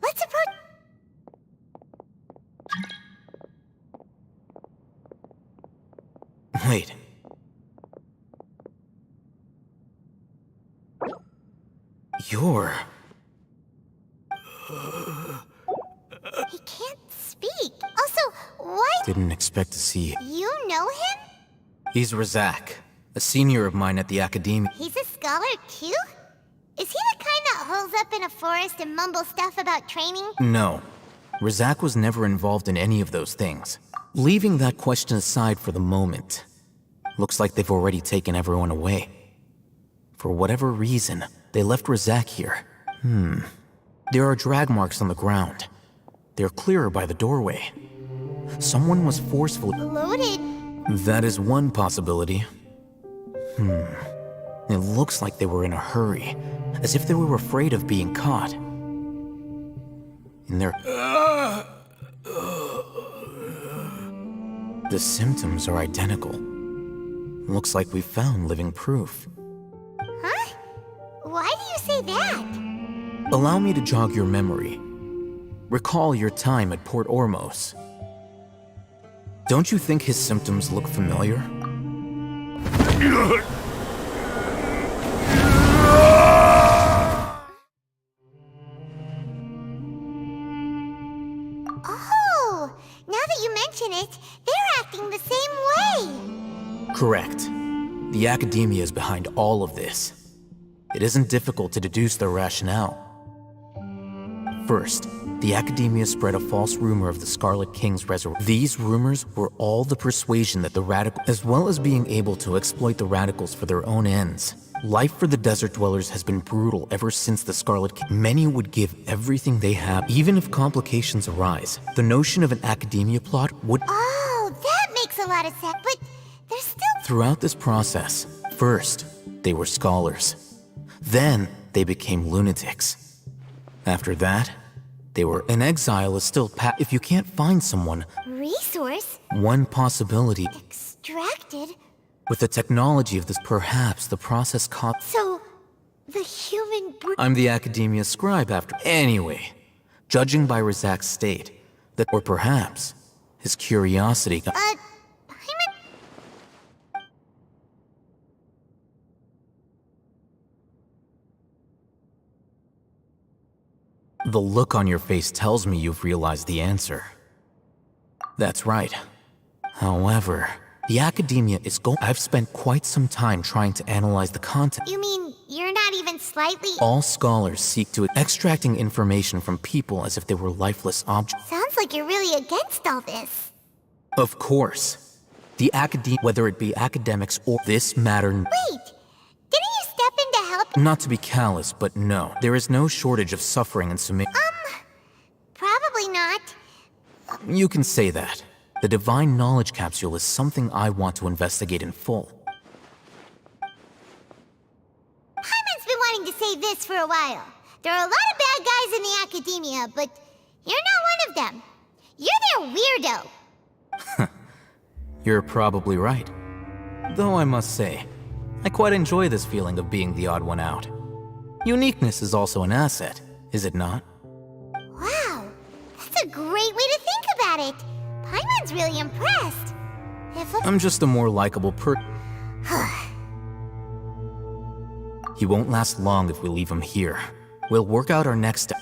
Let's approach. Wait. You're... He can't speak. Also, why? Didn't expect to see... You know him? He's Razak, a senior of mine at the academia. He's a scholar too? Is he the kind that holes up in a forest and mumbles stuff about training? No. Razak was never involved in any of those things. Leaving that question aside for the moment, looks like they've already taken everyone away. For whatever reason, they left Razak here. There are drag marks on the ground. They're clearer by the doorway. Someone was forcefully... Loaded? That is one possibility. It looks like they were in a hurry, as if they were afraid of being caught. In their... The symptoms are identical. Looks like we found living proof. Huh? Why do you say that? Allow me to jog your memory. Recall your time at Port Ormos. Don't you think his symptoms look familiar? Oh, now that you mention it, they're acting the same way. Correct. The academia is behind all of this. It isn't difficult to deduce their rationale. First, the academia spread a false rumor of the Scarlet King's resurrection. These rumors were all the persuasion that the radical, as well as being able to exploit the radicals for their own ends. Life for the desert dwellers has been brutal ever since the Scarlet King. Many would give everything they have, even if complications arise. The notion of an academia plot would... Oh, that makes a lot of sense, but there's still... Throughout this process, first, they were scholars. Then, they became lunatics. After that, they were... An exile is still if you can't find someone... Resource? One possibility... Extracted? With the technology of this, perhaps the process caught... So, the human... I'm the academia scribe after... Anyway, judging by Razak's state, that... Or perhaps, his curiosity got... The look on your face tells me you've realized the answer. That's right. However, the academia is I've spent quite some time trying to analyze the content. You mean you're not even slightly... All scholars seek to extracting information from people as if they were lifeless objects. Sounds like you're really against all this. Of course. The academia, whether it be academics or this matter... Wait! Didn't you step in to help? Not to be callous, but no. There is no shortage of suffering and Probably not. You can say that. The Divine Knowledge Capsule is something I want to investigate in full. Paimon's been wanting to say this for a while. There are a lot of bad guys in the academia, but you're not one of them. You're their weirdo. You're probably right. Though I must say, I quite enjoy this feeling of being the odd one out. Uniqueness is also an asset, is it not? Wow, that's a great way to think about it. Paimon's really impressed. I'm just a more likable He won't last long if we leave him here. We'll work out our next step.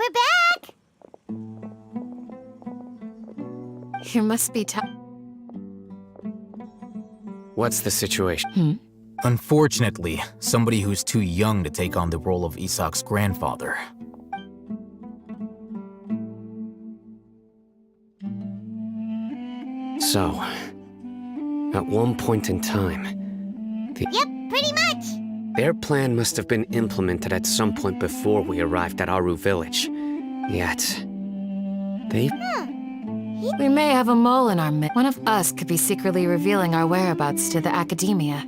We're back! You must be tired. What's the situation? Unfortunately, somebody who's too young to take on the role of Isak's grandfather. So, at one point in time, Yep, pretty much! their plan must have been implemented at some point before we arrived at Aru village. Yet, they... We may have a mole in our midst. One of us could be secretly revealing our whereabouts to the academia.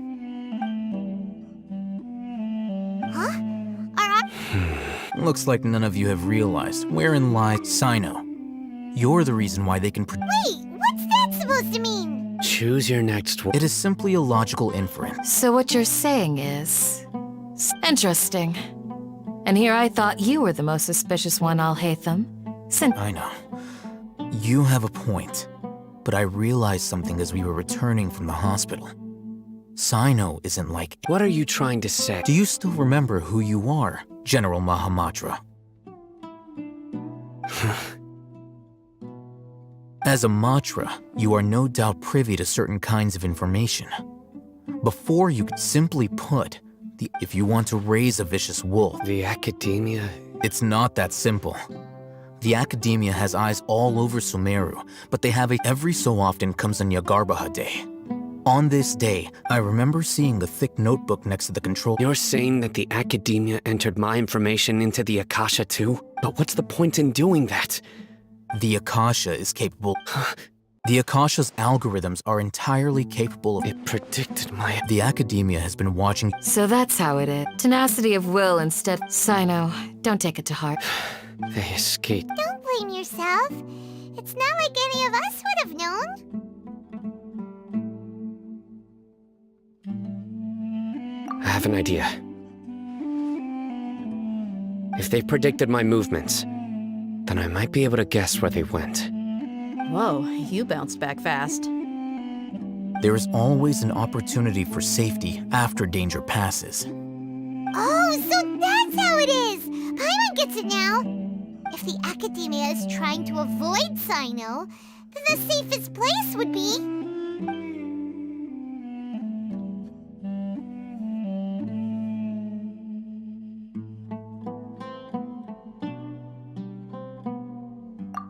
Looks like none of you have realized wherein lies Sino. You're the reason why they can Wait, what's that supposed to mean? Choose your next one. It is simply a logical inference. So what you're saying is... interesting. And here I thought you were the most suspicious one, ohhhhhhh. I know. You have a point. But I realized something as we were returning from the hospital. Sino isn't like... What are you trying to say? Do you still remember who you are, General Mahamatra? As a Matra, you are no doubt privy to certain kinds of information. Before you could simply put, if you want to raise a vicious wolf... The academia... It's not that simple. The academia has eyes all over Sumeru, but they have every so often comes on Yagarbaha Day. On this day, I remember seeing the thick notebook next to the control... You're saying that the academia entered my information into the Akasha too? But what's the point in doing that? The Akasha is capable... The Akasha's algorithms are entirely capable of... It predicted my... The academia has been watching... So that's how it is. Tenacity of will instead... Sino, don't take it to heart. They escaped. Don't blame yourself. It's not like any of us would have known. I have an idea. If they predicted my movements, then I might be able to guess where they went. Whoa, you bounced back fast. There is always an opportunity for safety after danger passes. Oh, so that's how it is! Paimon gets it now! If the academia is trying to avoid Sino, then the safest place would be...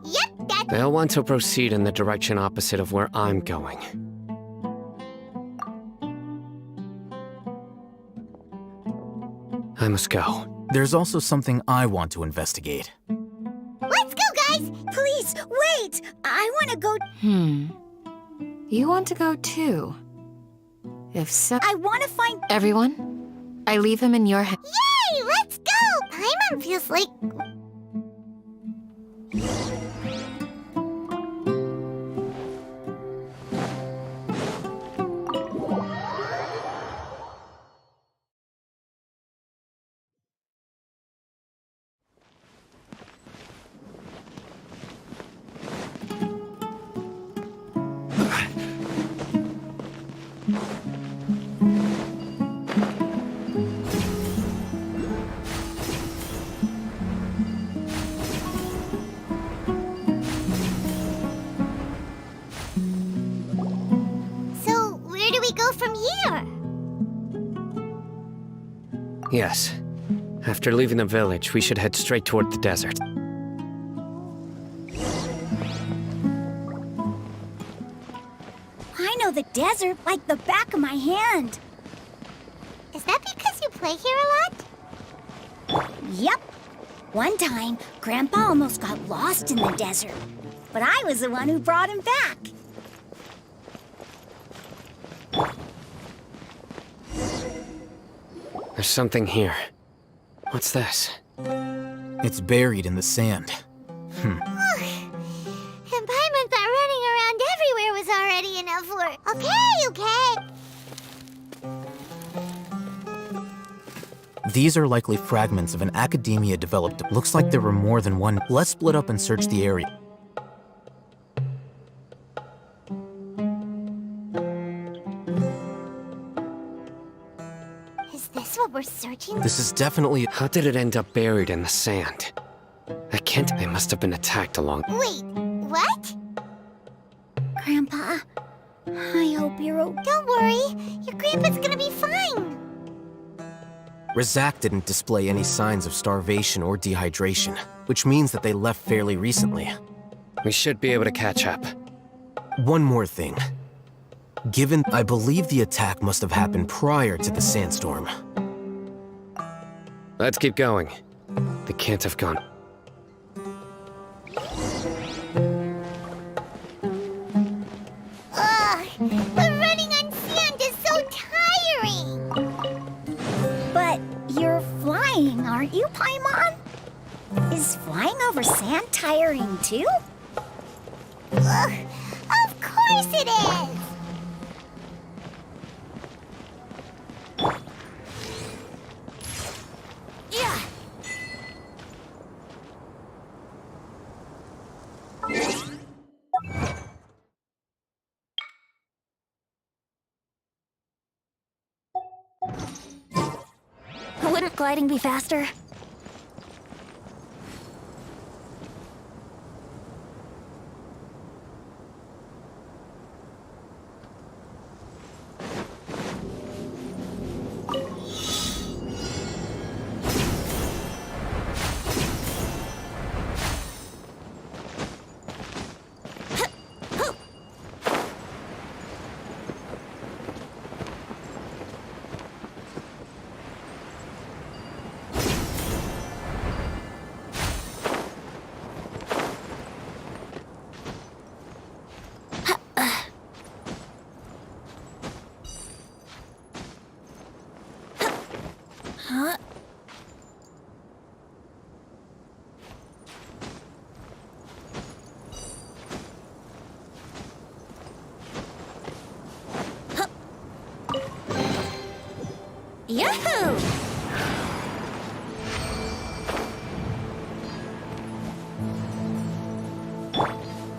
Yep, that's... They'll want to proceed in the direction opposite of where I'm going. I must go. There's also something I want to investigate. Let's go, guys! Please, wait! I want to go... You want to go too? If so... I want to find... Everyone, I leave him in your hands. Yay! Let's go! Paimon feels like... So, where do we go from here? Yes. After leaving the village, we should head straight toward the desert. I know the desert like the back of my hand. Is that because you play here a lot? Yep. One time, Grandpa almost got lost in the desert, but I was the one who brought him back. There's something here. What's this? It's buried in the sand. And Paimon thought running around everywhere was already enough work. Okay. These are likely fragments of an academia developed. Looks like there were more than one. Let's split up and search the area. Is this what we're searching? This is definitely... How did it end up buried in the sand? They must have been attacked along. Wait, what? Grandpa, I hope you're okay. Don't worry, your grandpa's gonna be fine. Razak didn't display any signs of starvation or dehydration, which means that they left fairly recently. We should be able to catch up. One more thing. Given I believe the attack must have happened prior to the sandstorm. Let's keep going. They can't have gone. Ugh, but running on sand is so tiring. But you're flying, aren't you, Paimon? Is flying over sand tiring too? Ugh, of course it is. Yeah. Wouldn't gliding be faster? Huh? Yahoo!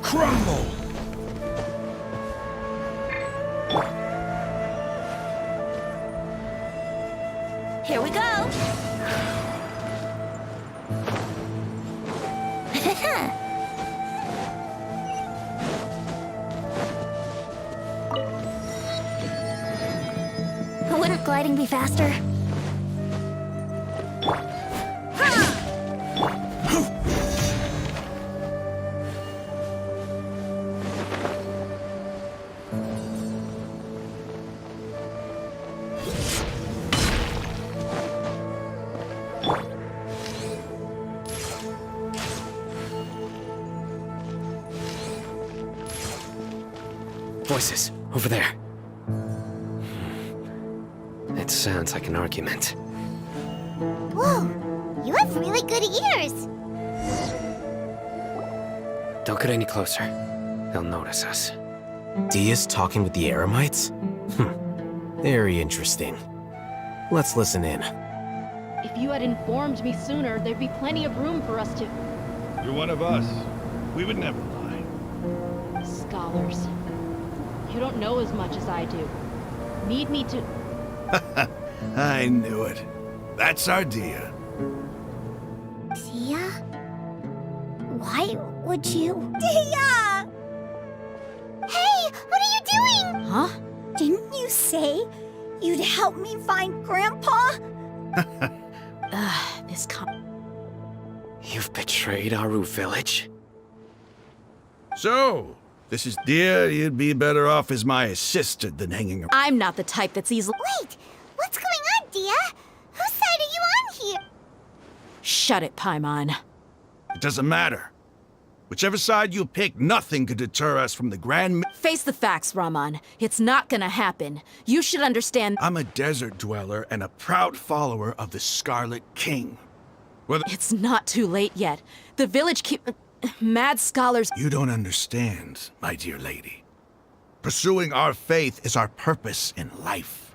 Crumble! Here we go. Wouldn't gliding be faster? Voices, over there. It sounds like an argument. Whoa, you have really good ears. Don't get any closer. They'll notice us. Dia's talking with the Eremites? Very interesting. Let's listen in. If you had informed me sooner, there'd be plenty of room for us to... You're one of us. We would never lie. Scholars. You don't know as much as I do. Need me to... I knew it. That's our Dia. Dia? Why would you? Dia! Hey, what are you doing? Huh? Didn't you say you'd help me find Grandpa? This You've betrayed Aru village? So, this is Dia. You'd be better off as my assistant than hanging around. I'm not the type that's easily... Wait, what's going on, Dia? Whose side are you on here? Shut it, Paimon. It doesn't matter. Whichever side you pick, nothing could deter us from the grand... Face the facts, Raman. It's not gonna happen. You should understand... I'm a desert dweller and a proud follower of the Scarlet King. It's not too late yet. The village mad scholars... You don't understand, my dear lady. Pursuing our faith is our purpose in life.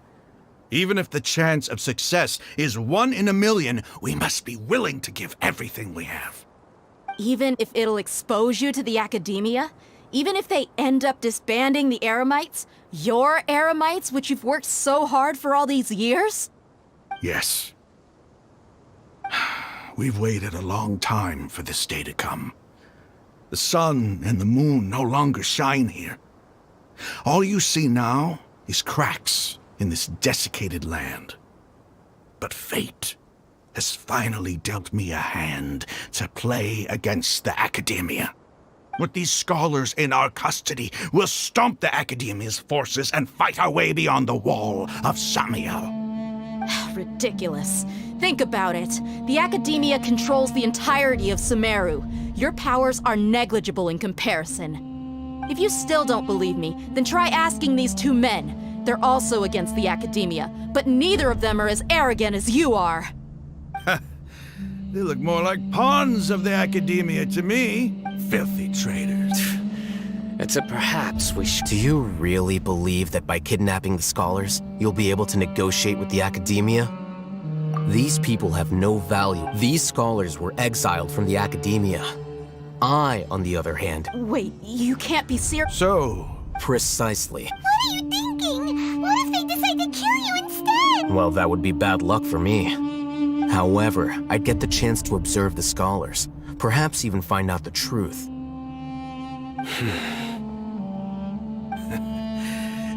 Even if the chance of success is 1 in a million, we must be willing to give everything we have. Even if it'll expose you to the academia? Even if they end up disbanding the Eremites? Your Eremites, which you've worked so hard for all these years? Yes. We've waited a long time for this day to come. The sun and the moon no longer shine here. All you see now is cracks in this desiccated land. But fate has finally dealt me a hand to play against the Academia. With these scholars in our custody, we'll stomp the Academia's forces and fight our way beyond the wall of Samiel. Ridiculous. Think about it. The Academia controls the entirety of Sumeru. Your powers are negligible in comparison. If you still don't believe me, then try asking these two men. They're also against the Academia, but neither of them are as arrogant as you are. They look more like pawns of the Academia to me. Filthy traitors. It's a perhaps we should... Do you really believe that by kidnapping the scholars, you'll be able to negotiate with the Academia? These people have no value. These scholars were exiled from the Academia. I, on the other hand... Wait, you can't be serious. So... Precisely. What are you thinking? What if they decide to kill you instead? Well, that would be bad luck for me. However, I'd get the chance to observe the scholars. Perhaps even find out the truth.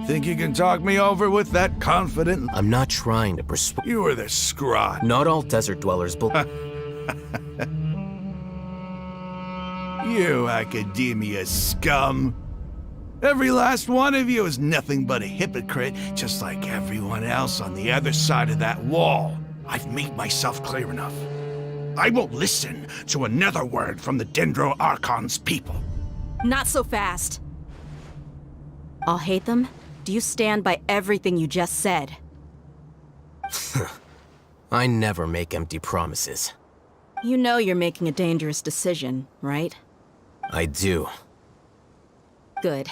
Think you can talk me over with that confident... I'm not trying to persuade... You were the scrot. Not all desert dwellers You Academia scum. Every last one of you is nothing but a hypocrite, just like everyone else on the other side of that wall. I've made myself clear enough. I won't listen to another word from the Dendro Archon's people. Not so fast. I'll hate them. Do you stand by everything you just said? I never make empty promises. You know you're making a dangerous decision, right? I do. Good.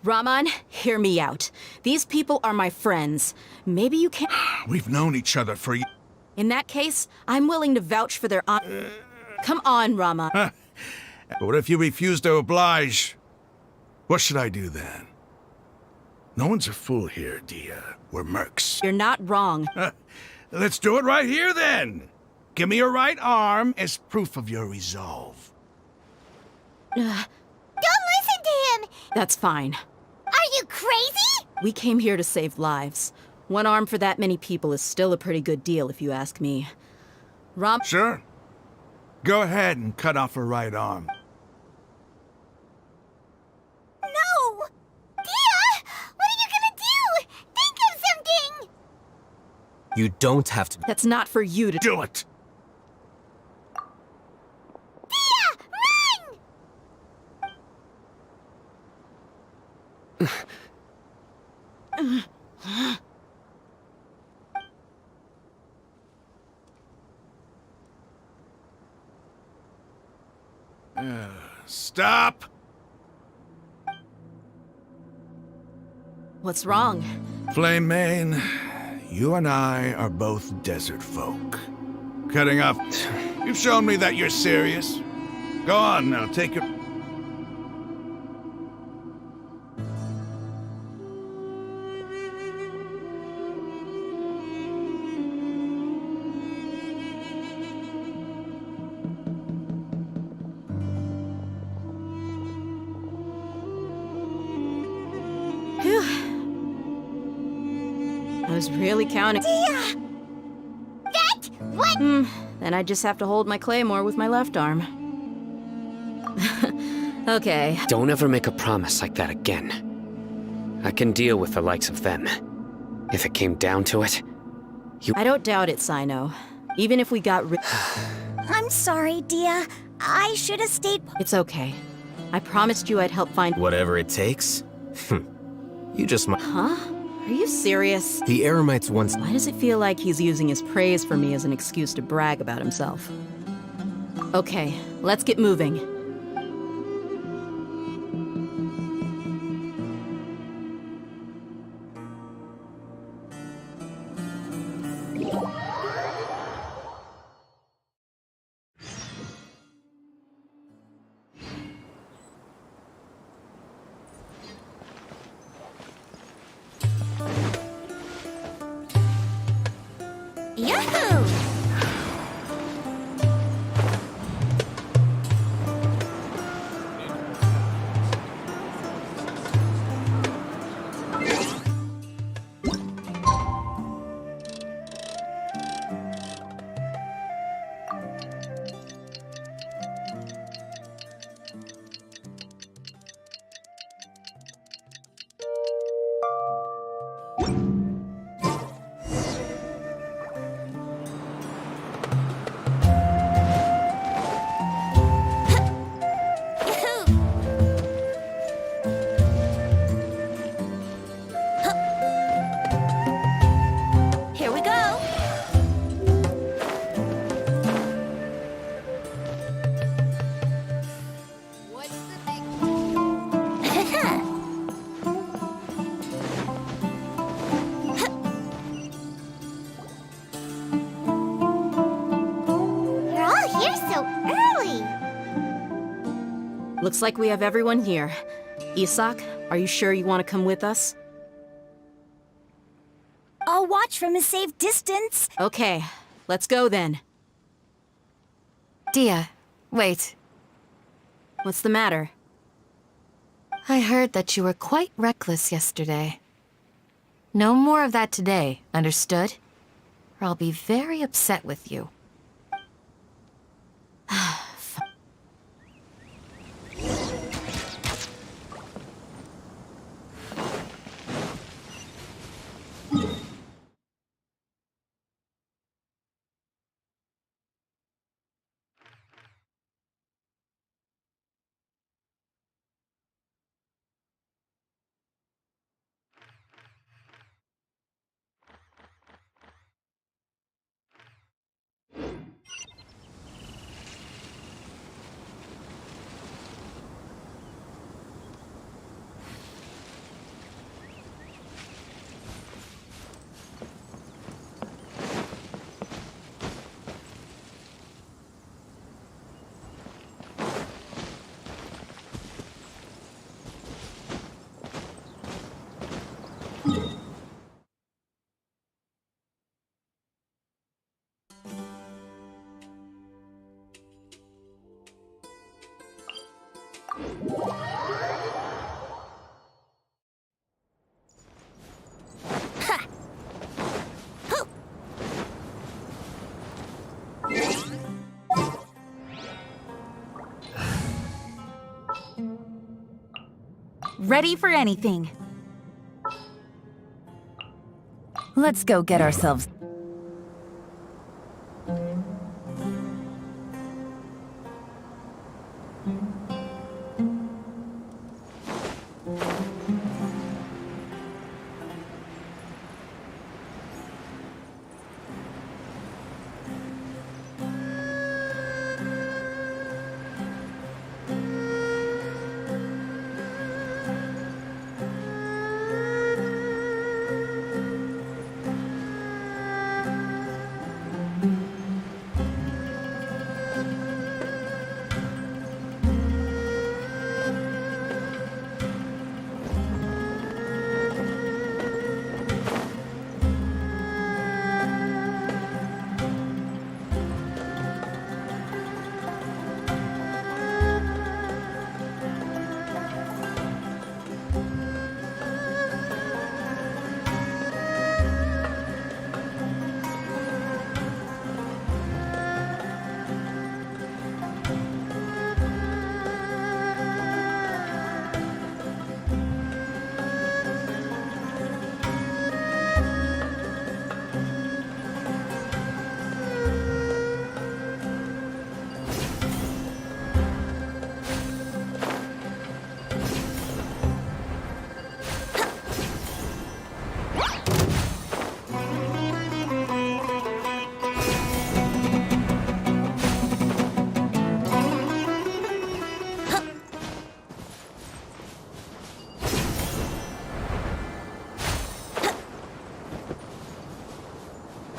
Raman, hear me out. These people are my friends. Maybe you can't... We've known each other for... In that case, I'm willing to vouch for their Come on, Raman. But what if you refuse to oblige? What should I do then? No one's a fool here, Dia. We're mercs. You're not wrong. Let's do it right here, then. Give me your right arm as proof of your resolve. Don't listen to him! That's fine. Are you crazy? We came here to save lives. One arm for that many people is still a pretty good deal, if you ask me. Sure. Go ahead and cut off her right arm. No! Dia! What are you gonna do? Think of something! You don't have to... That's not for you to... Do it! Dia! Run! Stop! What's wrong? Flame Mane, you and I are both desert folk. Cutting off... You've shown me that you're serious. Go on now, take your... I was really counting. Dia! That one! Then I just have to hold my claymore with my left arm. Okay. Don't ever make a promise like that again. I can deal with the likes of them. If it came down to it, I don't doubt it, Sino. Even if we got rid... I'm sorry, Dia. I should have stayed... It's okay. I promised you I'd help find... Whatever it takes? You just might... Huh? Are you serious? The Eremites once... Why does it feel like he's using his praise for me as an excuse to brag about himself? Okay, let's get moving. Yahoo! so early? Looks like we have everyone here. Isak, are you sure you want to come with us? I'll watch from a safe distance. Okay, let's go then. Dia, wait. What's the matter? I heard that you were quite reckless yesterday. No more of that today, understood? Or I'll be very upset with you. Ready for anything. Let's go get ourselves...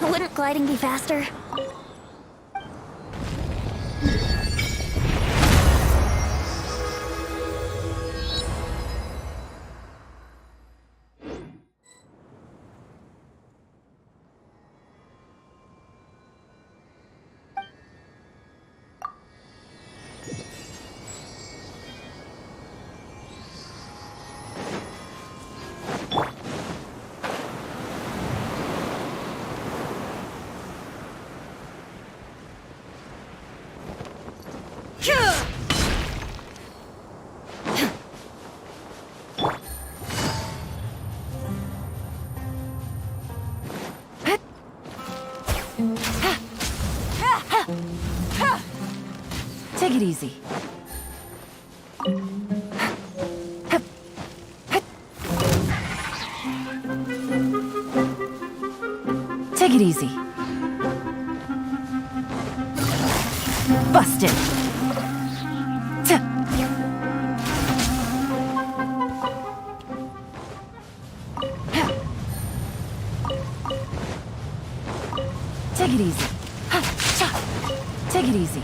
Wouldn't gliding be faster? Take it easy. Take it easy. Busted. Take it easy. Take it easy.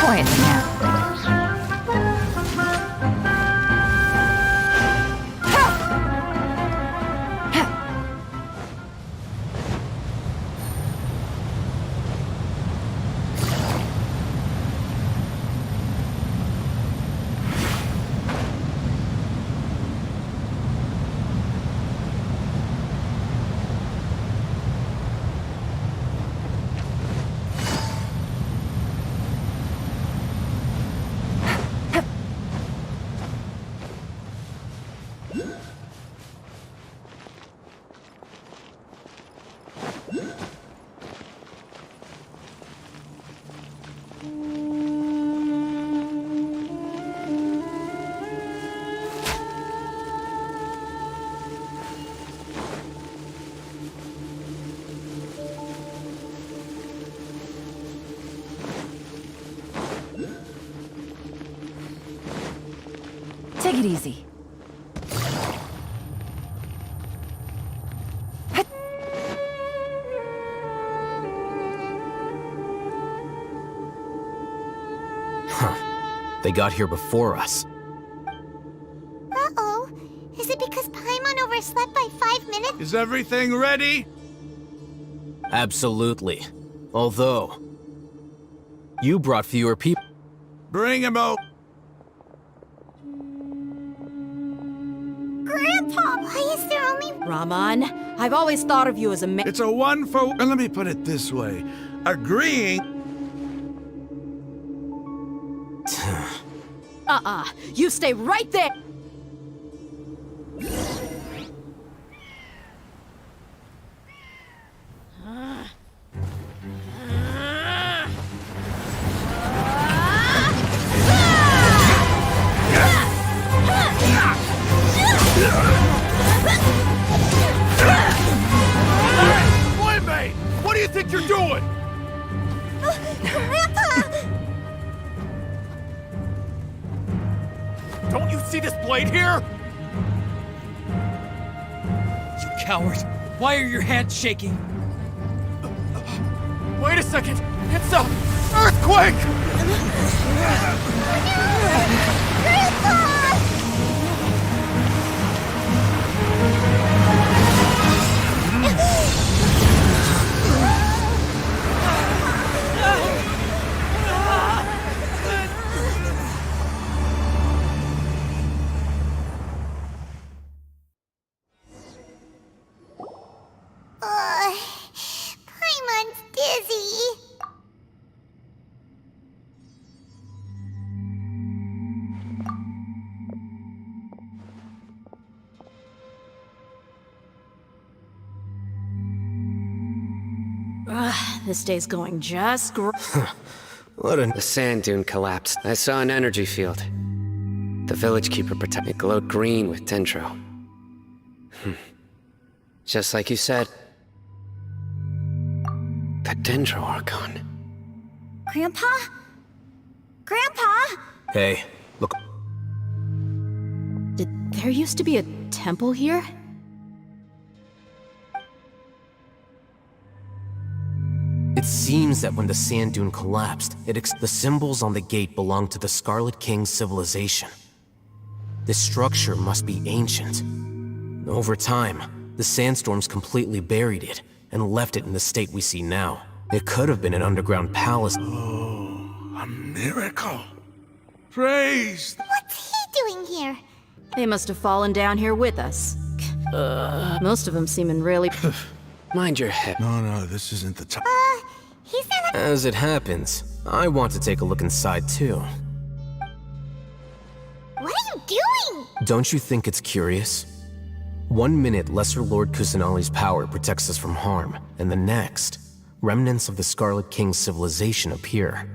Quiet now. Take it easy. They got here before us. Uh-oh. Is it because Paimon overslept by 5 minutes? Is everything ready? Absolutely. Although, you brought fewer people. Bring him out. Grandpa, why is there only... Raman, I've always thought of you as a man. It's a one for... And let me put it this way. Agreeing... You stay right there! Boy, what do you think you're doing? Grandpa! Don't you see this blade here? You coward! Why are your hands shaking? Wait a second! It's a earthquake! Paimon's dizzy. This day's going just great. The sand dune collapsed. I saw an energy field. The village keeper protected it glowed green with dendro. Just like you said. The dendro archon. Grandpa? Grandpa? Hey, look. Did there used to be a temple here? It seems that when the sand dune collapsed, the symbols on the gate belonged to the Scarlet King's civilization. This structure must be ancient. Over time, the sandstorms completely buried it and left it in the state we see now. It could have been an underground palace. Oh, a miracle. Praise. What's he doing here? They must have fallen down here with us. Most of them seeming really... Mind your head. No, this isn't the time. He's not... As it happens, I want to take a look inside too. What are you doing? Don't you think it's curious? 1 minute, Lesser Lord Kusanali's power protects us from harm, and the next, remnants of the Scarlet King's civilization appear.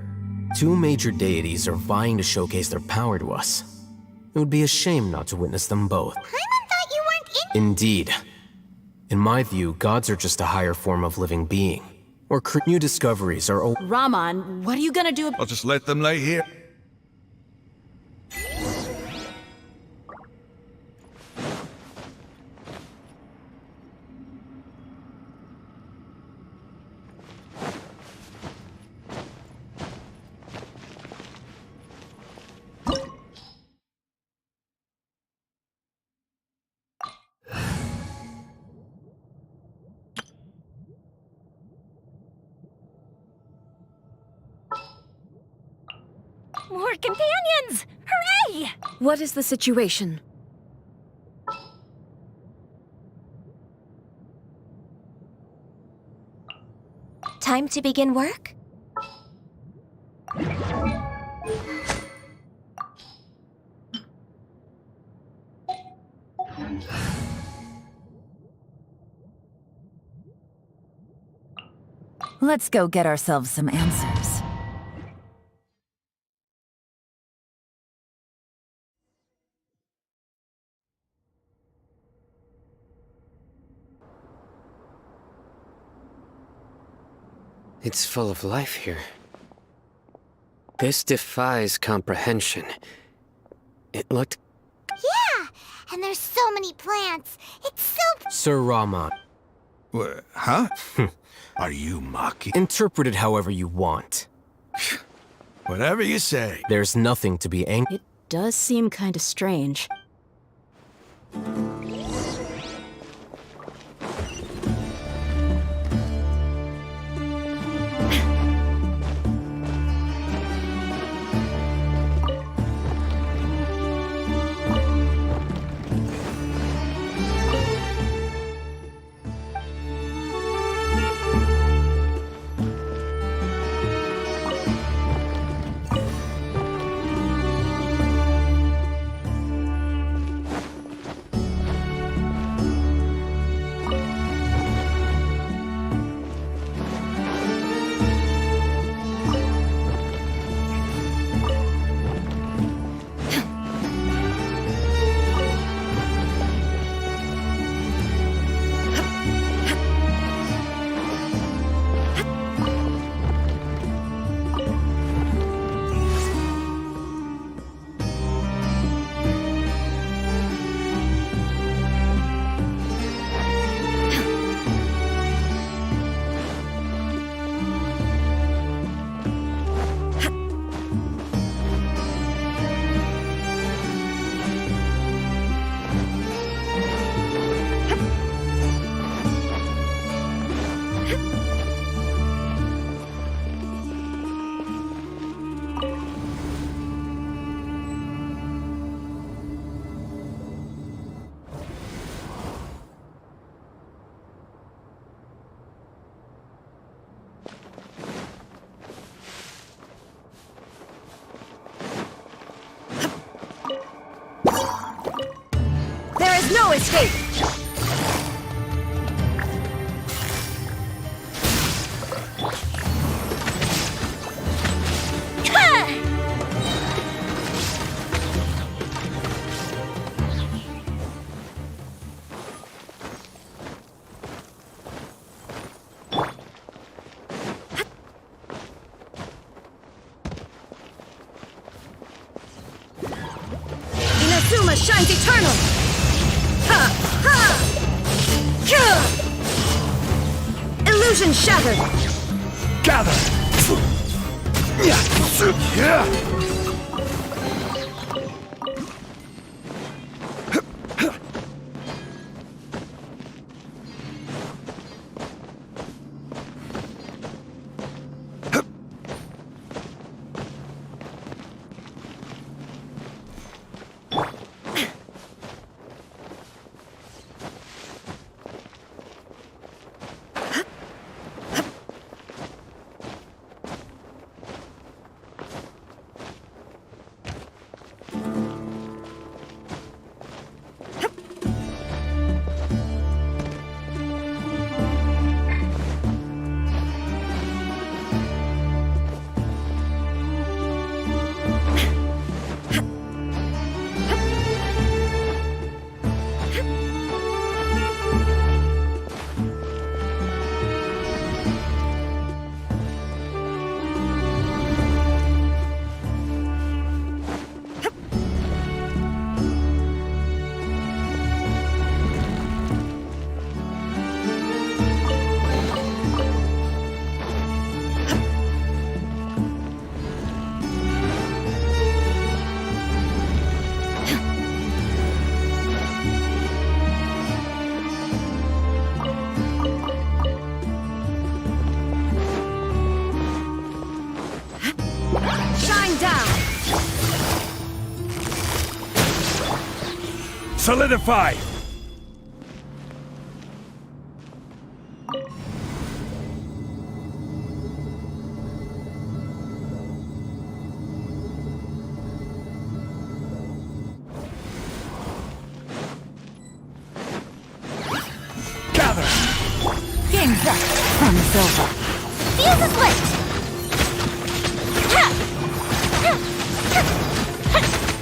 2 major deities are vying to showcase their power to us. It would be a shame not to witness them both. Paimon thought you weren't in... Indeed. In my view, gods are just a higher form of living being. Or new discoveries are... Raman, what are you gonna do? I'll just let them lay here. More companions! Hooray! What is the situation? Time to begin work? Let's go get ourselves some answers. It's full of life here. This defies comprehension. It looked... Yeah, and there's so many plants. It's so... Sir Rahman. Huh? Are you mocking? Interpret it however you want. Whatever you say. There's nothing to be angry. It does seem kind of strange. There is no escape! Inazuma shines eternal! Ha! Ha! Kill! Illusion shattered! Gather! Yeah! Solidify! Gather! Game's up. From Silva. Fuse is lit! Ha! Ha! Ha! Ha! Ha!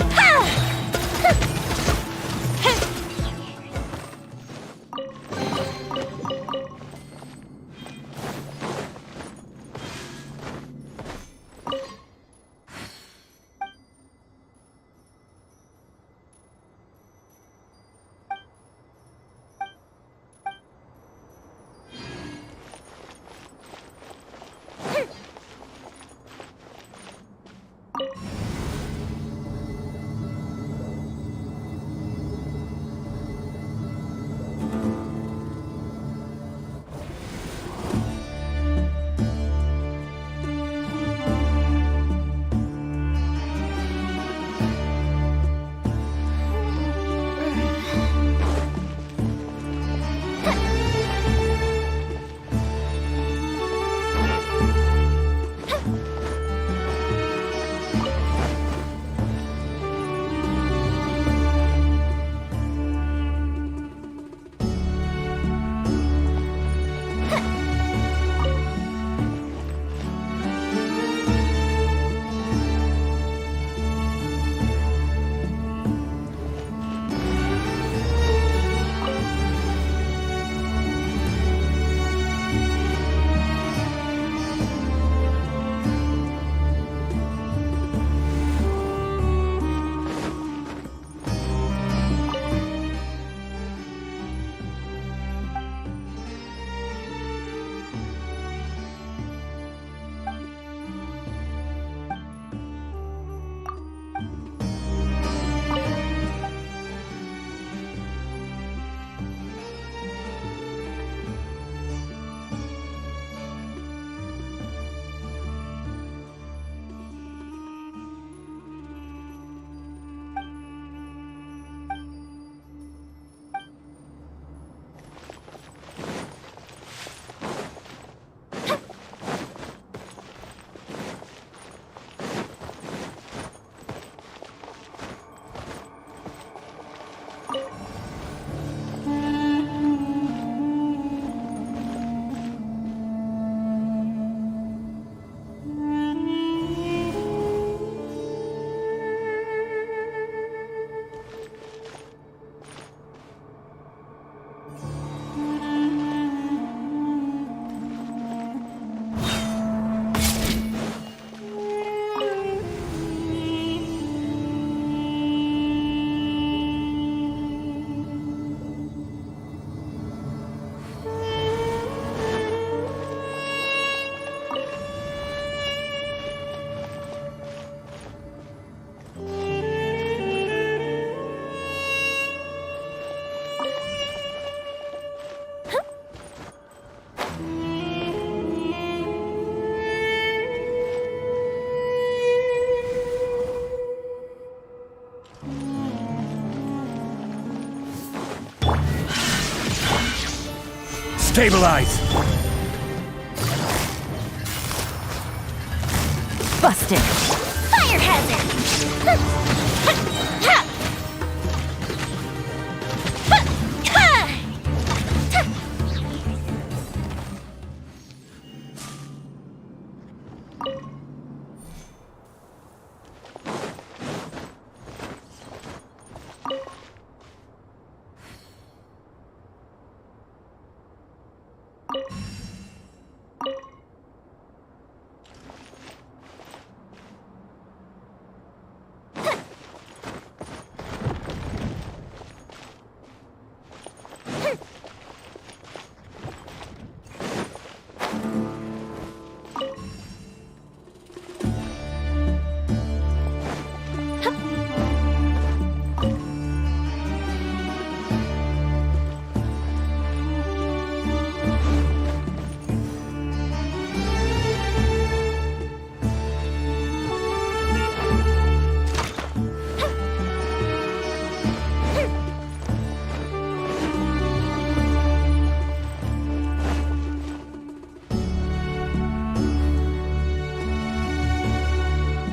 Stabilize! Busted. Fire hazard!